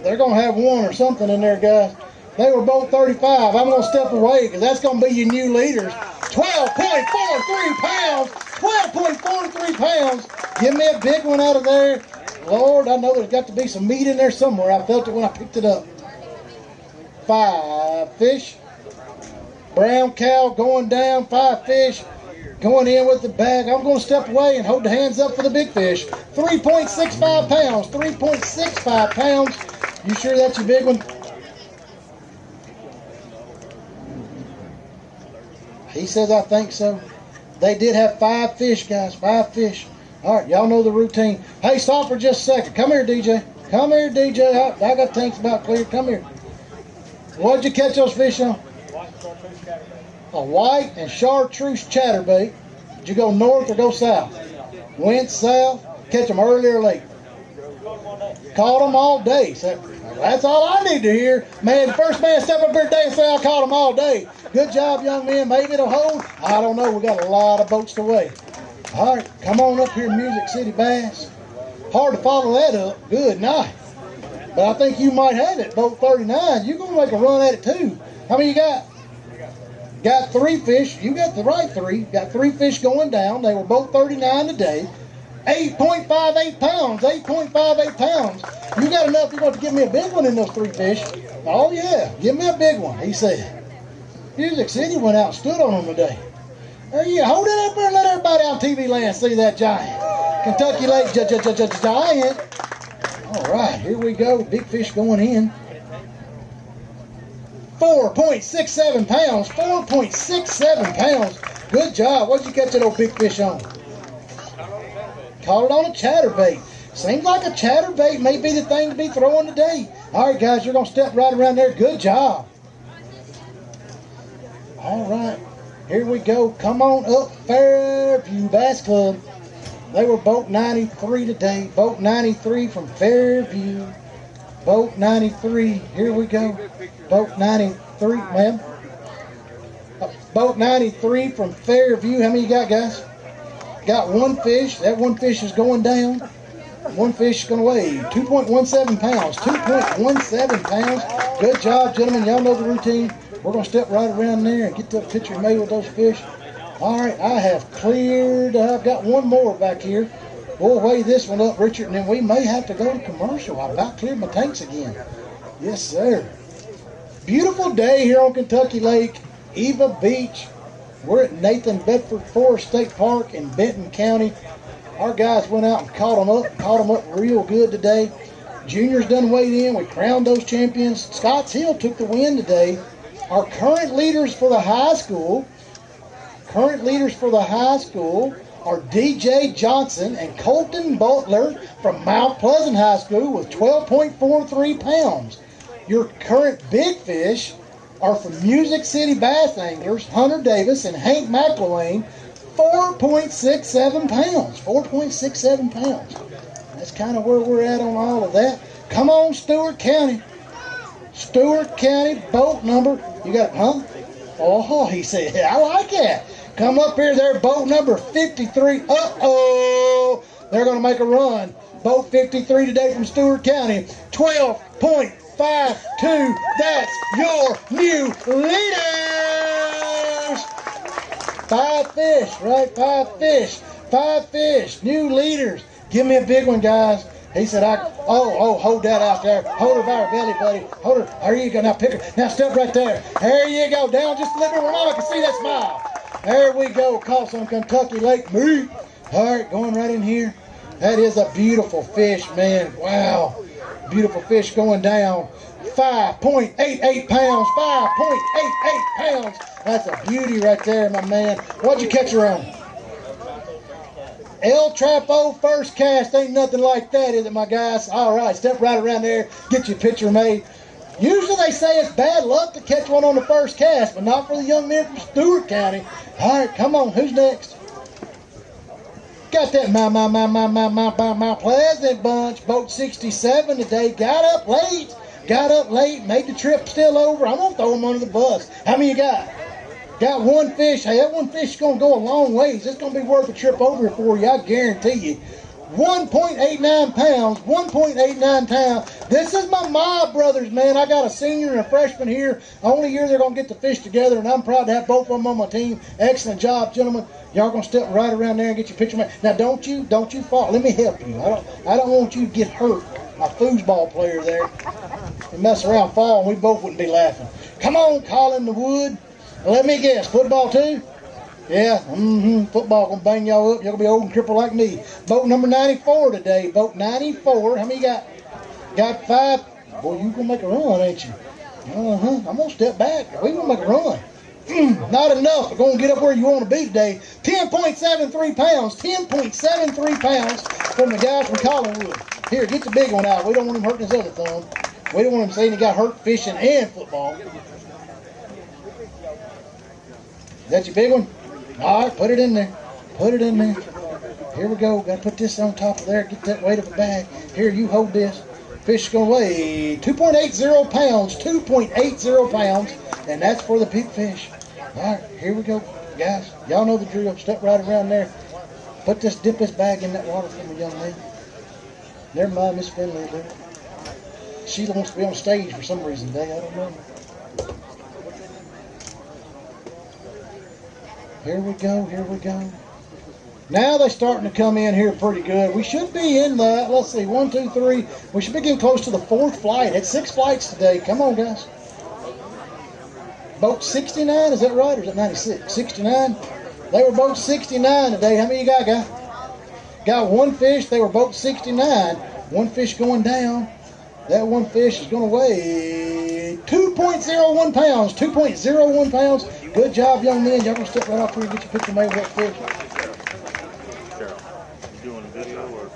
They're going to have 1 or something in there, guys. They were both 35. I'm going to step away because that's going to be your new leaders. 12.43 pounds. 12.43 pounds. Give me a big one out of there. Lord, I know there's got to be some meat in there somewhere. I felt it when I picked it up. 5 fish. Brown cow going down. 5 fish. Going in with the bag. I'm going to step away and hold the hands up for the big fish. 3.65 pounds. 3.65 pounds. You sure that's your big one? He says, I think so. They did have 5 fish, guys. 5 fish. All right, y'all know the routine. Hey, stop for just a second. Come here, DJ. Come here, DJ. I got tanks about clear. Come here. What'd you catch those fish on? A white and chartreuse chatterbait. Did you go north or go south? Went south. Catch them early or late? Caught them all day. So that's all I need to hear. Man, the first man step up here today and say I caught them all day. Good job, young men. Maybe it'll hold. I don't know. We got a lot of boats to weigh. All right, come on up here, Music City Bass. Hard to follow that up. Good night. But I think you might have it. Boat 39. You're going to make a run at it too. How many you got? Got 3 fish. You got the right 3. Got 3 fish going down. They were both 39 today. 8.58 pounds. 8.58 pounds. You got enough. You're going to give me a big one in those 3 fish. Oh, yeah. Give me a big one, he said. Music City went out and stood on them today. There you hold it up there and let everybody on TV land see that giant. Kentucky Lake giant. All right, here we go. Big fish going in. 4.67 pounds. 4.67 pounds. Good job. What'd you catch that old big fish on? Caught it on a chatterbait. Seems like a chatterbait may be the thing to be throwing today. All right, guys, you're going to step right around there. Good job. All right, here we go. Come on up, Fairview Bass Club. They were boat 93 today. Boat 93 from Fairview. Boat 93. Here we go. Boat 93, ma'am. Boat 93 from Fairview. How many you got, guys? Got 1 fish. That 1 fish is going down. 1 fish is going to weigh 2.17 pounds. 2.17 pounds. Good job, gentlemen. Y'all know the routine. We're going to step right around there and get that picture made with those fish. All right, I have cleared. I've got 1 more back here. We'll weigh this one up, Richard, and then we may have to go to commercial. I've about cleared my tanks again. Yes, sir. Beautiful day here on Kentucky Lake, Eva Beach. We're at Nathan Bedford Forest State Park in Benton County. Our guys went out and caught them up real good today. Juniors done weighed in. We crowned those champions. Scotts Hill took the win today. Our current leaders for the high school are DJ Johnson and Colton Butler from Mount Pleasant High School with 12.43 pounds. Your current big fish are from Music City Bass Anglers, Hunter Davis and Hank McElwain, 4.67 pounds. 4.67 pounds. That's kind of where we're at on all of that. Come on, Stewart County. Stewart County boat number. You got, huh? Oh, he said, I like that. Come up here there, boat number 53. Uh-oh. They're going to make a run. Boat 53 today from Stewart County. 12.52. That's your new leaders. 5 fish, right? 5 fish. 5 fish. New leaders. Give me a big one, guys. He said, hold that out there. Hold her by her belly, buddy. Hold her. There you go. Now pick her. Now step right there. There you go. Down just a little bit where Mama can see that smile. There we go. Caught some Kentucky Lake meat. All right, going right in here. That is a beautiful fish, man. Wow. Beautiful fish going down. 5.88 pounds. 5.88 pounds. That's a beauty right there, my man. What'd you catch her on? El Trapo first cast. Ain't nothing like that, is it, my guys? All right, step right around there. Get your picture made. Usually they say it's bad luck to catch one on the first cast, but not for the young men from Stewart County. All right, come on. Who's next? Got that my Pleasant bunch. Boat 67 today. Got up late. Made the trip still over. I'm going to throw them under the bus. How many you got? Got one fish. Hey, that one fish is going to go a long ways. It's going to be worth a trip over here for you, I guarantee you. 1.89 pounds. 1.89 pounds. This is my mob brothers, man. I got a senior and a freshman here. Only year they're going to get the fish together, and I'm proud to have both of them on my team. Excellent job, gentlemen. Y'all going to step right around there and get your picture made. Now, don't you fall. Let me help you. I don't want you to get hurt. My foosball player there. You mess around, fall, and we both wouldn't be laughing. Come on, Colin the Wood. Let me guess, football too? Yeah, football gonna bang y'all up. Y'all gonna be old and crippled like me. Boat number 94 today. Boat 94. How many you got? Got 5. Boy, you gonna make a run, ain't you? I'm gonna step back. We gonna make a run. Not enough. We're gonna get up where you want to be today. 10.73 pounds. 10.73 pounds from the guys from Collinwood. Here, get the big one out. We don't want him hurting his other thumb. We don't want him saying he got hurt fishing and football. Is that your big one? All right, put it in there. Put it in there. Here we go. Got to put this on top of there. Get that weight of a bag. Here, you hold this. Fish is going to weigh 2.80 pounds. 2.80 pounds. And that's for the big fish. All right, here we go. Guys, y'all know the drill. Step right around there. Dip this bag in that water for me, young man. Never mind, Miss Finley. Sheila wants to be on stage for some reason today. I don't know. Here we go. Now they're starting to come in here pretty good. We should be in the, let's see, 1, 2, 3. We should be getting close to the 4th flight. It's 6 flights today. Come on, guys. Boat 69, is that right? Or is it 96? 69? They were boat 69 today. How many you got, guy? Got one fish. They were boat 69. One fish going down. That one fish is going to weigh 2.01 pounds. 2.01 pounds. Good job, young men. Y'all going to step right off here and get your picture made with that fish. You doing a video or?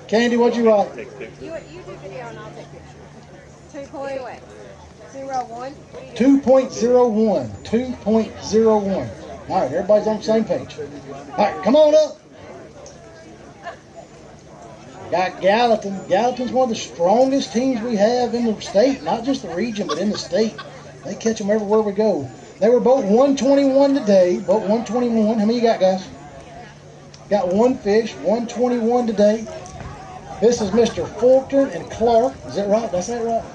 Candy, what'd you write? Take pictures. You do video and I'll take pictures. 2.01. 2.01. 2.01. All right, everybody's on the same page. All right, come on up. Got Gallatin. Gallatin's one of the strongest teams we have in the state, not just the region, but in the state. They catch them everywhere we go. They were boat 121 today. Boat 121. How many you got, guys? Got one fish. 121 today. This is Mr. Fulton and Clark. Is that right? That's that right?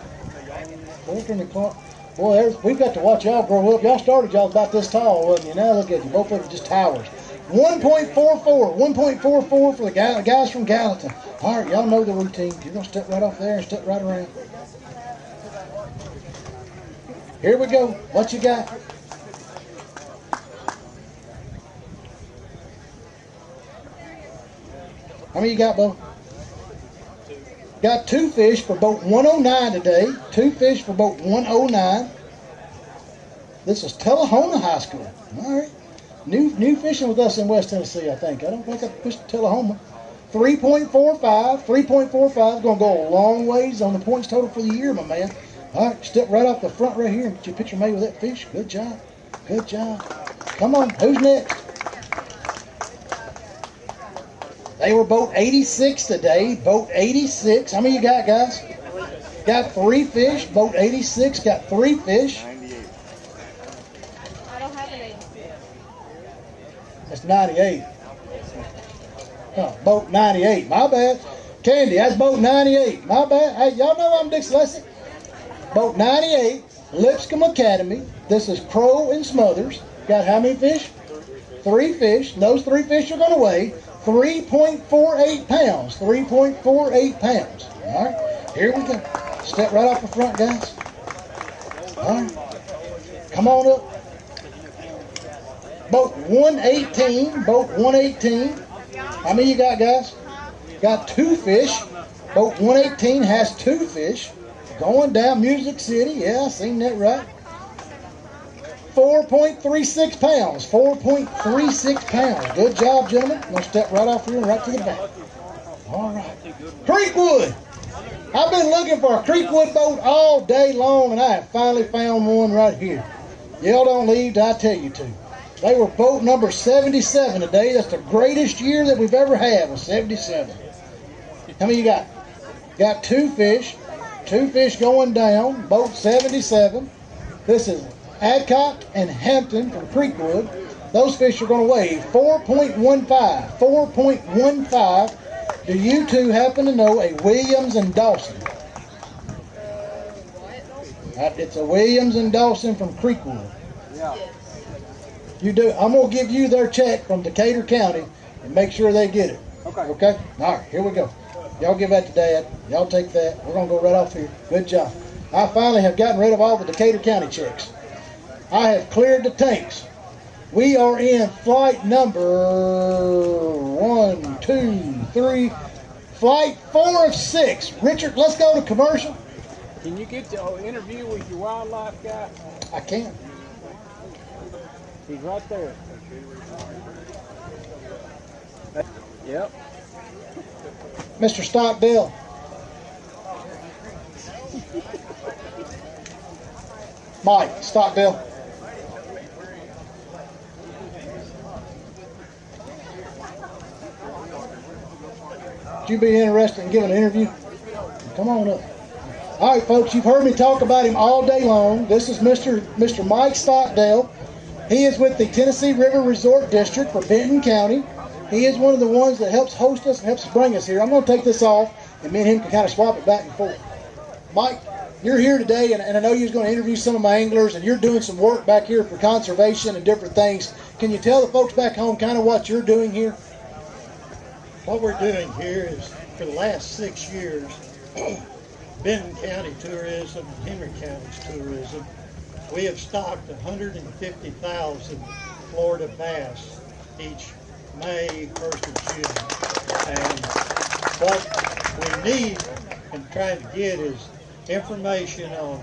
Fulton and Clark. Boy, we've got to watch y'all grow up. Y'all started y'all about this tall, wasn't you? Now look at you. Both of you just towers. 1.44. 1.44 for the guys from Gallatin. All right, y'all know the routine. You're going to step right off there and step right around. Here we go. What you got? How many you got, Bo? Got 2 fish for boat 109 today. 2 fish for boat 109. This is Tullahoma High School. All right. New fishing with us in West Tennessee, I think. I don't think I fished Tullahoma. 3.45. 3.45 is going to go a long ways on the points total for the year, my man. All right, step right off the front right here and get your picture made with that fish. Good job. Good job. Come on, who's next? They were boat 86 today. Boat 86. How many you got, guys? Got 3 fish. Boat 86 got 3 fish. I don't have an 86. That's 98. Oh, boat 98. My bad. Candy, that's boat 98. My bad. Hey, y'all know I'm dyslexic. Boat 98, Lipscomb Academy. This is Crow and Smothers. Got how many fish? 3 fish. Those 3 fish are going to weigh 3.48 pounds. 3.48 pounds. All right, here we go. Step right off the front, guys. All right, come on up. Boat 118. Boat 118. How many you got, guys? Got 2 fish. Boat 118 has 2 fish. Going down Music City. Yeah, I seen that right. 4.36 pounds. 4.36 pounds. Good job, gentlemen. I'm going to step right off here and right to the back. All right. Creekwood. I've been looking for a Creekwood boat all day long, and I have finally found one right here. Y'all don't leave till I tell you to. They were boat number 77 today. That's the greatest year that we've ever had, was 77. How many you got? Got 2 fish. 2 fish going down. Boat 77. This is Adcock and Hampton from Creekwood. Those fish are going to weigh 4.15. 4.15. Do you two happen to know a Williams and Dawson? It's a Williams and Dawson from Creekwood. Yeah. You do. I'm going to give you their check from Decatur County and make sure they get it. Okay. Okay? All right, here we go. Y'all give that to Dad. Y'all take that. We're going to go right off here. Good job. I finally have gotten rid of all the Decatur County checks. I have cleared the tanks. We are in flight number 1, 2, 3, flight 4 of 6. Richard, let's go to commercial. Can you get the interview with your wildlife guy? I can. He's right there. Yep. Mr. Stockdale. Mike Stockdale. Would you be interested in giving an interview? Come on up. All right, folks, you've heard me talk about him all day long. This is Mr. Mike Stockdale. He is with the Tennessee River Resort District for Benton County. He is one of the ones that helps host us and helps bring us here. I'm going to take this off, and me and him can kind of swap it back and forth. Mike, you're here today, and I know you're going to interview some of my anglers, and you're doing some work back here for conservation and different things. Can you tell the folks back home kind of what you're doing here? What we're doing here is, for the last 6 years, Benton County tourism, Henry County's tourism, we have stocked 150,000 Florida bass each May, 1st of June. And what we need and trying to get is information on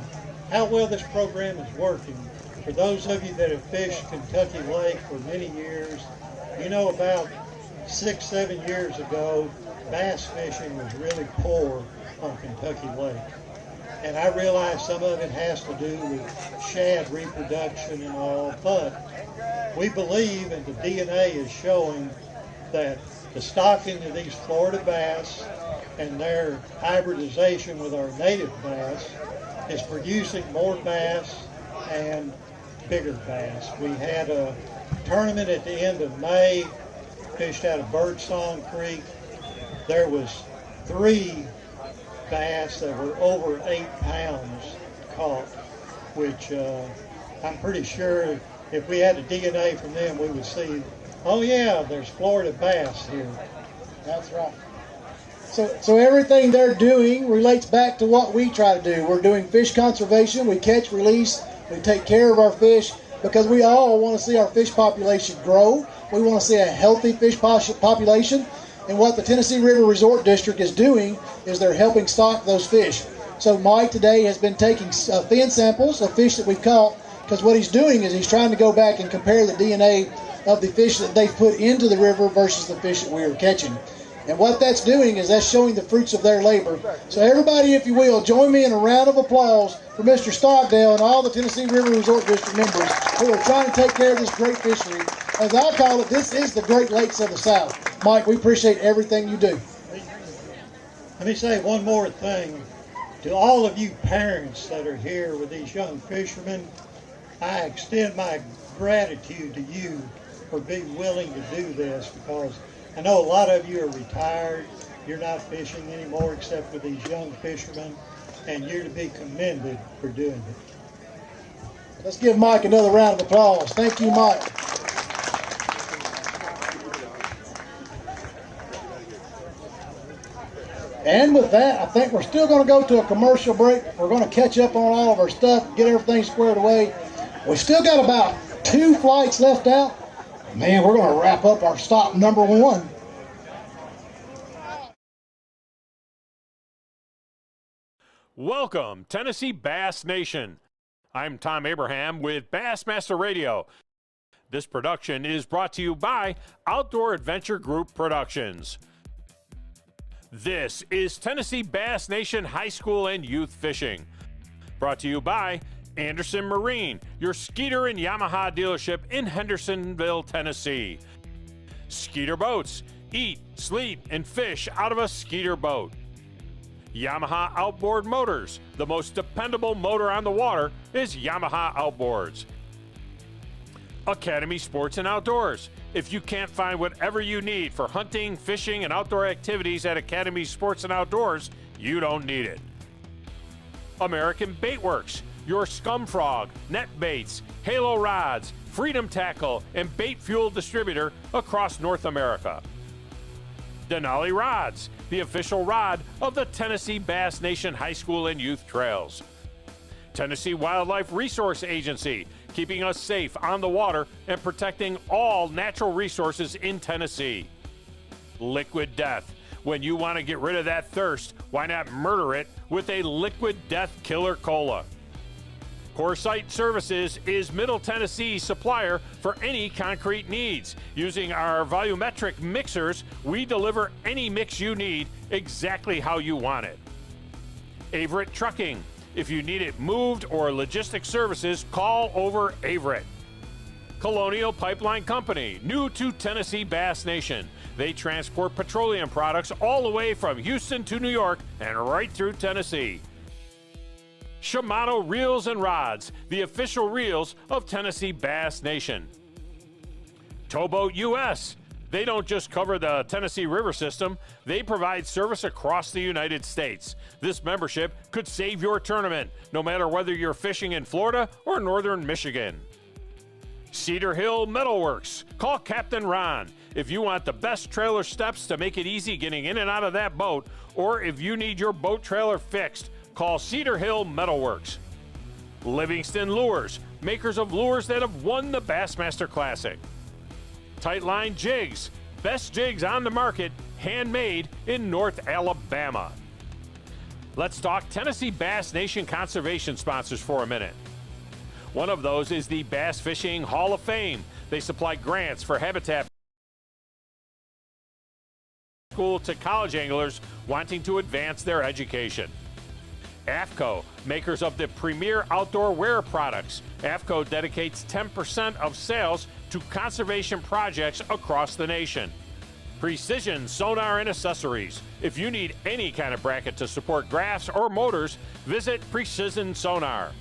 how well this program is working. For those of you that have fished Kentucky Lake for many years, you know about 6-7 years ago, bass fishing was really poor on Kentucky Lake. And I realize some of it has to do with shad reproduction and all, but we believe, and the DNA is showing, that the stocking of these Florida bass and their hybridization with our native bass is producing more bass and bigger bass. We had a tournament at the end of May, fished out of Birdsong Creek. There was 3 bass that were over 8 pounds caught, which I'm pretty sure if we had the DNA from them, we would see, oh yeah, there's Florida bass here. That's right. So everything they're doing relates back to what we try to do. We're doing fish conservation. We catch, release, we take care of our fish because we all want to see our fish population grow. We want to see a healthy fish population. And what the Tennessee River Resort District is doing is they're helping stock those fish. So Mike today has been taking fin samples of fish that we've caught, because what he's doing is he's trying to go back and compare the DNA of the fish that they've put into the river versus the fish that we are catching. And what that's doing is that's showing the fruits of their labor. So everybody, if you will, join me in a round of applause for Mr. Stockdale and all the Tennessee River Resort District members who are trying to take care of this great fishery. As I call it, this is the Great Lakes of the South. Mike, we appreciate everything you do. Let me say one more thing. To all of you parents that are here with these young fishermen, I extend my gratitude to you for being willing to do this, because I know a lot of you are retired. You're not fishing anymore except for these young fishermen, and you're to be commended for doing it. Let's give Mike another round of applause. Thank you, Mike. And with that, I think we're still going to go to a commercial break. We're going to catch up on all of our stuff, get everything squared away. We've still got about 2 flights left out. Man, we're going to wrap up our stop number 1. Welcome, Tennessee Bass Nation. I'm Tom Abraham with Bassmaster Radio. This production is brought to you by Outdoor Adventure Group Productions. This is Tennessee Bass Nation High School and Youth Fishing. Brought to you by Anderson Marine, your Skeeter and Yamaha dealership in Hendersonville, Tennessee. Skeeter Boats. Eat, sleep, and fish out of a Skeeter boat. Yamaha Outboard Motors. The most dependable motor on the water is Yamaha Outboards. Academy Sports and Outdoors. If you can't find whatever you need for hunting, fishing, and outdoor activities at Academy Sports and Outdoors, you don't need it. American Bait Works, your Scum Frog, net baits, halo rods, freedom tackle, and bait fuel distributor across North America. Denali Rods, the official rod of the Tennessee Bass Nation High School and Youth Trails. Tennessee Wildlife Resource Agency, keeping us safe on the water and protecting all natural resources in Tennessee. Liquid Death. When you want to get rid of that thirst, why not murder it with a Liquid Death Killer Cola? Coresight Services is Middle Tennessee's supplier for any concrete needs. Using our volumetric mixers, we deliver any mix you need exactly how you want it. Averett Trucking. If you need it moved or logistics services, call over Averett. Colonial Pipeline Company, new to Tennessee Bass Nation. They transport petroleum products all the way from Houston to New York and right through Tennessee. Shimano Reels and Rods, the official reels of Tennessee Bass Nation. Towboat US. They don't just cover the Tennessee River system, they provide service across the United States. This membership could save your tournament, no matter whether you're fishing in Florida or northern Michigan. Cedar Hill Metalworks. Call Captain Ron. If you want the best trailer steps to make it easy getting in and out of that boat, or if you need your boat trailer fixed, call Cedar Hill Metalworks. Livingston Lures, makers of lures that have won the Bassmaster Classic. Tightline Jigs, best jigs on the market, handmade in North Alabama. Let's talk Tennessee Bass Nation conservation sponsors for a minute. One of those is the Bass Fishing Hall of Fame. They supply grants for habitat school to college anglers wanting to advance their education. AFCO, makers of the premier outdoor wear products. AFCO dedicates 10% of sales to conservation projects across the nation. Precision Sonar and Accessories. If you need any kind of bracket to support graphs or motors, visit Precision Sonar.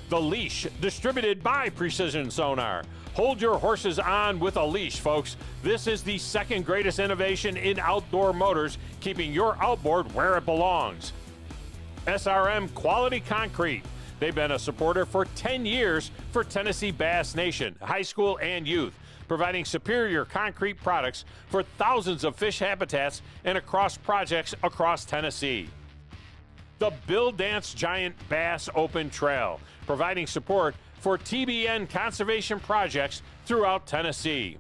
The Leash, distributed by Precision Sonar. Hold your horses on with a leash, folks. This is the second greatest innovation in outdoor motors, keeping your outboard where it belongs. SRM Quality Concrete. They've been a supporter for 10 years for Tennessee Bass Nation, high school and youth, providing superior concrete products for thousands of fish habitats and across projects across Tennessee. The Bill Dance Giant Bass Open Trail, providing support for TBN conservation projects throughout Tennessee.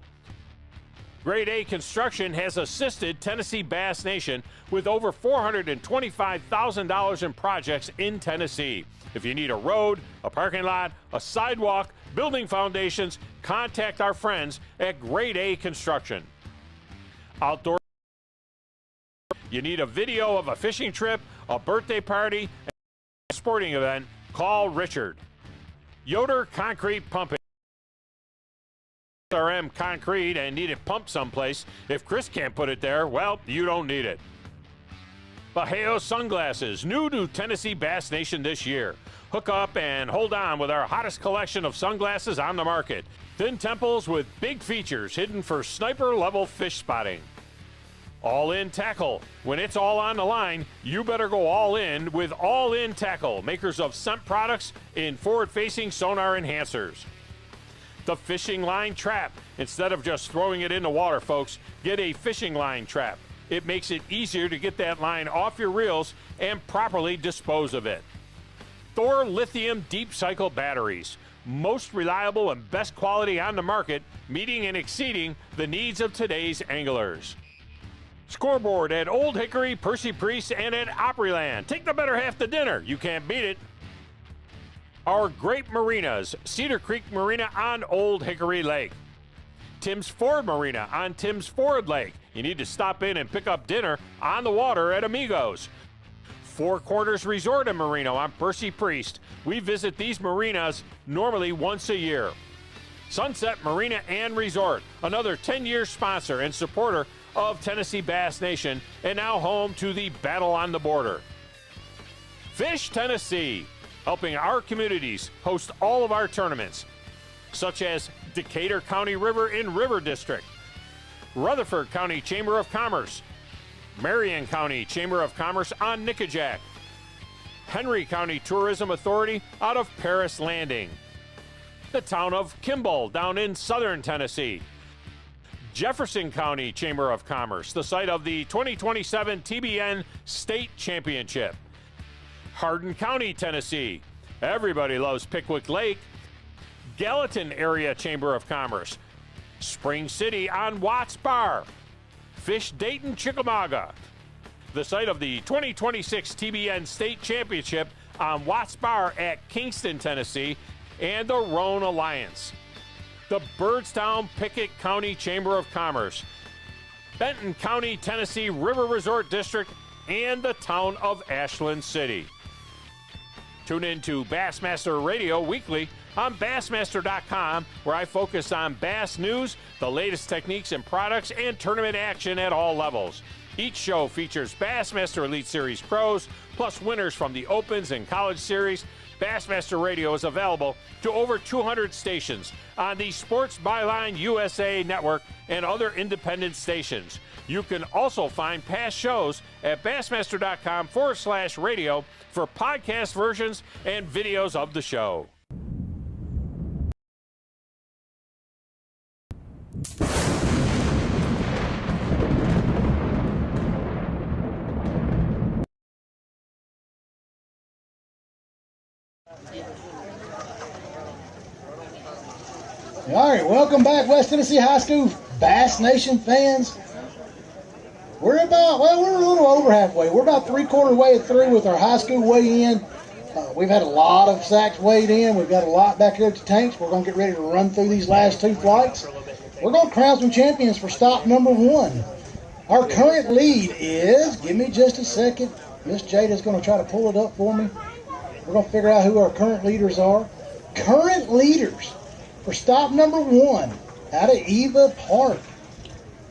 Grade A Construction has assisted Tennessee Bass Nation with over $425,000 in projects in Tennessee. If you need a road, a parking lot, a sidewalk, building foundations, contact our friends at Grade A Construction. Outdoor. You need a video of a fishing trip, a birthday party, a sporting event, call Richard. Yoder Concrete Pumping. RM concrete and need it pumped someplace. If Chris can't put it there, well, you don't need it. Bajeo Sunglasses, new to Tennessee Bass Nation this year. Hook up and hold on with our hottest collection of sunglasses on the market. Thin temples with big features hidden for sniper-level fish spotting. All-in tackle. When it's all on the line, you better go all in with All-in Tackle, makers of scent products in forward-facing sonar enhancers. The fishing line trap. Instead of just throwing it in the water, folks, get a fishing line trap. It makes it easier to get that line off your reels and properly dispose of it. Thor Lithium Deep Cycle Batteries. Most reliable and best quality on the market, meeting and exceeding the needs of today's anglers. Scoreboard at Old Hickory, Percy Priest, and at Opryland. Take the better half to dinner. You can't beat it. Our great marinas, Cedar Creek Marina on Old Hickory Lake. Tim's Ford Marina on Tim's Ford Lake. You need to stop in and pick up dinner on the water at Amigos. Four Corners Resort and Marina on Percy Priest. We visit these marinas normally once a year. Sunset Marina and Resort, another 10-year sponsor and supporter of Tennessee Bass Nation, and now home to the Battle on the Border. Fish Tennessee, helping our communities host all of our tournaments, such as Decatur County River in River District, Rutherford County Chamber of Commerce, Marion County Chamber of Commerce on Nickajack, Henry County Tourism Authority out of Paris Landing, the town of Kimball down in southern Tennessee, Jefferson County Chamber of Commerce, the site of the 2027 TBN State Championship. Hardin County, Tennessee. Everybody loves Pickwick Lake. Gallatin Area Chamber of Commerce. Spring City on Watts Bar. Fish Dayton, Chickamauga. The site of the 2026 TBN State Championship on Watts Bar at Kingston, Tennessee, and the Roan Alliance. The Byrdstown Pickett County Chamber of Commerce, Benton County, Tennessee River Resort District, and the town of Ashland City. Tune in to Bassmaster Radio weekly on Bassmaster.com, where I focus on bass news, the latest techniques and products, and tournament action at all levels. Each show features Bassmaster Elite Series pros, plus winners from the Opens and College Series. Bassmaster Radio is available to over 200 stations on the Sports Byline USA network and other independent stations. You can also find past shows at Bassmaster.com/radio for podcast versions and videos of the show. All right, welcome back, West Tennessee High School Bass Nation fans. We're a little over halfway. We're about three-quarter way through with our high school weigh-in. We've had a lot of sacks weighed in. We've got a lot back here at the tanks. We're going to get ready to run through these last two flights. We're going to crown some champions for stop number one. Our current lead is, give me just a second. Miss Jada's going to try to pull it up for me. We're going to figure out who our current leaders are. Current leaders for stop number one out of Eva Park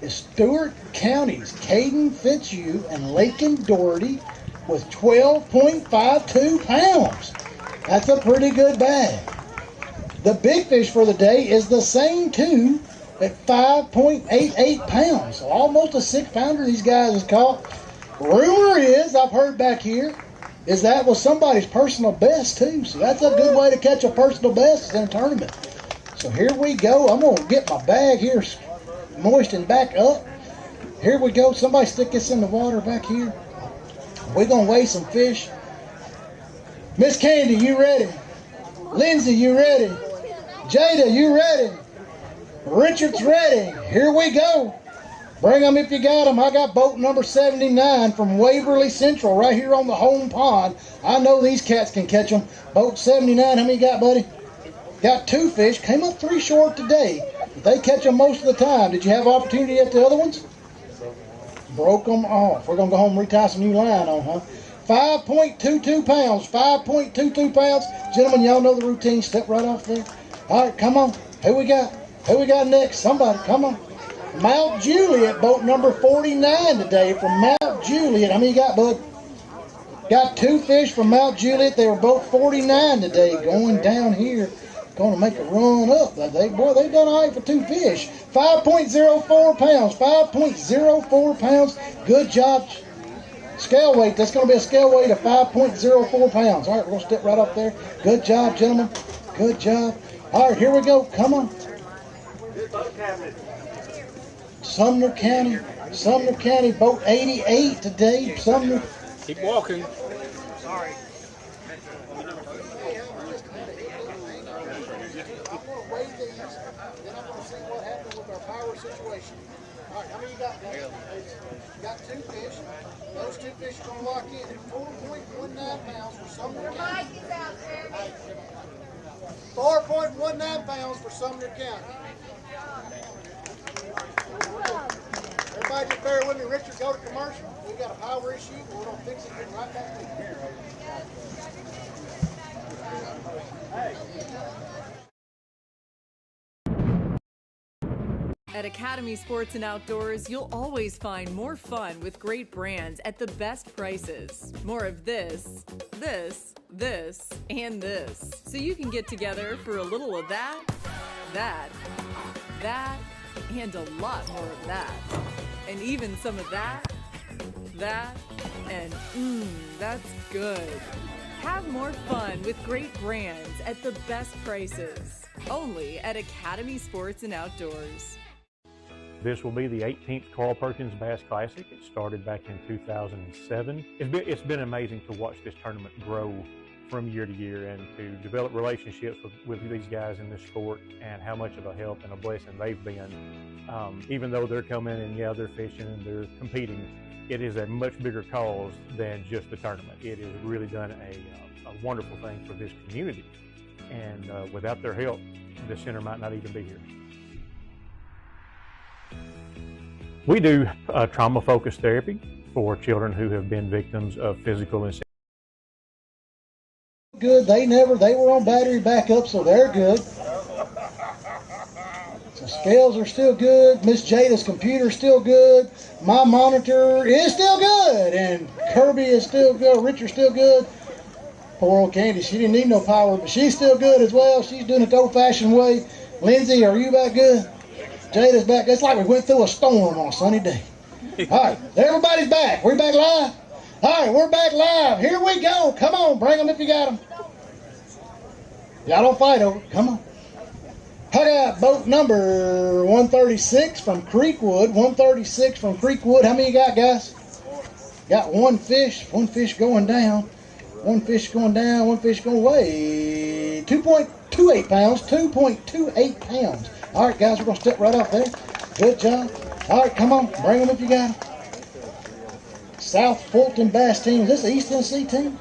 is Stewart County's Caden Fitzhugh and Lakin Doherty with 12.52 pounds. That's a pretty good bag. The big fish for the day is the same two at 5.88 pounds. So almost a 6-pounder these guys has caught. Rumor is, I've heard back here, is that was somebody's personal best too. So that's a good way to catch a personal best in a tournament. So here we go. I'm going to get my bag here moistened back up. Here we go. Somebody stick this in the water back here. We're going to weigh some fish. Miss Candy, you ready? Lindsay, you ready? Jada, you ready? Richard's ready. Here we go. Bring them if you got them. I got boat number 79 from Waverly Central right here on the home pond. I know these cats can catch them. Boat 79, how many you got, buddy? Got 2 fish. Came up 3 short today. But they catch them most of the time. Did you have opportunity at the other ones? Broke them off. We're going to go home and retie some new line on, huh? 5.22 pounds. 5.22 pounds. Gentlemen, y'all know the routine. Step right off there. All right, come on. Who we got? Who we got next? Somebody, come on. Mount Juliet, boat number 49 today from Mount Juliet. How many you got, bud? Got 2 fish from Mount Juliet. They were both 49 today. Going down here. Going to make a run up. They've done all right for 2 fish. 5.04 pounds. 5.04 pounds. Good job. Scale weight. That's going to be a scale weight of 5.04 pounds. All right, we're going to step right up there. Good job, gentlemen. Good job. All right, here we go. Come on. Sumner County, boat 88 today. Sumner. Keep walking. Sorry. Situation. All right, how many you got? You got 2 fish. Those 2 fish are going to lock in at 4.19 pounds for Sumner County. 4.19 pounds for Sumner County. Everybody just bear with me. Richard, go to commercial. We got a power issue. We're going to fix it and get right back in here. At Academy Sports and Outdoors, you'll always find more fun with great brands at the best prices. More of this, and this. So you can get together for a little of that, and a lot more of that. And even some of that, and that's good. Have more fun with great brands at the best prices. Only at Academy Sports and Outdoors. This will be the 18th Carl Perkins Bass Classic. It started back in 2007. It's been amazing to watch this tournament grow from year to year and to develop relationships with these guys in this sport, and how much of a help and a blessing they've been. Even though they're coming and they're fishing and they're competing, it is a much bigger cause than just the tournament. It has really done a wonderful thing for this community, and without their help, the center might not even be here. We do trauma-focused therapy for children who have been victims of physical and good. They were on battery backup, so they're good. The scales are still good. Miss Jada's computer is still good. My monitor is still good. And Kirby is still good. Richard's still good. Poor old Candy, she didn't need no power, but she's still good as well. She's doing it the old-fashioned way. Lindsay, are you back good? Jada's back. It's like we went through a storm on a sunny day. All right, everybody's back. We're back live? All right, we're back live. Here we go. Come on, bring them if you got them. Y'all don't fight over it. Come on. I got boat number 136 from Creekwood. 136 from Creekwood. How many you got, guys? Got 1 fish. 1 fish going down. 1 fish going down. 1 fish going away. 2.28 pounds. 2.28 pounds. All right, guys, we're going to step right off there. Good job. All right, come on. Bring them if you got them. South Fulton Bass team. Is this the East Tennessee team?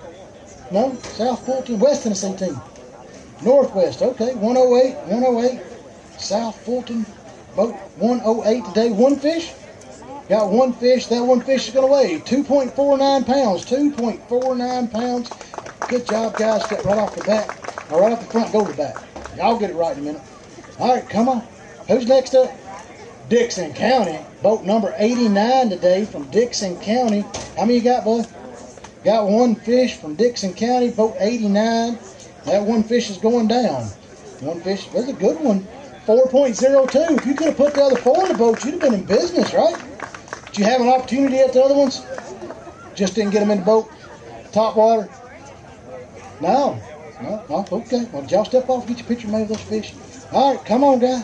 No? South Fulton, West Tennessee team. Northwest, okay. 108, 108. South Fulton, boat 108 today. 1 fish. Got 1 fish. That 1 fish is going to weigh 2.49 pounds. 2.49 pounds. Good job, guys. Step right off the back. Or right off the front, go to the back. Y'all get it right in a minute. All right, come on. Who's next up? Dixon County. Boat number 89 today from Dixon County. How many you got, bud? Got 1 fish from Dixon County, boat 89. That 1 fish is going down. 1 fish, that's a good one. 4.02. If you could have put the other 4 in the boat, you'd have been in business, right? Did you have an opportunity at the other ones? Just didn't get them in the boat? Top water? No. Okay. Well, did y'all step off and get your picture made of those fish? All right, come on, guys.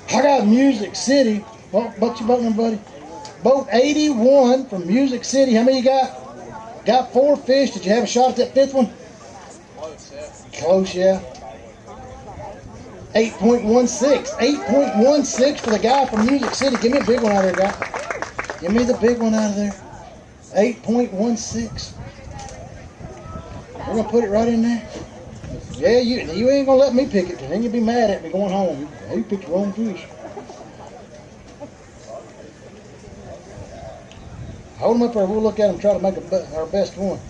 I got Music City. What's your boat number, buddy? Boat 81 from Music City. How many you got? Got 4 fish. Did you have a shot at that 5th one? Close, yeah. 8.16. 8.16 for the guy from Music City. Give me a big one out of there, guy. Give me the big one out of there. 8.16. We're going to put it right in there. Yeah, you ain't going to let me pick it, because then you'll be mad at me going home. You picked the wrong fish. Hold them up there. We'll look at them and try to make our best one.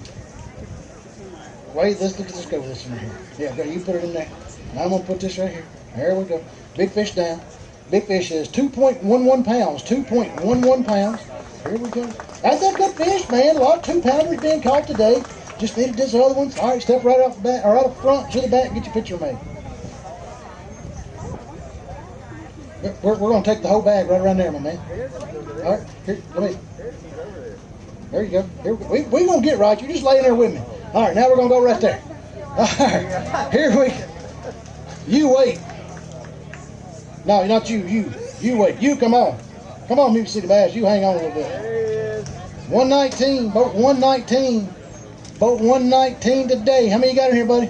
Wait, let's go with this one here. Yeah, go. You put it in there. Now I'm going to put this right here. There we go. Big fish down. Big fish is 2.11 pounds. 2.11 pounds. Here we go. That's a good fish, man. A lot of 2-pounders being caught today. Just needed this other one. All right, step right off the back, or right up front to the back and get your picture made. We're going to take the whole bag right around there, my man. All right, here, let me. There you go. Here, we're going to get right. You're just laying there with me. All right, now we're going to go right there. All right, here we go. You wait. No, not you. You wait. You come on. Come on, Music City Bass. You hang on a little bit. 119. Boat 119. Boat 119 today. How many you got in here, buddy?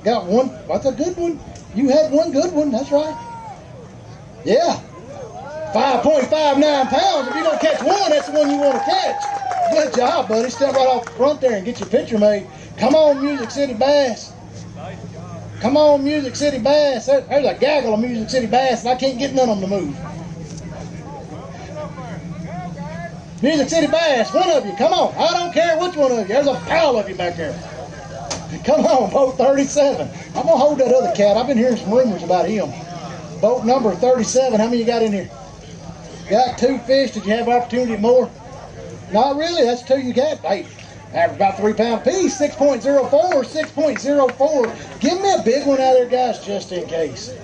Got one. That's a good one. You had one good one. That's right. Yeah. 5.59 pounds. If you're going to catch one, that's the one you want to catch. Good job, buddy. Step right off the front there and get your picture made. Come on, Music City Bass. Come on, Music City Bass. There's a gaggle of Music City Bass, and I can't get none of them to move. Music City Bass, one of you, come on. I don't care which one of you. There's a pile of you back there. Come on, boat 37. I'm going to hold that other cat. I've been hearing some rumors about him. Boat number 37, how many you got in here? Got 2 fish. Did you have opportunity more? Not really, that's 2 you got. Hey, average about 3 pound piece, 6.04, 6.04. Give me a big one out of there, guys, just in case.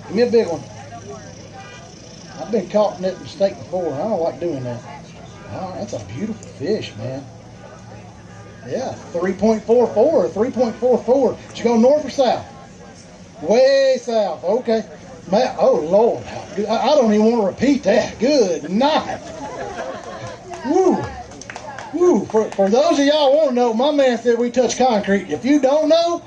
Give me a big one. I've been caught in that mistake before. I don't like doing that. Oh, that's a beautiful fish, man. Yeah, 3.44, 3.44. Did you go north or south? Way south, okay. Man, oh, Lord. I don't even want to repeat that. Good night. Woo. Woo. For those of y'all want to know, my man said we touch concrete. If you don't know,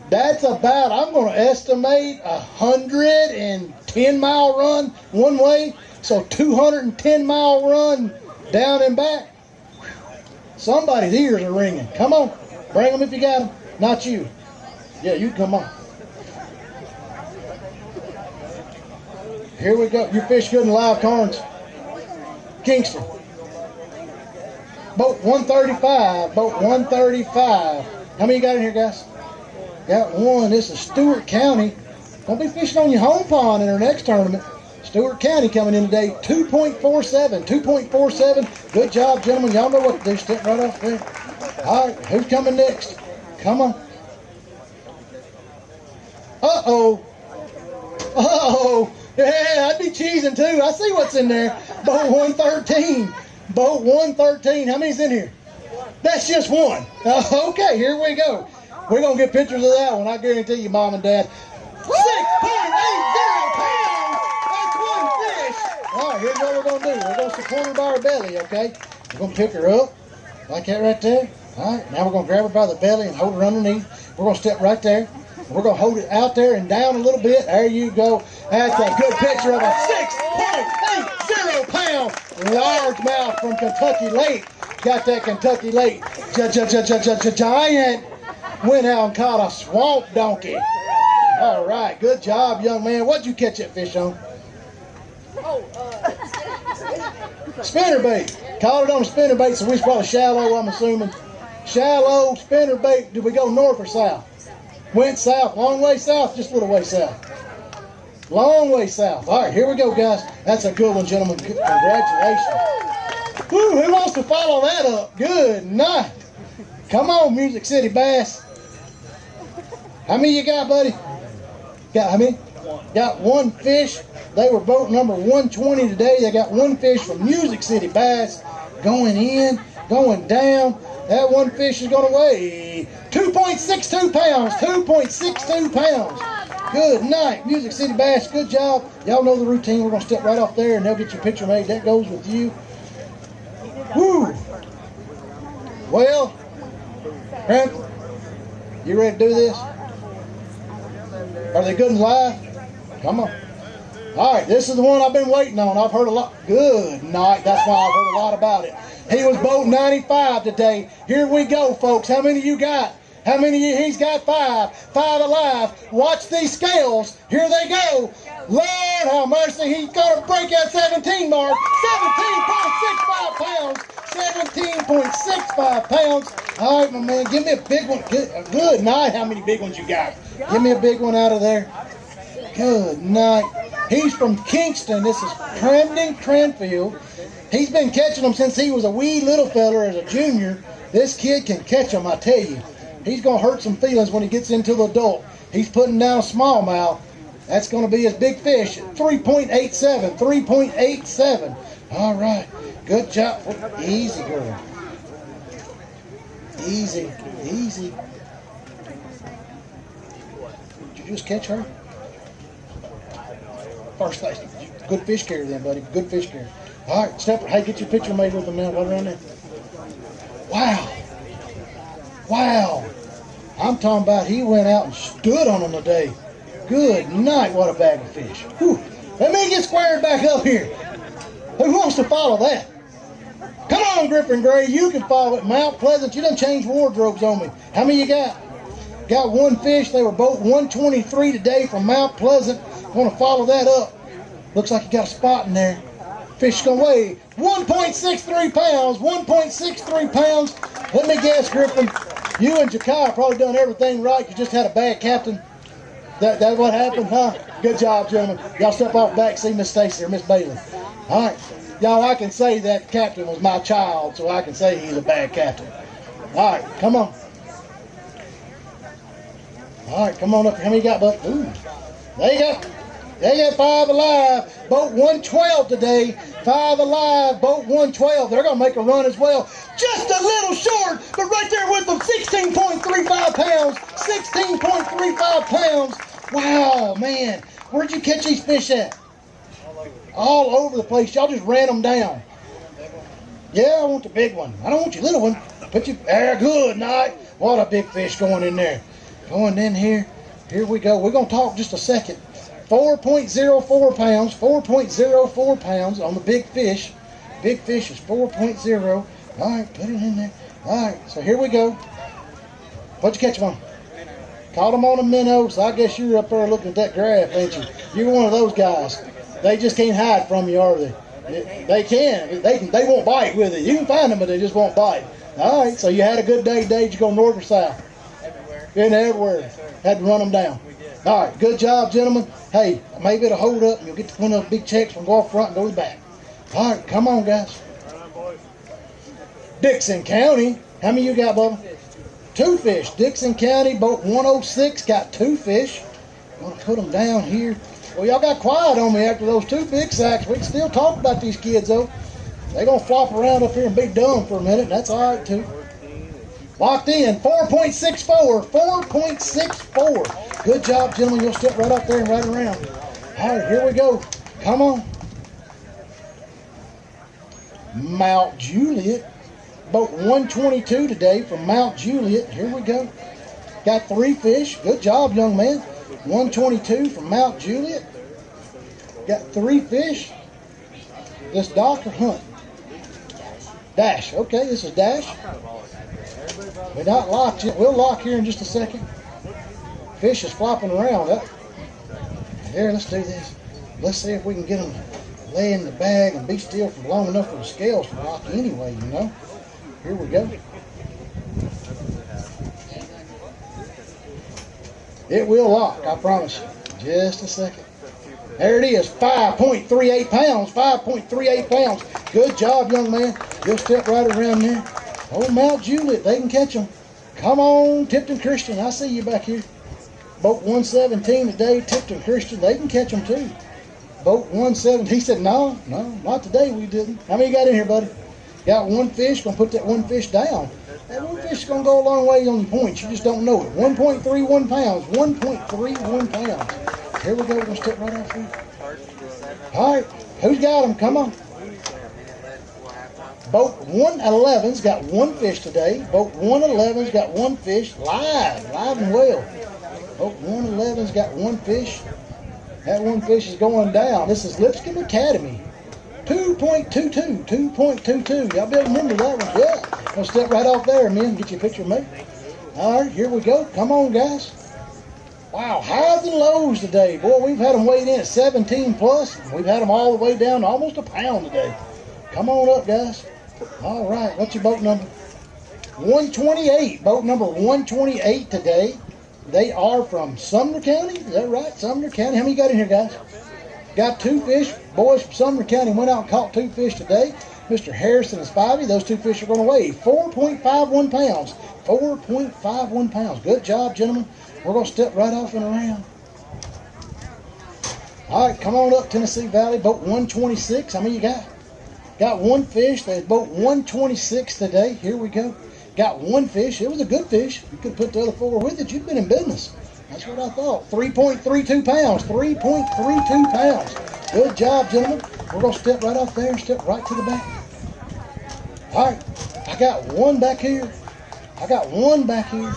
that's about, I'm going to estimate 110-mile run one way. So 210-mile run down and back. Somebody's ears are ringing. Come on. Bring them if you got them. Not you. Yeah, you come on. Here we go. Your fish good in live corns. Kingston. Boat 135. Boat 135. How many you got in here, guys? Got one. This is Stewart County. Don't be fishing on your home pond in our next tournament. Stewart County coming in today. 2.47. 2.47. Good job, gentlemen. Y'all know what to do. Step right off there. All right. Who's coming next? Come on. Uh-oh. Uh-oh. Yeah, I'd be cheesing too. I see what's in there. Boat 113. Boat 113. How many's in here? That's just one. Okay, here we go. We're going to get pictures of that one. I guarantee you, Mom and Dad. 6.80 pounds. That's one fish. All right, here's what we're going to do. We're going to support her by her belly, okay? We're going to pick her up like that right there. All right, now we're going to grab her by the belly and hold her underneath. We're going to step right there. We're going to hold it out there and down a little bit. There you go. That's a good picture of a 6.80 pound largemouth from Kentucky Lake. Got that Kentucky Lake giant. Went out and caught a swamp donkey. All right, good job, young man. What'd you catch that fish on? Spinnerbait. Caught it on a spinnerbait, so we probably shallow, I'm assuming. Shallow spinnerbait. Did we go north or south? Went south, long way south, just a little way south. Long way south. All right, here we go, guys. That's a good one, gentlemen. Congratulations. Woo, who wants to follow that up? Good night. Come on, Music City Bass. How many you got, buddy? Got how many? Got one fish. They were boat number 120 today. They got one fish from Music City Bass. Going in, going down. That one fish is going to weigh 2.62 pounds. 2.62 pounds. Good night, Music City Bass. Good job. Y'all know the routine. We're going to step right off there and they'll get your picture made. That goes with you. Woo! Well, Grant, you ready to do this? Are they good and live? Come on. All right, this is the one I've been waiting on. I've heard a lot. Good night. That's why I've heard a lot about it. He was boat 95 today. Here we go, folks. How many you got? How many? He's got 5. 5 alive. Watch these scales. Here they go. Lord have mercy. He's going to break that 17 mark. 17.65 pounds. 17.65 pounds. All right, my man. Give me a big one. Good night. How many big ones you got? Give me a big one out of there. Good night. He's from Kingston. This is Camden Cranfield. He's been catching them since he was a wee little feller as a junior. This kid can catch them, I tell you. He's going to hurt some feelings when he gets into the adult. He's putting down a smallmouth. That's going to be his big fish. 3.87. 3.87. All right. Good job. Easy, girl. Easy. Easy. Did you just catch her? First place. Good fish carrier then, buddy. Good fish carrier. All right, Stepper. Hey, get your picture made with them now. Right around there. Wow. Wow. I'm talking about he went out and stood on them today. Good night. What a bag of fish. Whew. Let me get squared back up here. Who wants to follow that? Come on, Griffin Gray. You can follow it. Mount Pleasant. You done changed wardrobes on me. How many you got? Got one fish. They were both 123 today from Mount Pleasant. Want to follow that up. Looks like you got a spot in there. Fish gonna weigh 1.63 pounds. 1.63 pounds. Let me guess, Griffin. You and Jakai probably done everything right. You just had a bad captain. That's what happened, huh? Good job, gentlemen. Y'all step off back, see Miss Stacy or Miss Bailey. All right. Y'all, I can say that captain was my child, so I can say he's a bad captain. All right, come on. All right, come on up. How many you got, bud? Ooh. There you go. They got 5 alive. Boat 112 today. 5 alive. Boat 112. They're going to make a run as well. Just a little short, but right there with them. 16.35 pounds. 16.35 pounds. Wow, man. Where'd you catch these fish at? All over the place. Y'all just ran them down. Yeah, I want the big one. I don't want your little one. Put you there. Good night. What a big fish going in there. Going in here. Here we go. We're going to talk just a second. 4.04 pounds, 4.04 pounds on the big fish. Big fish is 4.0. All right, put it in there. All right, so here we go. What'd you catch them on? Caught them on a minnow, so I guess you're up there looking at that graph, ain't you? You're one of those guys. They just can't hide from you, are they? They can. They won't bite with it. You can find them, but they just won't bite. All right, so you had a good day today. Did you go north or south? Everywhere. Been everywhere. Had to run them down. All right, good job, gentlemen. Hey, maybe it'll hold up and you'll get one of those big checks and go off front and go to the back. All right, come on, guys. Dixon County. How many you got, Bubba? 2 fish. Dixon County, boat 106, got 2 fish. I'm going to put them down here. Well, y'all got quiet on me after those 2 big sacks. We can still talk about these kids, though. They're going to flop around up here and be dumb for a minute. That's all right, too. Locked in, 4.64, 4.64. Good job, gentlemen. You'll step right up there and right around. All right, here we go. Come on. Mount Juliet. Boat 122 today from Mount Juliet. Here we go. Got 3 fish. Good job, young man. 122 from Mount Juliet. Got 3 fish. This Dr. Hunt. Dash. Okay, this is Dash. We're not locked yet. We'll lock here in just a second. Fish is flopping around. Here, let's do this. Let's see if we can get them to lay in the bag and be still for long enough for the scales to lock anyway, you know. Here we go. It will lock, I promise you. Just a second. There it is, 5.38 pounds, 5.38 pounds. Good job, young man. You'll step right around there. Oh, Mount Juliet, they can catch them. Come on, Tipton Christian, I see you back here. Boat 117 today, Tipton Christian, they can catch them too. Boat 117, he said, no, not today, we didn't. How many you got in here, buddy? Got 1 fish, gonna put that 1 fish down. That 1 fish is gonna go a long way on your points, you just don't know it. 1.31 pounds, 1.31 pounds. Here we go, we're gonna step right off here. All right, who's got them? Come on. Boat 111's got 1 fish today. Boat 111's got 1 fish, live and well. Boat 111's got one fish. That one fish is going down. This is Lipscomb Academy. 2.22, 2.22. Y'all better remember that one. Yeah. I'll step right off there, men. Get you a picture of me. All right, here we go. Come on, guys. Wow, highs and lows today. Boy, we've had them weighed in at 17 plus. We've had them all the way down to almost a pound today. Come on up, guys. All right, what's your boat number? 128. Boat number 128 today. They are from Sumner County. Is that right? Sumner County. How many you got in here, guys? Got 2 fish. Boys from Sumner County went out and caught 2 fish today. Mr. Harrison and Spivey, those 2 fish are going to weigh 4.51 pounds. 4.51 pounds. Good job, gentlemen. We're going to step right off and around. All right, come on up, Tennessee Valley, boat 126. How many you got? Got 1 fish. There's boat 126 today. Here we go. Got 1 fish. It was a good fish. You could have put the other 4 with it. You'd been in business. That's what I thought. 3.32 pounds. 3.32 pounds. Good job, gentlemen. We're going to step right off there and step right to the back. All right. I got 1 back here. I got 1 back here.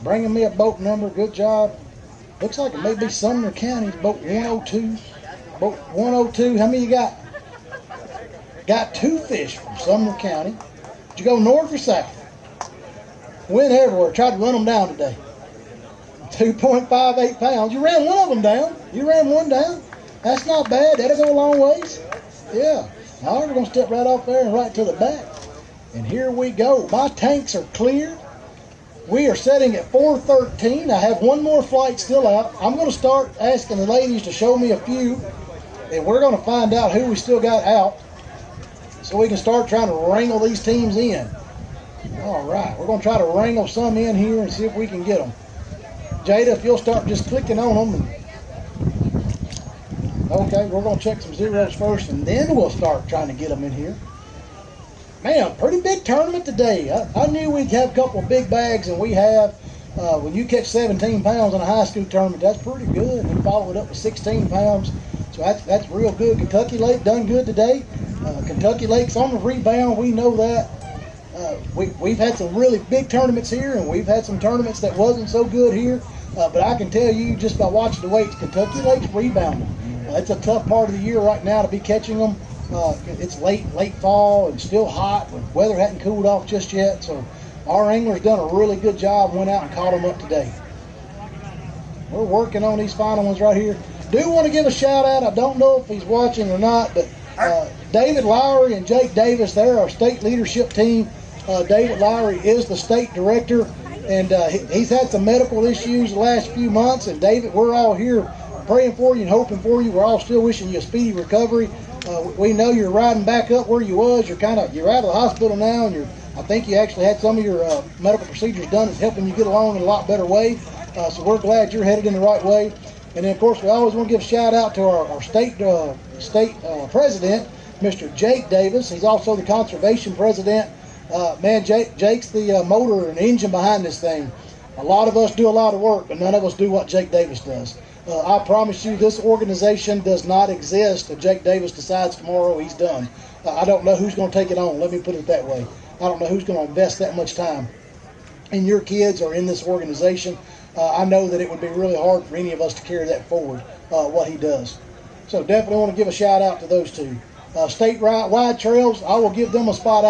Bringing me a boat number. Good job. Looks like it may be Sumner County. Boat 102. Boat 102. How many you got? Got 2 fish from Sumner County. Did you go north or south? Went everywhere. Tried to run them down today. 2.58 pounds. You ran one of them down. You ran one down. That's not bad. That'll go a long ways. Yeah. All right, we're going to step right off there and right to the back. And here we go. My tanks are cleared. We are setting at 4:13. I have 1 more flight still out. I'm going to start asking the ladies to show me a few, and we're going to find out who we still got out so we can start trying to wrangle these teams in. All right, we're going to try to wrangle some in here and see if we can get them. Jada, if you'll start just clicking on them. Okay, we're going to check some zeros first, and then we'll start trying to get them in here. Man, pretty big tournament today. I knew we'd have a couple of big bags, and we have. When you catch 17 pounds in a high school tournament, that's pretty good. And we follow it up with 16 pounds. So that's real good. Kentucky Lake done good today. Kentucky Lake's on the rebound. We know that. We've had some really big tournaments here, and we've had some tournaments that wasn't so good here. But I can tell you just by watching the weights, Kentucky Lake's rebounding. It's a tough part of the year right now to be catching them. It's late fall and still hot. The weather hadn't cooled off just yet, so our anglers done a really good job. Went out and caught them up today. We're working on these final ones right here. Do want to give a shout out. I don't know if he's watching or not, but David Lowry and Jake Davis, they're our state leadership team. David Lowry is the state director, and he's had some medical issues the last few months. And David, we're all here praying for you and hoping for you. We're all still wishing you a speedy recovery. We know you're riding back up where you was. You're out of the hospital now, and I think you actually had some of your medical procedures done. It's helping you get along in a lot better way. So we're glad you're headed in the right way. And then, of course, we always want to give a shout out to our state president, Mr. Jake Davis. He's also the conservation president. Man, Jake's the motor and engine behind this thing. A lot of us do a lot of work, but none of us do what Jake Davis does. I promise you, this organization does not exist if Jake Davis decides tomorrow he's done. I don't know who's going to take it on. Let me put it that way. I don't know who's going to invest that much time in your kids or in this organization. I know that it would be really hard for any of us to carry that forward, what he does. So definitely want to give a shout out to those two. Statewide trails, I will give them a shout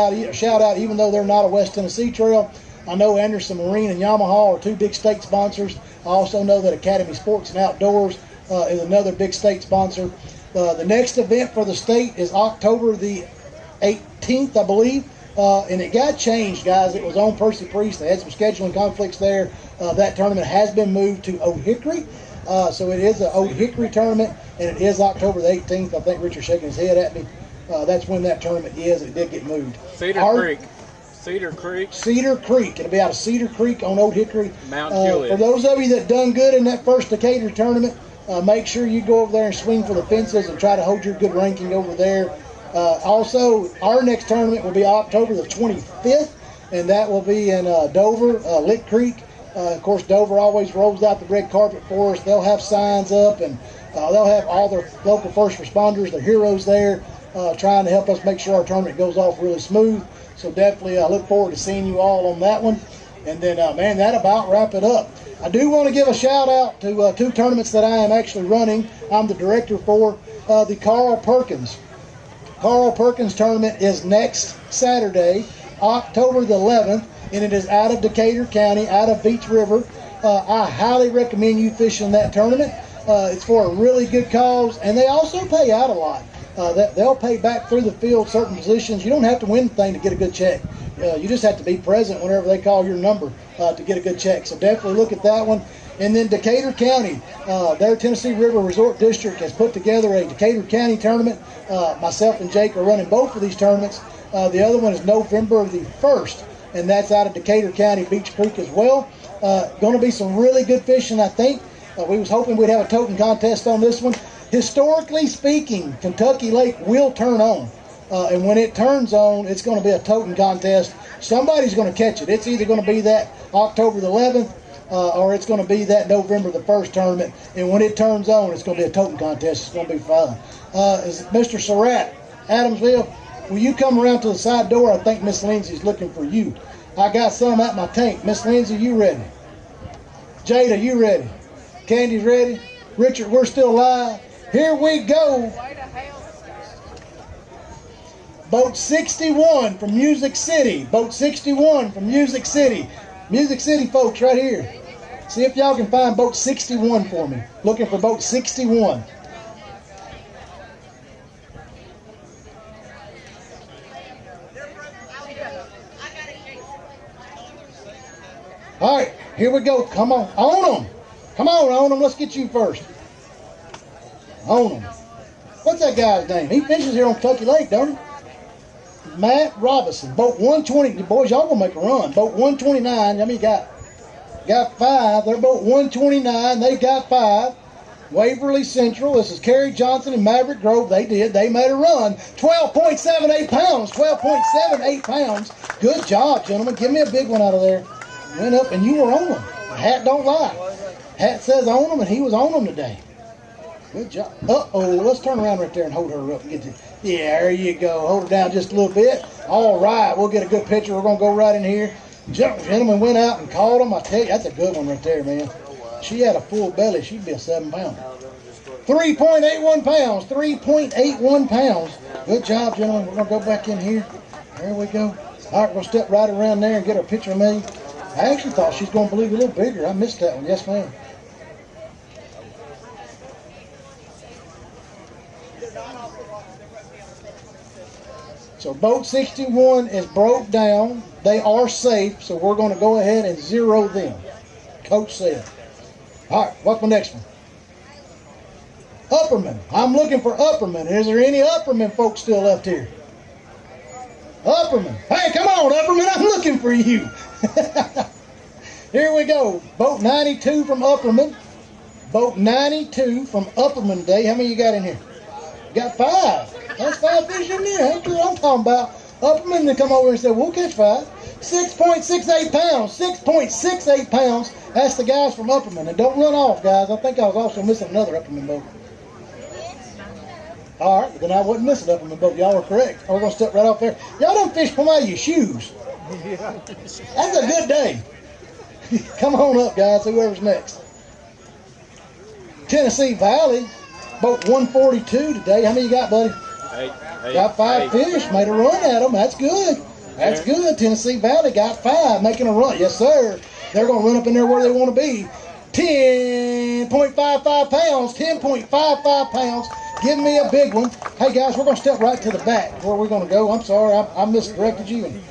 out, even though they're not a West Tennessee trail. I know Anderson Marine and Yamaha are 2 big state sponsors. I also know that Academy Sports and Outdoors is another big state sponsor. The next event for the state is October the 18th, I believe. And it got changed, guys. It was on Percy Priest. They had some scheduling conflicts there. That tournament has been moved to Old Hickory. So it is an Old Hickory tournament, and it is October the 18th. I think Richard's shaking his head at me. That's when that tournament is. It did get moved. Cedar Creek. It'll be out of Cedar Creek on Old Hickory. Mount Juliet. For those of you that done good in that first Decatur tournament, make sure you go over there and swing for the fences and try to hold your good ranking over there. Also, our next tournament will be October the 25th, and that will be in Dover, Lick Creek. Of course, Dover always rolls out the red carpet for us. They'll have signs up, and they'll have all their local first responders, their heroes there, trying to help us make sure our tournament goes off really smooth. So definitely I look forward to seeing you all on that one. And then, man, that about wrap it up. I do want to give a shout out to 2 tournaments that I am actually running. I'm the director for the Carl Perkins. Carl Perkins tournament is next Saturday, October the 11th, and it is out of Decatur County, out of Beach River. I highly recommend you fishing that tournament. It's for a really good cause, and they also pay out a lot. They'll pay back through the field certain positions. You don't have to win the thing to get a good check. You just have to be present whenever they call your number to get a good check. So definitely look at that one. And then Decatur County, their Tennessee River Resort District has put together a Decatur County tournament. Myself and Jake are running both of these tournaments. The other one is November the 1st, and that's out of Decatur County, Beach Creek as well. Going to be some really good fishing, I think. We was hoping we'd have a totem contest on this one. Historically speaking, Kentucky Lake will turn on. And when it turns on, it's going to be a totem contest. Somebody's going to catch it. It's either going to be that October the 11th or it's going to be that November the 1st tournament. And when it turns on, it's going to be a totem contest. It's going to be fun. Is Mr. Surratt, Adamsville, will you come around to the side door? I think Miss Lindsay's looking for you. I got some at my tank. Miss Lindsay, you ready? Jada, you ready? Candy's ready? Richard, we're still live. Here we go. Boat 61 from Music City. Boat 61 from Music City. Music City folks right here. See if y'all can find boat 61 for me. Looking for boat 61. All right, here we go. Come on. Own them. Come on, Own them. Let's get you first. Own them. What's that guy's name? He fishes here on Kentucky Lake, don't he? Matt Robinson. Boat 120. Boys, y'all gonna make a run. Boat 129. How many got? Got 5. They're boat 129. They got 5. Waverly Central. This is Kerry Johnson and Maverick Grove. They did. They made a run. 12.78 pounds. 12.78 pounds. Good job, gentlemen. Give me a big one out of there. Went up and you were on them. Hat don't lie. Hat says on them and he was on them today. Good job. Uh-oh. Let's turn around right there and hold her up. Get this. Yeah, there you go. Hold her down just a little bit. All right. We'll get a good picture. We're going to go right in here. Gentleman went out and caught him. I tell you, that's a good one right there, man. She had a full belly. She'd be a 7-pounder. 3.81 pounds. 3.81 pounds. Good job, gentlemen. We're going to go back in here. There we go. All right, we're going to step right around there and get our picture made. I actually thought she's going to believe a little bigger. I missed that one. Yes, ma'am. So boat 61 is broke down. They are safe, so we're going to go ahead and zero them. Coach said. All right, what's my next one? Upperman. I'm looking for Upperman. Is there any Upperman folks still left here? Upperman. Hey, come on, Upperman. I'm looking for you. Here we go. Boat 92 from Upperman. Boat 92 from Upperman Day. How many you got in here? You got 5. That's 5 fish in there. That's what I'm talking about. Upperman to come over and say, we'll catch 5. 6.68 pounds. 6.68 pounds. That's the guys from Upperman. And don't run off, guys. I think I was also missing another Upperman boat. All right, then I wasn't missing Upperman boat. Y'all were correct. We're going to step right off there. Y'all don't fish from out of your shoes. That's a good day. Come on up, guys. Whoever's next. Tennessee Valley. Boat 142 today. How many you got, buddy? 8. Got 5 fish. Made a run at them. That's good. That's good. Tennessee Valley got 5. Making a run. Yes, sir. They're going to run up in there where they want to be. 10.55 pounds. 10.55 pounds. Give me a big one. Hey, guys, we're going to step right to the back where we're going to go. I'm sorry. I misdirected you. And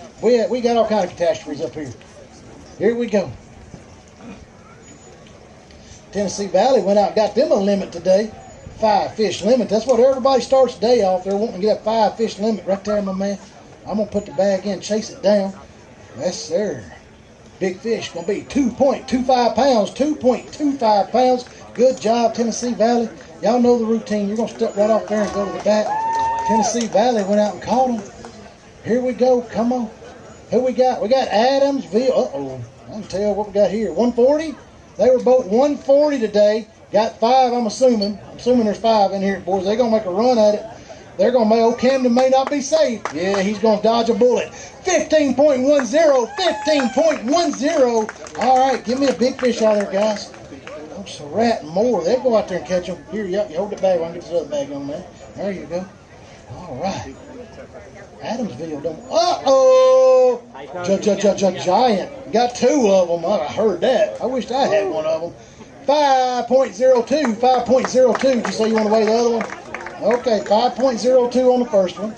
we got all kind of catastrophes up here. Here we go. Tennessee Valley went out and got them a limit today. 5 fish limit. That's what everybody starts the day off. They're wanting to get a 5 fish limit right there, my man. I'm going to put the bag in, chase it down. Yes, sir. Big fish. Going to be 2.25 pounds. 2.25 pounds. Good job, Tennessee Valley. Y'all know the routine. You're going to step right off there and go to the back. Tennessee Valley went out and caught them. Here we go. Come on. Who we got? We got Adamsville. Uh-oh. I can tell what we got here. 140. They were both 140 today. Got 5, I'm assuming. I'm assuming there's 5 in here, boys. They're going to make a run at it. They're going to make, old Camden may not be safe. Yeah, he's going to dodge a bullet. 15.10, 15.10. All right, give me a big fish out of there, guys. Oh, Surratt and more. They'll go out there and catch them. Here, you hold the bag. I can get this other bag on there. There you go. All right. Adamsville don't. Uh-oh! Giant. Got 2 of them. I heard that. I wished I had one of them. 5.02. 5.02. Did you say you want to weigh the other one? Okay, 5.02 on the first one.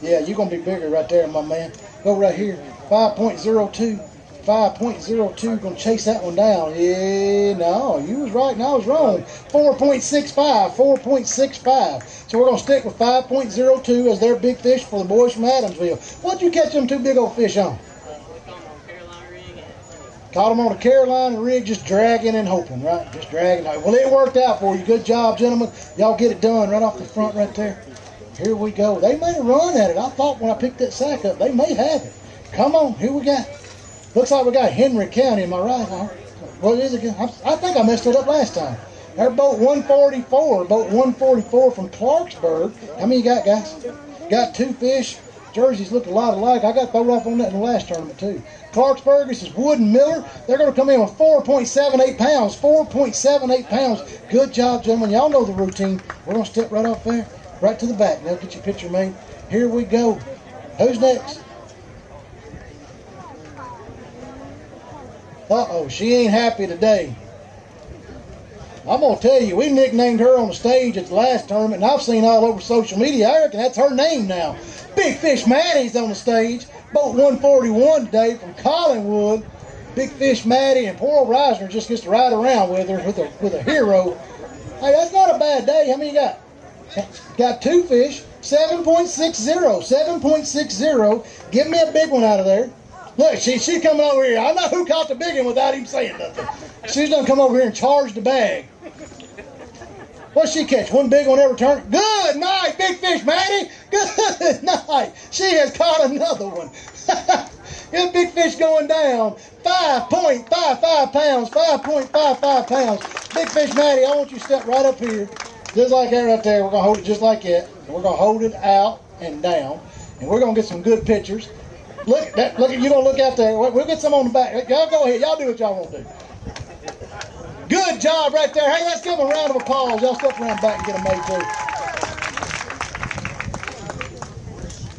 Yeah, you're going to be bigger right there, my man. Go right here. 5.02. 5.02. Going to chase that one down. Yeah, no, you was right and I was wrong. 4.65. 4.65. So we're going to stick with 5.02 as their big fish for the boys from Adamsville. What'd you catch them 2 big old fish on? Caught them on a Carolina rig, just dragging and hoping, right? Just dragging. Well, it worked out for you. Good job, gentlemen. Y'all get it done right off the front right there. Here we go. They made a run at it. I thought when I picked that sack up, they may have it. Come on, here we got. Looks like we got Henry County, am I right? What is it again? I think I messed it up last time. They're boat 144. Boat 144 from Clarksburg. How many you got, guys? Got 2 fish. Jerseys look a lot alike. I got thrown off on that in the last tournament, too. Clarksburg, this is Wood and Miller. They're going to come in with 4.78 pounds. 4.78 pounds. Good job, gentlemen. Y'all know the routine. We're going to step right off there, right to the back. Now get your picture made. Here we go. Who's next? Uh-oh, she ain't happy today. I'm going to tell you, we nicknamed her on the stage at the last tournament, and I've seen all over social media. I reckon that's her name now. Big Fish Maddie's on the stage. Boat 141 today from Collingwood. Big Fish Maddie, and poor old Reisner just gets to ride around with her with a hero. Hey, that's not a bad day. How many you got? Got 2 fish. 7.60. 7.60. Give me a big one out of there. Look, she's coming over here. I know who caught the big one without even saying nothing. She's gonna come over here and charge the bag. What'd she catch? 1 big one every turn? Good night, Big Fish Maddie. Good night. She has caught another one. Good big fish going down. 5.55 pounds. 5.55 pounds. Big Fish Maddie, I want you to step right up here. Just like that right there. We're gonna hold it just like that. We're gonna hold it out and down. And we're gonna get some good pictures. Look at that. Look at you. Gonna look out there. We'll get some on the back. Y'all go ahead. Y'all do what y'all want to do. Good job right there. Hey, let's give them a round of applause. Y'all step around back and get them made too.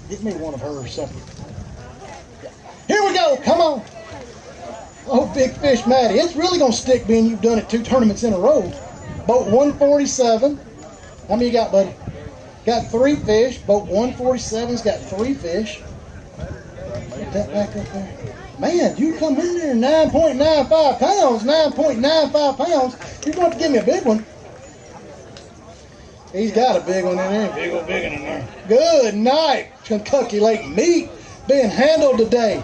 Get me one of hers or something. Here we go. Come on. Oh, Big Fish Maddie. It's really gonna stick being you've done it 2 tournaments in a row. Boat 147. How many you got, buddy? Got 3 fish. Boat 147's got 3 fish. Put that back up there. Man, you come in there 9.95 pounds, 9.95 pounds. You're going to give me a big one. He's got a big one in there, big one in there. Good night. Kentucky Lake meat being handled today.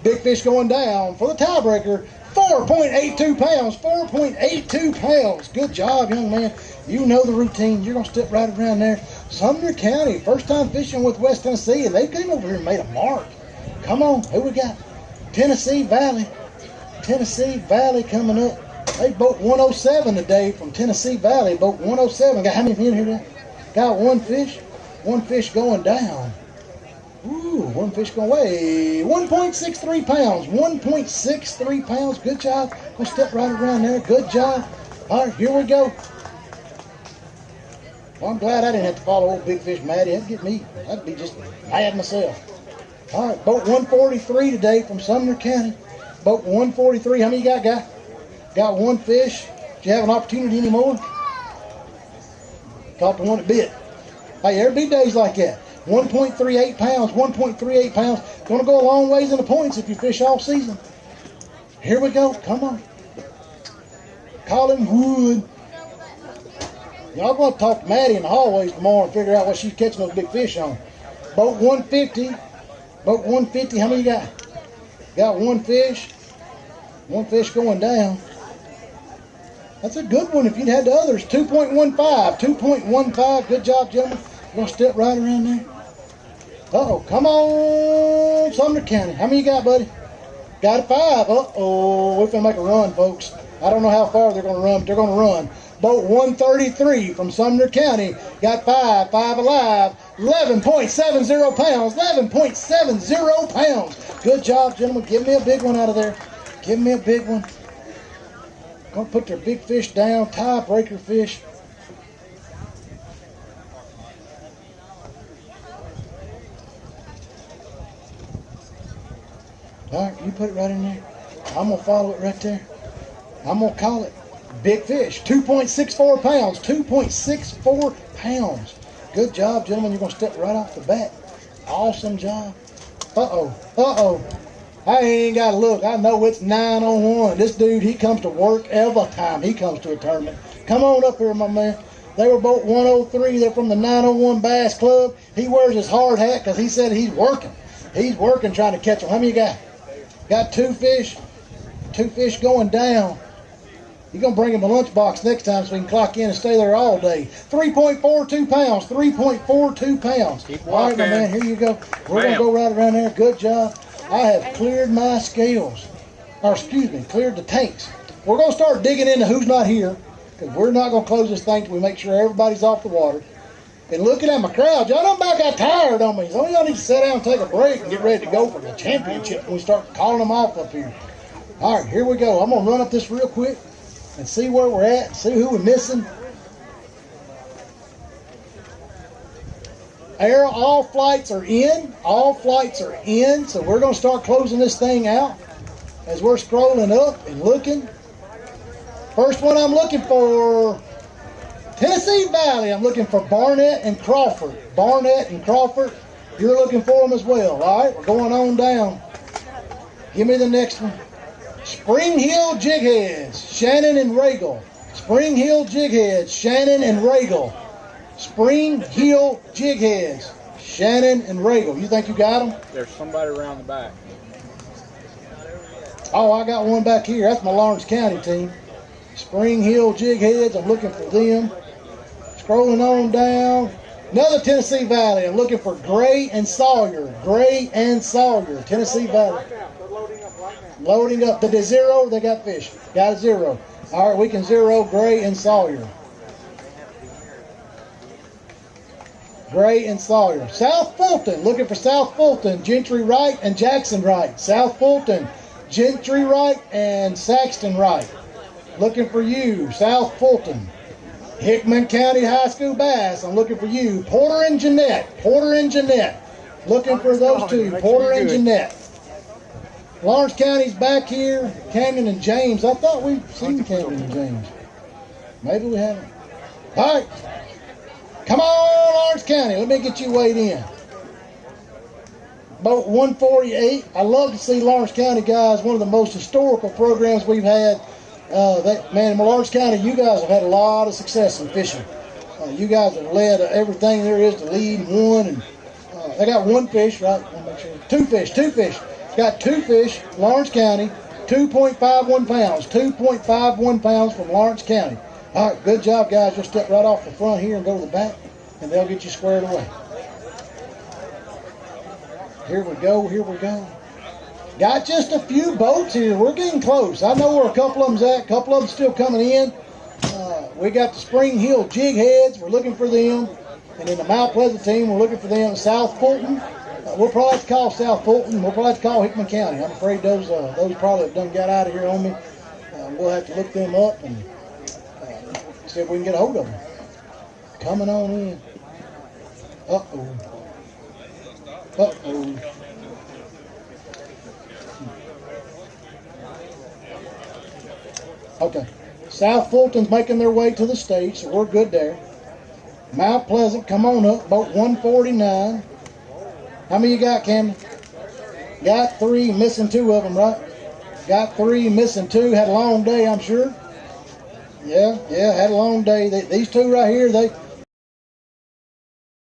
Big fish going down for the tiebreaker. 4.82 pounds, 4.82 pounds. Good job, young man. You know the routine. You're going to step right around there. Sumner County, first time fishing with West Tennessee, and they came over here and made a mark. Come on, who we got? Tennessee Valley. Tennessee Valley coming up. They boat 107 today from Tennessee Valley. Boat 107. Got how many in here? Got 1 fish. 1 fish going down. Ooh, 1 fish going away. 1.63 pounds. 1.63 pounds. Good job. We'll step right around there. Good job. All right, here we go. Well, I'm glad I didn't have to follow old Big Fish Maddie. That'd get me. I'd be just mad myself. All right, boat 143 today from Sumner County. Boat 143. How many you got, guy? Got 1 fish. Do you have an opportunity anymore? Caught the one that bit. Hey, there'll be days like that. 1.38 pounds, 1.38 pounds. Going to go a long ways in the points if you fish all season. Here we go. Come on. Collingwood. Y'all going to talk to Maddie in the hallways tomorrow and figure out what she's catching those big fish on. Boat 150. Boat 150. How many you got? Got 1 fish. 1 fish going down. That's a good one if you'd had the others. 2.15. 2.15. Good job, gentlemen. We're going to step right around there. Uh-oh. Come on, Sumner County. How many you got, buddy? Got a 5. Uh-oh. We're going to make a run, folks. I don't know how far they're going to run, but they're going to run. Boat 133 from Sumner County got 5 alive, 11.70 pounds, 11.70 pounds. Good job, gentlemen. Give me a big one out of there. Give me a big one. Gonna put their big fish down, tiebreaker fish. All right, you put it right in there. I'm gonna follow it right there. I'm gonna call it big fish, 2.64 pounds, 2.64 pounds. Good job, gentlemen. You're gonna step right off the bat. Awesome job. Uh-oh. I ain't got to look. I know it's 9 on 1. This dude, he comes to work every time he comes to a tournament. Come on up here, my man. They were boat 103. They're from the 901 Bass Club. He wears his hard hat because he said he's working. He's working trying to catch them. How many you got? Got 2 fish. 2 fish going down. You're going to bring him a lunchbox next time so he can clock in and stay there all day. 3.42 pounds. 3.42 pounds. All right, my man, here you go. We're going to go right around there. Good job. I have cleared my scales. Or excuse me, cleared the tanks. We're going to start digging into who's not here because we're not going to close this thing till we make sure everybody's off the water. And looking at my crowd, y'all done about got tired on me. Some of y'all need to sit down and take a break and get ready to go for the championship when we start calling them off up here. All right, here we go. I'm going to run up this real quick and see where we're at, see who we're missing. All flights are in. All flights are in. So we're going to start closing this thing out as we're scrolling up and looking. First one I'm looking for, Tennessee Valley. I'm looking for Barnett and Crawford. Barnett and Crawford. You're looking for them as well. All right, we're going on down. Give me the next one. Spring Hill Jigheads, Shannon and Regal. Spring Hill Jigheads, Shannon and Regal. Spring Hill Jigheads, Shannon and Regal. You think you got them? There's somebody around the back. Oh, I got one back here. That's my Lawrence County team. Spring Hill Jigheads, I'm looking for them. Scrolling on down. Another Tennessee Valley. I'm looking for Gray and Sawyer. Gray and Sawyer, Tennessee Valley. Loading up. Did they zero? They got fish. Got a 0. All right, we can 0 Gray and Sawyer. Gray and Sawyer. South Fulton. Looking for South Fulton. Gentry Wright and Jackson Wright. South Fulton. Gentry Wright and Saxton Wright. Looking for you. South Fulton. Hickman County High School Bass. I'm looking for you. Porter and Jeanette. Porter and Jeanette. Looking for those two. Porter and Jeanette. Lawrence County's back here. Camden and James. I thought we'd seen Camden and James. Maybe we haven't. All right. Come on, Lawrence County. Let me get you weighed in. Boat 148. I love to see Lawrence County guys. One of the most historical programs we've had. Man, in Lawrence County, you guys have had a lot of success in fishing. You guys have led everything there is to lead and won. And they got 1 fish, right? Let me make sure. 2 fish. 2 fish. Got 2 fish, Lawrence County, 2.51 pounds. 2.51 pounds from Lawrence County. All right, good job, guys. Just step right off the front here and go to the back, and they'll get you squared away. Here we go. Here we go. Got just a few boats here. We're getting close. I know where a couple of them's at. A couple of them still coming in. We got the Spring Hill Jigheads. We're looking for them. And in the Mount Pleasant team, we're looking for them. South Fulton. We'll probably have to call South Fulton. We'll probably have to call Hickman County. I'm afraid those probably have done got out of here on me. We'll have to look them up and see if we can get a hold of them. Coming on in. Uh-oh. Uh-oh. Okay. South Fulton's making their way to the stage, so we're good there. Mount Pleasant, come on up. Boat 149. How many you got, Camden? Got 3, missing 2 of them, right? Got 3, missing 2. Had a long day, I'm sure. Yeah, had a long day. These 2 right here, they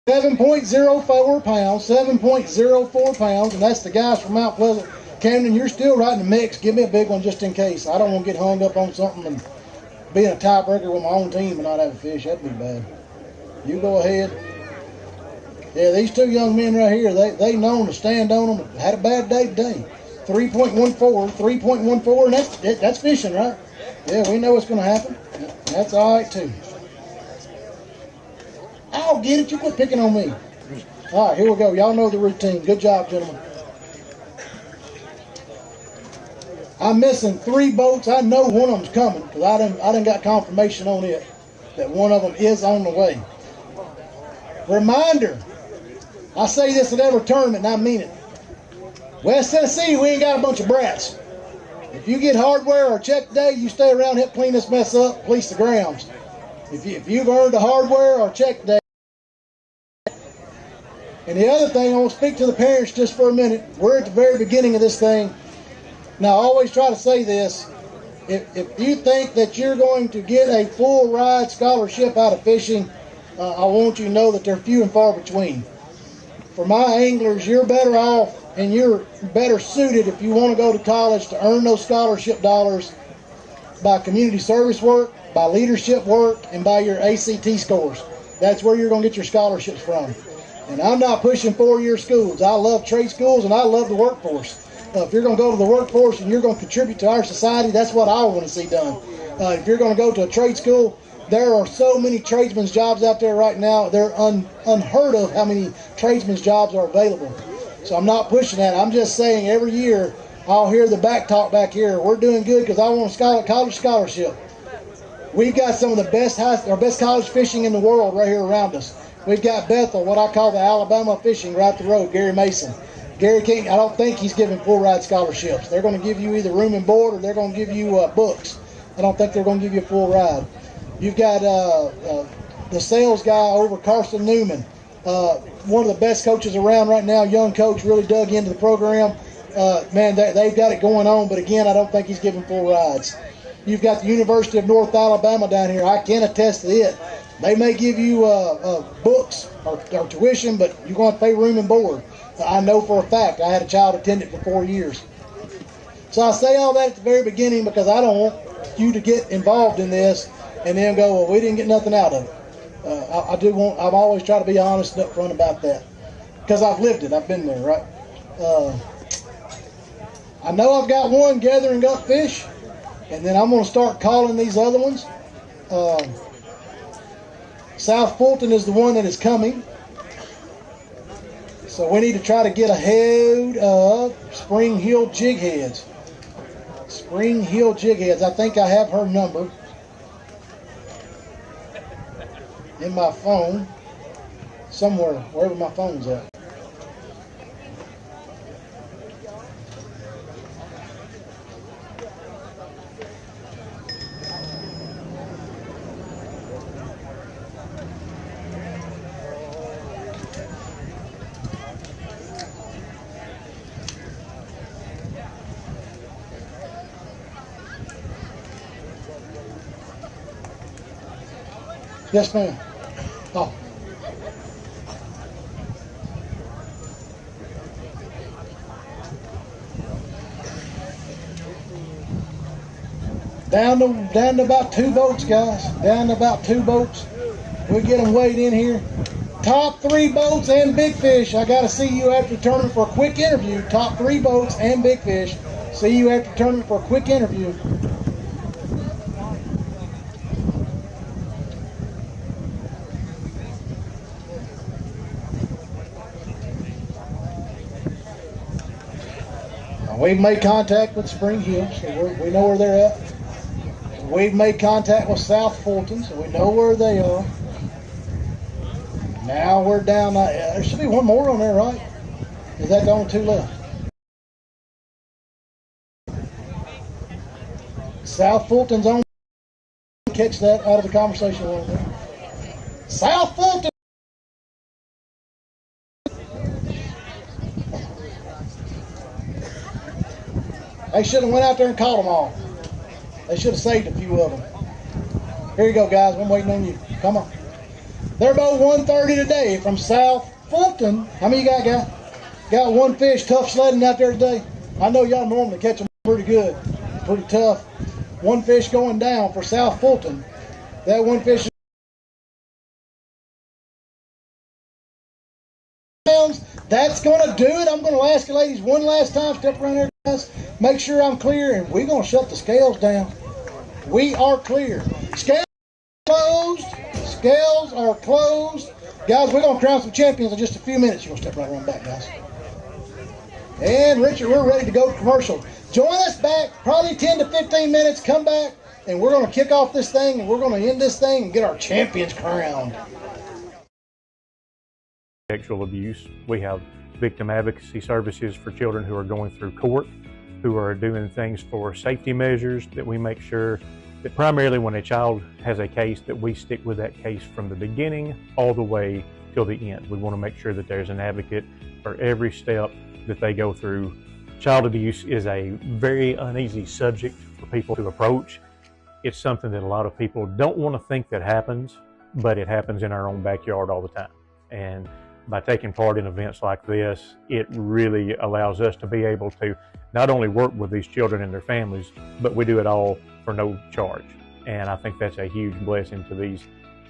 7.04 pounds, 7.04 pounds, and that's the guys from Mount Pleasant. Camden, you're still right in the mix. Give me a big one just in case. I don't want to get hung up on something and be in a tiebreaker with my own team and not have a fish. That'd be bad. You go ahead. Yeah, these 2 young men right here, they known to stand on them. Had a bad day today. 3.14, and that's fishing, right? Yeah, we know what's going to happen. That's all right, too. I'll get it. You quit picking on me. All right, here we go. Y'all know the routine. Good job, gentlemen. I'm missing 3 boats. I know one of them's coming because I done got confirmation on it that one of them is on the way. Reminder, I say this at every tournament and I mean it. West Tennessee, we ain't got a bunch of brats. If you get hardware or check day, you stay around, help clean this mess up, police the grounds. If you've earned the hardware or check day. And the other thing, I want to speak to the parents just for a minute. We're at the very beginning of this thing. Now, I always try to say this. If you think that you're going to get a full ride scholarship out of fishing, I want you to know that they're few and far between. For my anglers, you're better off and you're better suited if you want to go to college to earn those scholarship dollars by community service work, by leadership work, and by your ACT scores. That's where you're going to get your scholarships from. And I'm not pushing 4-year schools. I love trade schools and I love the workforce. If you're going to go to the workforce and you're going to contribute to our society, that's what I want to see done. If you're going to go to a trade school, there are so many tradesmen's jobs out there right now. They're unheard of how many tradesmen's jobs are available. So I'm not pushing that. I'm just saying every year I'll hear the back talk back here. We're doing good because I want a college scholarship. We've got some of the best college fishing in the world right here around us. We've got Bethel, what I call the Alabama fishing, right up the road, Gary Mason. Gary King, I don't think he's giving full ride scholarships. They're going to give you either room and board or they're going to give you books. I don't think they're going to give you a full ride. You've got the sales guy over, Carson Newman, one of the best coaches around right now, young coach, really dug into the program. Man, they've got it going on, but again, I don't think he's giving full rides. You've got the University of North Alabama down here. I can attest to it. They may give you books or tuition, but you're going to pay room and board. I know for a fact. I had a child attendant for 4 years. So I say all that at the very beginning because I don't want you to get involved in this and then go, well, we didn't get nothing out of it. I've always tried to be honest and upfront about that because I've lived it. I've been there, right? I know I've got one gathering up fish, and then I'm going to start calling these other ones. South Fulton is the one that is coming. So we need to try to get ahead of Spring Hill Jig Heads. Spring Hill Jig Heads. I think I have her number in my phone somewhere, wherever my phone's at. Yes, ma'am. Oh. Down to about 2 boats, guys. Down to about 2 boats. We'll get them weighed in here. Top 3 boats and big fish. I got to see you after the tournament for a quick interview. Top 3 boats and big fish. See you after the tournament for a quick interview. We've made contact with Spring Hill, so we know where they're at. We've made contact with South Fulton, so we know where they are. Now we're down, there should be one more on there, right? Is that the only 2 left? South Fulton's on. Catch that out of the conversation a little bit. South Fulton! They should have went out there and caught them all. They should have saved a few of them. Here you go, guys. I'm waiting on you. Come on. They're both 130 today from South Fulton. How many you got? Got 1 fish, tough sledding out there today. I know y'all normally catch them pretty good, pretty tough. 1 fish going down for South Fulton. That 1 fish. That's going to do it. I'm going to ask you ladies one last time. Step around here, guys. Make sure I'm clear, and we're going to shut the scales down. We are clear. Scales. scales are closed. Guys, we're going to crown some champions in just a few minutes. You're going to step right around back, guys. And Richard, we're ready to go to commercial. Join us back, probably 10 to 15 minutes. Come back, and we're going to kick off this thing, and we're going to end this thing and get our champions crowned. Sexual abuse. We have victim advocacy services for children who are going through court, who are doing things for safety measures, that we make sure that primarily when a child has a case that we stick with that case from the beginning all the way till the end. We want to make sure that there's an advocate for every step that they go through. Child abuse is a very uneasy subject for people to approach. It's something that a lot of people don't want to think that happens, but it happens in our own backyard all the time. And by taking part in events like this, it really allows us to be able to not only work with these children and their families, but we do it all for no charge. And I think that's a huge blessing to these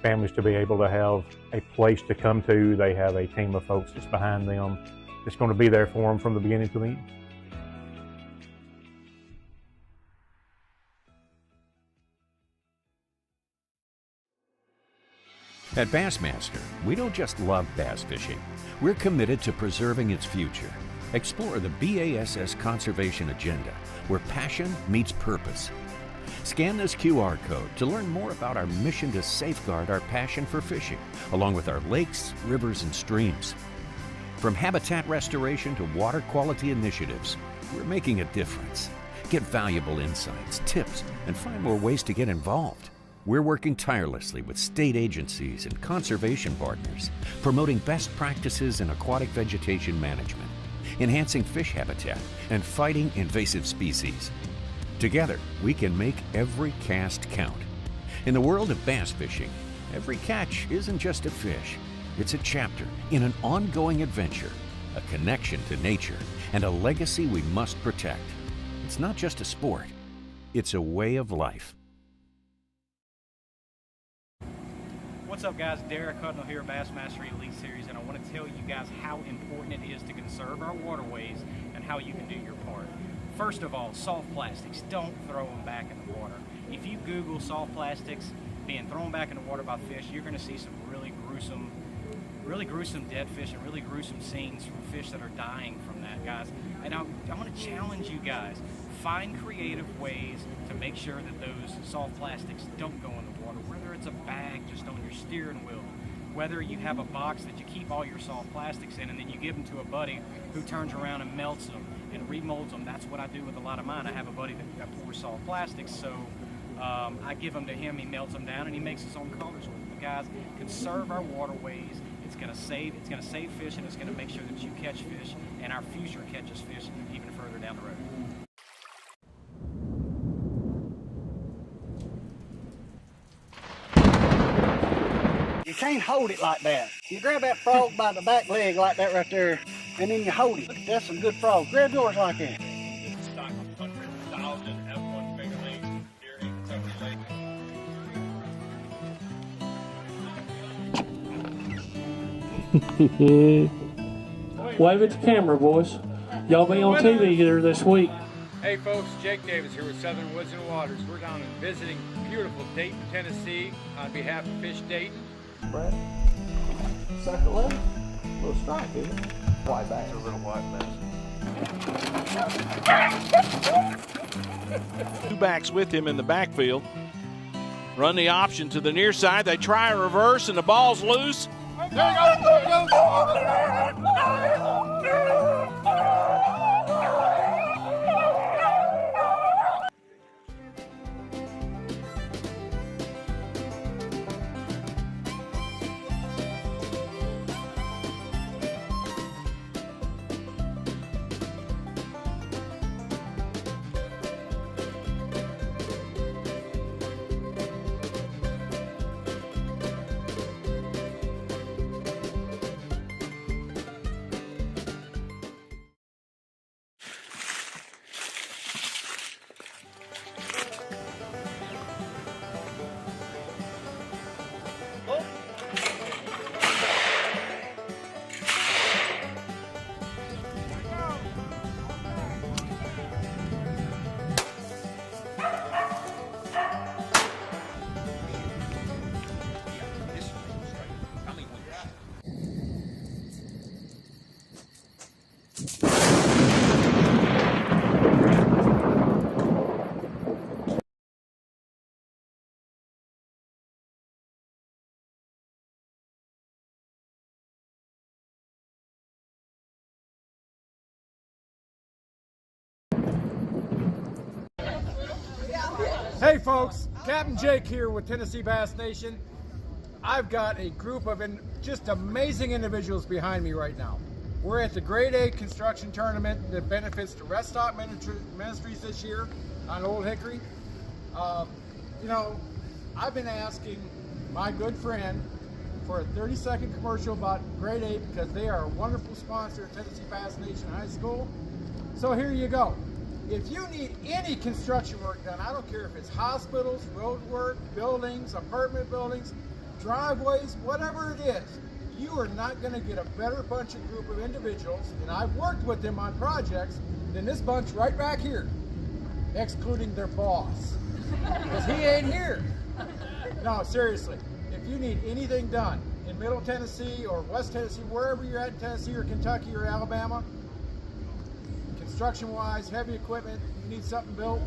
families to be able to have a place to come to. They have a team of folks that's behind them that's going to be there for them from the beginning to the end. At Bassmaster, we don't just love bass fishing. We're committed to preserving its future. Explore the BASS conservation agenda, where passion meets purpose. Scan this QR code to learn more about our mission to safeguard our passion for fishing, along with our lakes, rivers, and streams. From habitat restoration to water quality initiatives, we're making a difference. Get valuable insights, tips, and find more ways to get involved. We're working tirelessly with state agencies and conservation partners, promoting best practices in aquatic vegetation management, enhancing fish habitat, and fighting invasive species. Together, we can make every cast count. In the world of bass fishing, every catch isn't just a fish. It's a chapter in an ongoing adventure, a connection to nature, and a legacy we must protect. It's not just a sport, it's a way of life. What's up, guys? Derek Hudnall here, Bassmaster Elite Series, and I want to tell you guys how important it is to conserve our waterways and how you can do your part. First of all, soft plastics, don't throw them back in the water. If you Google soft plastics being thrown back in the water by fish, you're going to see some really gruesome dead fish and really gruesome scenes from fish that are dying from that, guys. And I want to challenge you guys. Find creative ways to make sure that those soft plastics don't go in the water, whether it's a bag just on your steering wheel, whether you have a box that you keep all your soft plastics in and then you give them to a buddy who turns around and melts them and remolds them. That's what I do with a lot of mine. I have a buddy that pours soft plastics, so I give them to him, he melts them down, and he makes his own colors with them. Guys, conserve our waterways. It's gonna save fish, and it's gonna make sure that you catch fish and our future catches fish even further down the road. You can't hold it like that. You grab that frog by the back leg like that right there, and then you hold it. That's some good frog. Grab yours like that. Wave at the camera, boys. Y'all be on TV here this week. Hey folks, Jake Davis here with Southern Woods and Waters. We're down and visiting beautiful Dayton, Tennessee on behalf of Fish Dayton. Brad, sucker left, little strike, isn't it? White bass. It's a little white bass. Two backs with him in the backfield. Run the option to the near side. They try a reverse and the ball's loose. There he goes, there he goes. Hey folks, Captain Jake here with Tennessee Bass Nation. I've got a group of just amazing individuals behind me right now. We're at the Grade A construction tournament that benefits the Rest Stop Ministries this year on Old Hickory. You know, I've been asking my good friend for a 30-second commercial about Grade A because they are a wonderful sponsor of Tennessee Bass Nation High School. So here you go. If you need any construction work done, I don't care if it's hospitals, road work, buildings, apartment buildings, driveways, whatever it is, you are not going to get a better bunch of group of individuals, and I've worked with them on projects, than this bunch right back here, excluding their boss, because he ain't here. No, seriously, if you need anything done in Middle Tennessee or West Tennessee, wherever you're at in Tennessee or Kentucky or Alabama, construction-wise, heavy equipment, you need something built,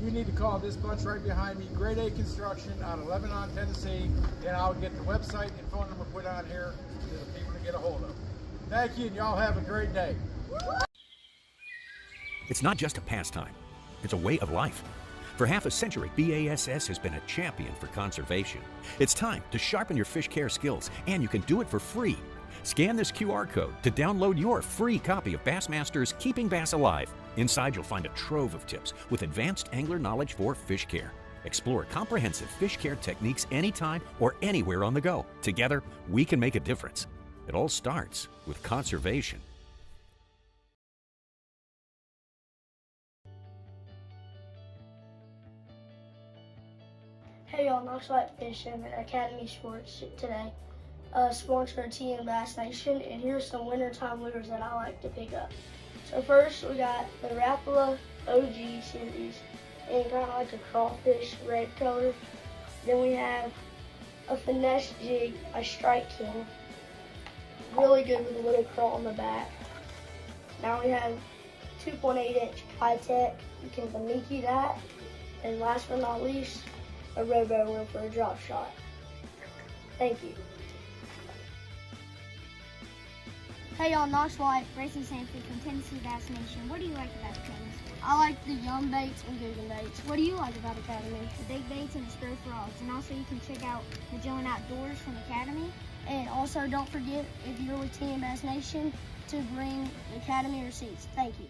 you need to call this bunch right behind me, Grade A Construction on 11 on Tennessee, and I'll get the website and phone number put on here to the people to get a hold of. Thank you, and y'all have a great day. It's not just a pastime, it's a way of life. For half a century, BASS has been a champion for conservation. It's time to sharpen your fish care skills, and you can do it for free. Scan this QR code to download your free copy of Bassmaster's Keeping Bass Alive. Inside, you'll find a trove of tips with advanced angler knowledge for fish care. Explore comprehensive fish care techniques anytime or anywhere on the go. Together, we can make a difference. It all starts with conservation. Hey y'all, Knoxville Fishing and Academy Sports today. Sponsor of TN Bass Nation, and here's some wintertime lures that I like to pick up. So first we got the Rapala OG series, and kind of like a crawfish red color. Then we have a finesse jig, a Strike King, really good with a little crawl on the back. Now we have 2.8-inch high-tech, you can Baniki that, and last but not least, a robo reel for a drop shot. Thank you. Hey y'all, Nosh White, Racing Sanford from Tennessee Bass Nation. What do you like about Academy? I like the Yum baits and Google baits. What do you like about Academy? The big baits and the spur frogs. And also you can check out Magellan Outdoors from Academy. And also don't forget, if you're with TN Bass Nation, to bring Academy receipts. Thank you.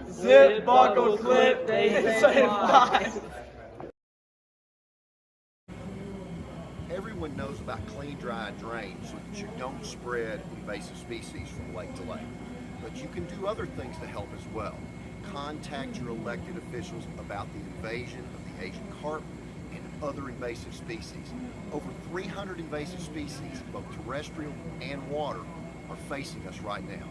Zip, buckle, clip, they say fly. Everyone knows about clean, dry, and drain so that you don't spread invasive species from lake to lake. But you can do other things to help as well. Contact your elected officials about the invasion of the Asian carp and other invasive species. Over 300 invasive species, both terrestrial and water, are facing us right now.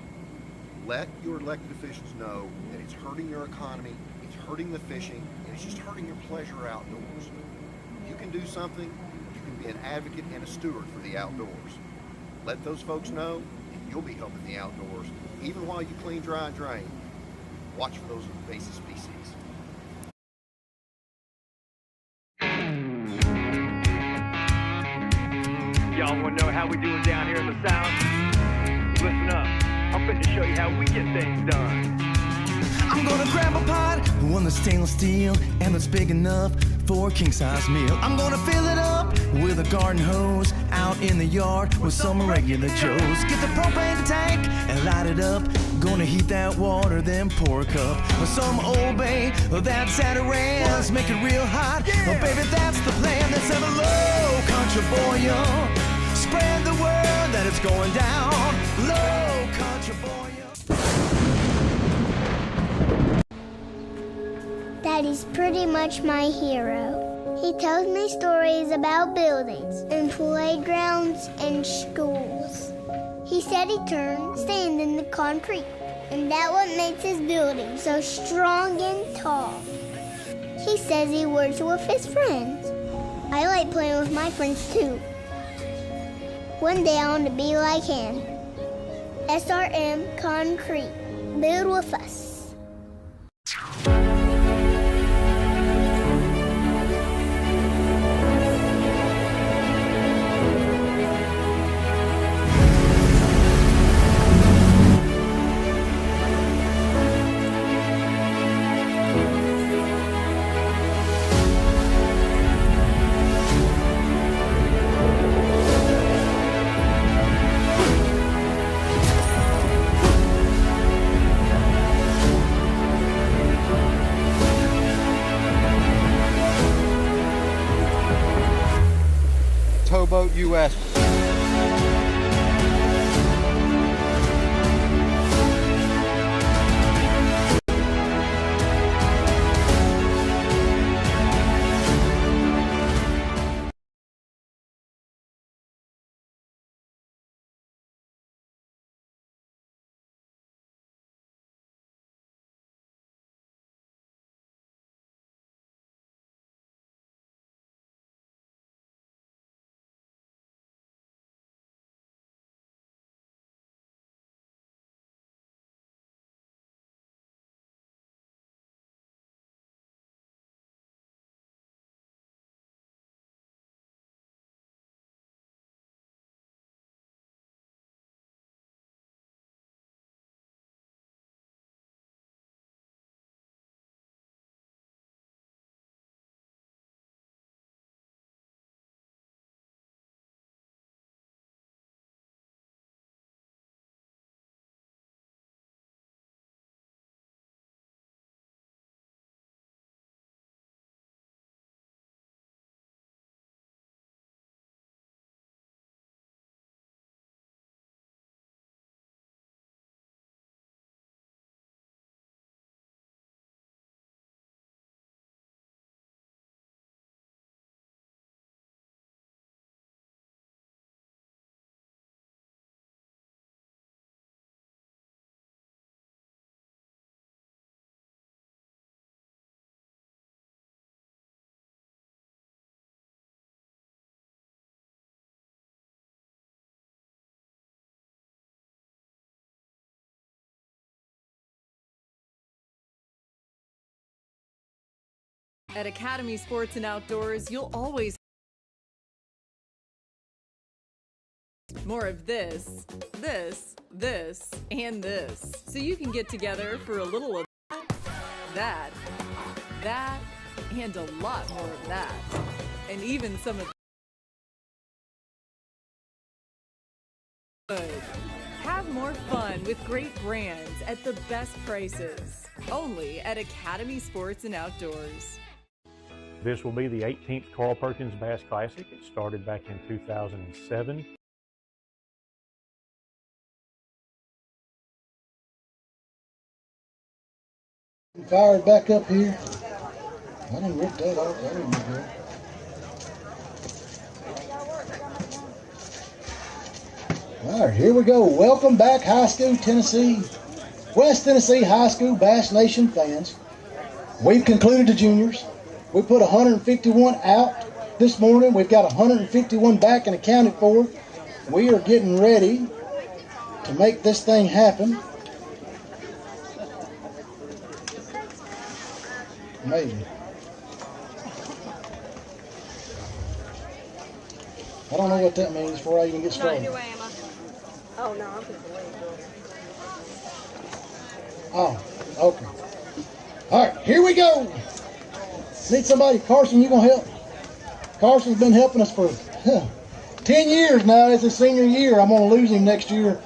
Let your elected officials know that it's hurting your economy, it's hurting the fishing, and it's just hurting your pleasure outdoors. You can do something, you can be an advocate and a steward for the outdoors. Let those folks know, and you'll be helping the outdoors, even while you clean, dry, and drain. Watch for those invasive species. Y'all wanna know how we do it down here in the South? Listen up. I'm fit to show you how we get things done. I'm gonna grab a pot, one that's stainless steel and that's big enough for a king-size meal. I'm gonna fill it up with a garden hose out in the yard with some regular Joes. Get the propane tank and light it up. Gonna heat that water, then pour a cup of some Old Bay that's at a ranch. Make it real hot, oh baby, that's the plan. Let's have a low country boy, yo. Spread the word that it's going down. Low country boy, yo. Daddy's pretty much my hero. He tells me stories about buildings and playgrounds and schools. He said he turned sand into concrete, and that's what makes his building so strong and tall. He says he works with his friends I like playing with my friends too. One day I want to be like him. SRM Concrete. Build with us. Towboat US. At Academy Sports and Outdoors, you'll always more of this, and this. So you can get together for a little of that, and a lot more of that. And even some of good. Have more fun with great brands at the best prices. Only at Academy Sports and Outdoors. This will be the 18th Carl Perkins Bass Classic. It started back in 2007. Fired back up here. I didn't rip that off. That didn't look good. All right, here we go. Welcome back, high school Tennessee, West Tennessee high school Bass Nation fans. We've concluded the juniors. We put 151 out this morning. We've got 151 back and accounted for. We are getting ready to make this thing happen. Amazing. I don't know what that means before I even get started. Neither way, Emma. Oh, no, I'm just waiting. Oh, okay. All right, here we go. Need somebody. Carson, you gonna help? Carson's been helping us for 10 years now. It's his senior year. I'm gonna lose him next year.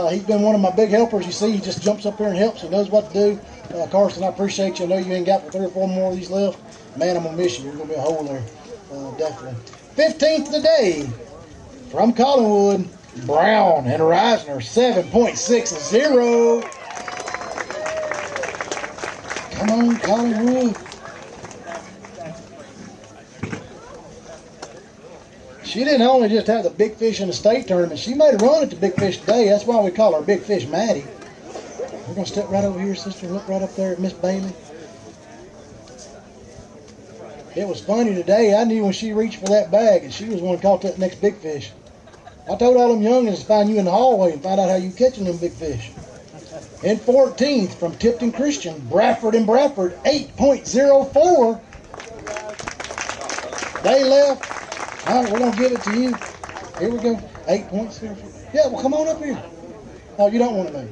He's been one of my big helpers. You see, he just jumps up here and helps. He knows what to do. Carson, I appreciate you. I know you ain't got 3 or 4 more of these left. Man, I'm gonna miss you. There's gonna be a hole there, definitely. 15th today from Collinwood, Brown and Reisner, 7.60. Come on, Collinwood. She didn't only just have the big fish in the state tournament. She made a run at the big fish today. That's why we call her Big Fish Maddie. We're going to step right over here, sister, and look right up there at Miss Bailey. It was funny today. I knew when she reached for that bag and she was the one who caught that next big fish. I told all them youngins to find you in the hallway and find out how you catching them big fish. In 14th from Tipton Christian, Bradford and Bradford, 8.04. They left. All right, we're going to give it to you. Here we go. 8.04. Yeah, well, come on up here. Oh, you don't want to know.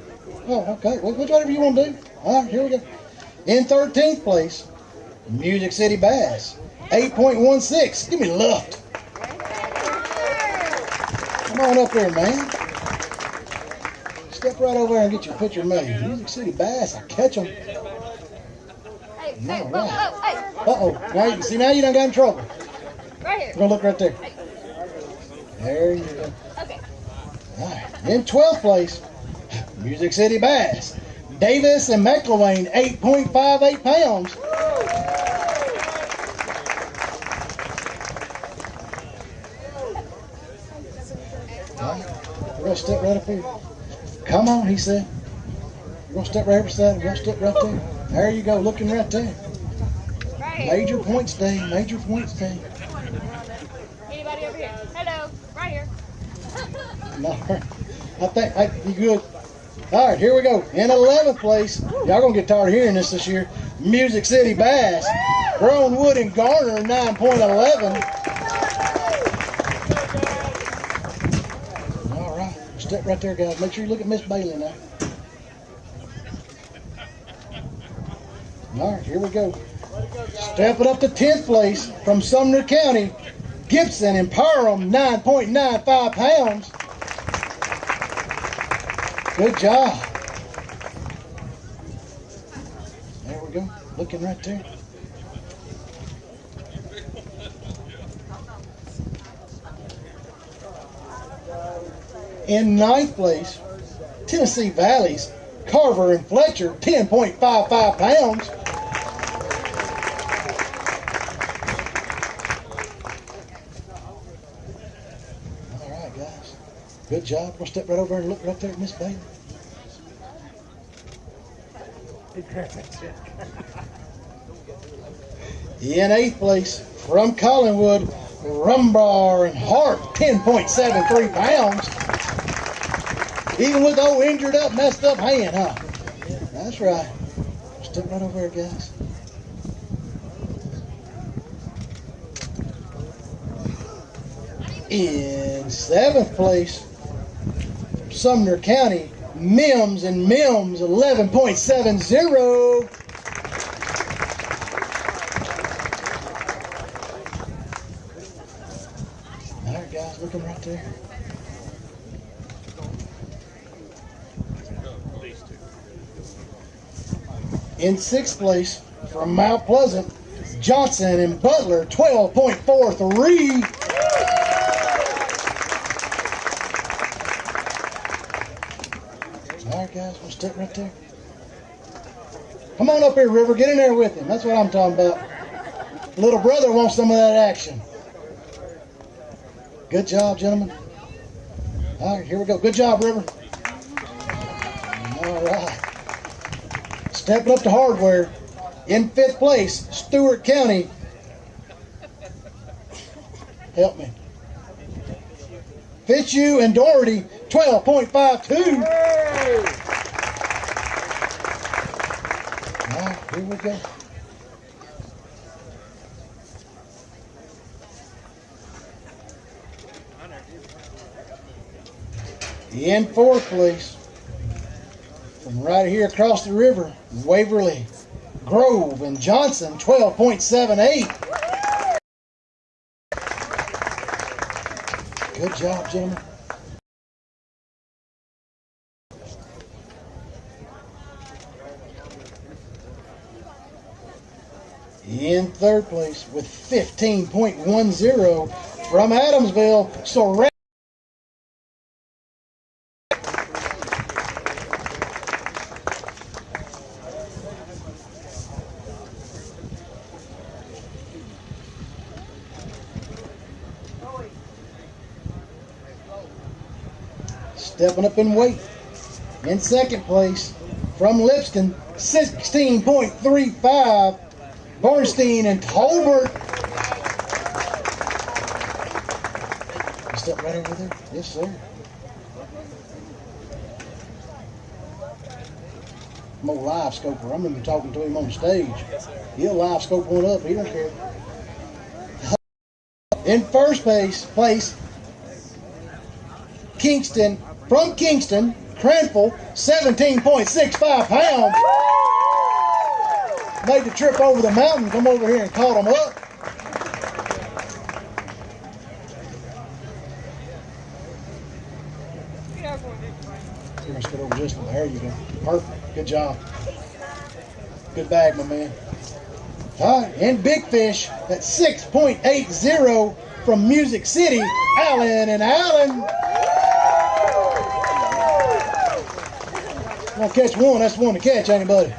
Oh, okay. Well, whatever you want to do. All right, here we go. In 13th place, Music City Bass, 8.16. Give me Luft. Come on up here, man. Step right over there and get your picture made. Music City Bass, I catch them. All right. Uh-oh. Now, see, now you done got in trouble. Right here. We're going to look right there. There you go. Okay. All right. In 12th place, Music City Bass, Davis and McIlwain, 8.58 pounds. We're going to step right up here. Come on, he said. We're going to step right beside him. We're going to step right there. There you go, looking right there. Major points day, major points day. Anybody over here? Hello, right here. No, I think you good. All right, here we go. In 11th place, y'all going to get tired of hearing this year. Music City Bass, Grownwood and Garner, 9.11. Step right there, guys. Make sure you look at Miss Bailey now. All right, here we go. Stepping up to 10th place from Sumner County, Gibson and Parham, 9.95 pounds. Good job. There we go. Looking right there. In 9th place, Tennessee Valley's Carver and Fletcher, 10.55 pounds. All right, guys. Good job. We'll step right over and look right there at Miss Bailey. In 8th place, from Collinwood, Rumbar and Hart, 10.73 pounds. Even with the old injured up, messed up hand, huh? That's right. Step right over there, guys. In 7th place, Sumner County, Mims and Mims, 11.70. All right, guys, looking right there. In 6th place, from Mount Pleasant, Johnson and Butler, 12.43. All right, guys, we'll step right there. Come on up here, River. Get in there with him. That's what I'm talking about. Little brother wants some of that action. Good job, gentlemen. All right, here we go. Good job, River. All right. Stepping up to hardware. In 5th place, Stewart County. Help me. Fitzhugh and Doherty, 12.52. All right, here we go. In 4th place, from right here across the river, Waverly, Grove, and Johnson, 12.78. Good job, gentlemen. In 3rd place with 15.10 from Adamsville, Sorrel. Stepping up in weight. In 2nd place, from Lipscomb, 16.35, Bernstein and Tolbert. Step right over there. Yes, sir. I'm a live scoper. I remember talking to him on stage. He'll live scope one up. He don't care. In first place, Kingston, from Kingston, Cranful, 17.65 pounds. Made the trip over the mountain, come over here and caught them up. You're going to scoot over just a little. There you go. Perfect. Good job. Good bag, my man. All right, and big fish at 6.80 from Music City, Allen and Allen. Gonna catch one. That's one to catch, ain't it, buddy?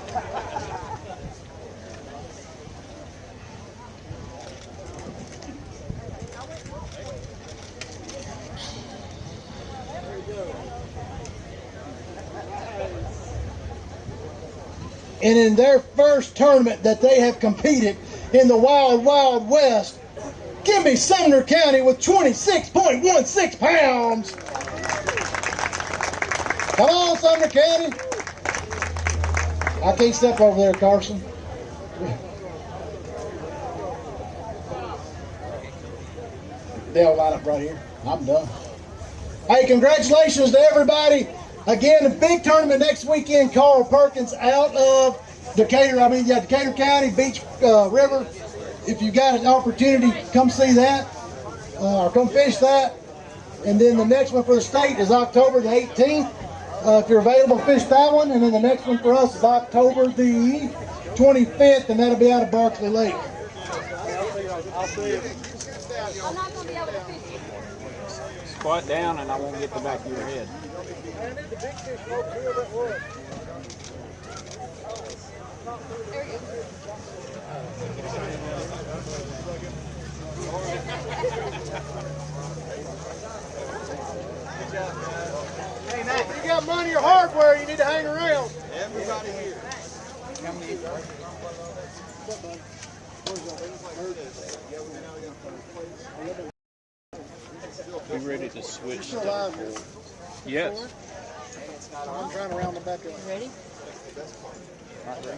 And in their first tournament that they have competed in the Wild Wild West, give me Sumner County with 26.16 pounds. Come on, Sumner County. I can't step over there, Carson. They'll line up right here. I'm done. Hey, congratulations to everybody. Again, a big tournament next weekend. Carl Perkins out of Decatur. Decatur County, Beach River. If you got an opportunity, come see that or come fish that. And then the next one for the state is October the 18th. If you're available, fish that one. And then the next one for us is October the 25th, and that'll be out of Barkley Lake. I'll see you. I'm not going to be able to fish you. Squat down and I won't get the back of your head. There you Hey, Nate, if you got money or hardware, you need to hang around. Everybody here. Be ready to switch to the Yes. I'm trying to round the back up. ready? Right there.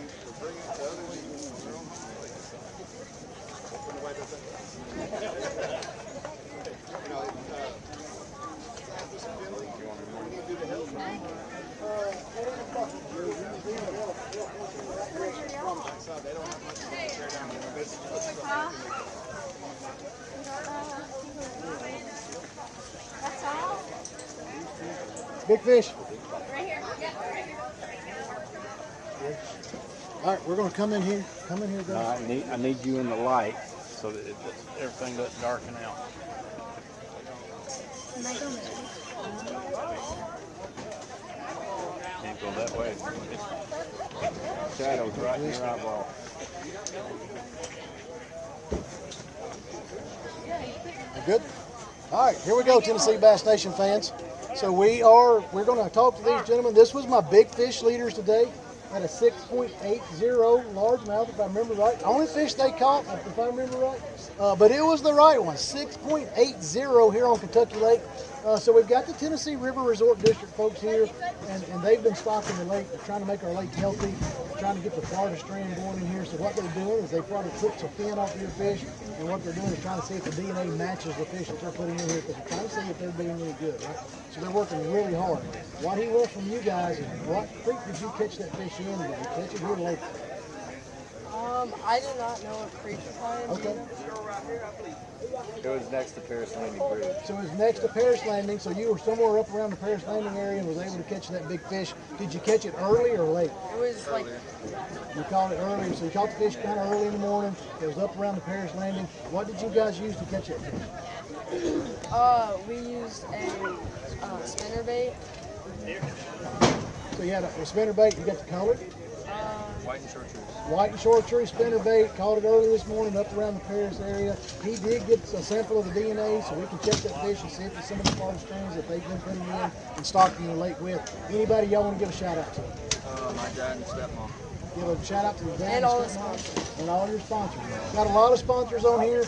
That's all? Big fish. Right here. Yep, right here. All right, we're going to come in here. Come in here, guys. I need you in the light so that everything doesn't darken out. Can't go that way. Shadow's right in your eyeball. Good. All right, here we go, Tennessee Bass Nation fans. So we're going to talk to these gentlemen. This was my big fish leaders today at a 6.80 largemouth, if I remember right. Only fish they caught, if I remember right. But it was the right one, 6.80 here on Kentucky Lake. So we've got the Tennessee River Resort District folks here, and they've been stocking the lake. They're trying to make our lake healthy, trying to get the Florida strand going in here. So what they're doing is they probably took some fin off your fish, and what they're doing is trying to see if the DNA matches the fish that they're putting in here, because they're trying to see if they're being any good, right? So they're working really hard. What he wants from you guys is, what creek did you catch that fish in? Did you catch it here late? I do not know what creek to find. Okay. It was next to Paris Landing Bridge. So it was next to Paris Landing, so you were somewhere up around the Paris Landing area and was able to catch that big fish. Did you catch it early or late? It was like... You caught it early, so you caught the fish kind of early in the morning. It was up around the Paris Landing. What did you guys use to catch it? We used a spinner bait. So you had a spinner bait, you got the color? White and chartreuse. White and chartreuse spinner bait, caught it early this morning up around the Paris area. He did get a sample of the DNA, so we can check that fish and see if it's some of the Florida strains that they've been putting in and stocking the lake with. Anybody y'all want to give a shout out to? My dad and stepmom. Give a shout out to the And all the sponsors. and all your sponsors. Got a lot of sponsors on here.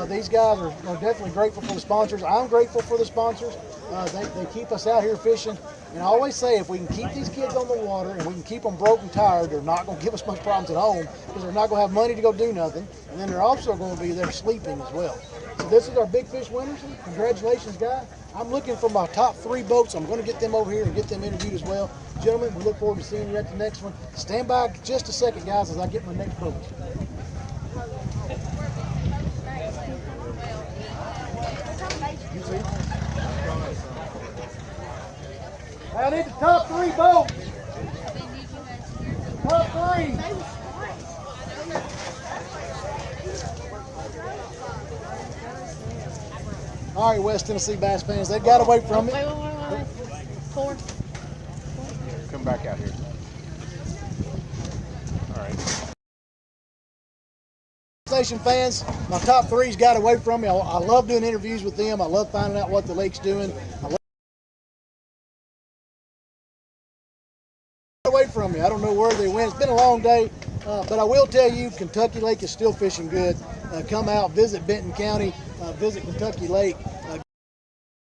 These guys are definitely grateful for the sponsors. I'm grateful for the sponsors. They keep us out here fishing. And I always say, if we can keep these kids on the water and we can keep them broke and tired, they're not going to give us much problems at home because they're not going to have money to go do nothing. And then they're also going to be there sleeping as well. So this is our big fish winners. Congratulations, guys. I'm looking for my top 3 boats. I'm going to get them over here and get them interviewed as well. Gentlemen, we look forward to seeing you at the next one. Stand by just a second, guys, as I get my next boat. You see? I need the top 3 boats. Top 3. All right, West Tennessee bass fans, they got away from it. Wait. 4. Come back out here. All right. Station fans, my top 3's got away from me. I love doing interviews with them. I love finding out what the lake's doing. I love away from me. I don't know where they went. It's been a long day, but I will tell you, Kentucky Lake is still fishing good. Come out, visit Benton County, visit Kentucky Lake.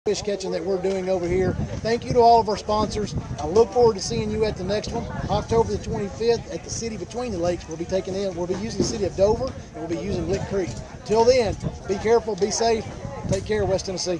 Fish catching that we're doing over here. Thank you to all of our sponsors. I look forward to seeing you at the next one, October the 25th at the city between the lakes. We'll be using the city of Dover, and we'll be using Lick Creek. Till then, be careful, be safe. Take care, West Tennessee.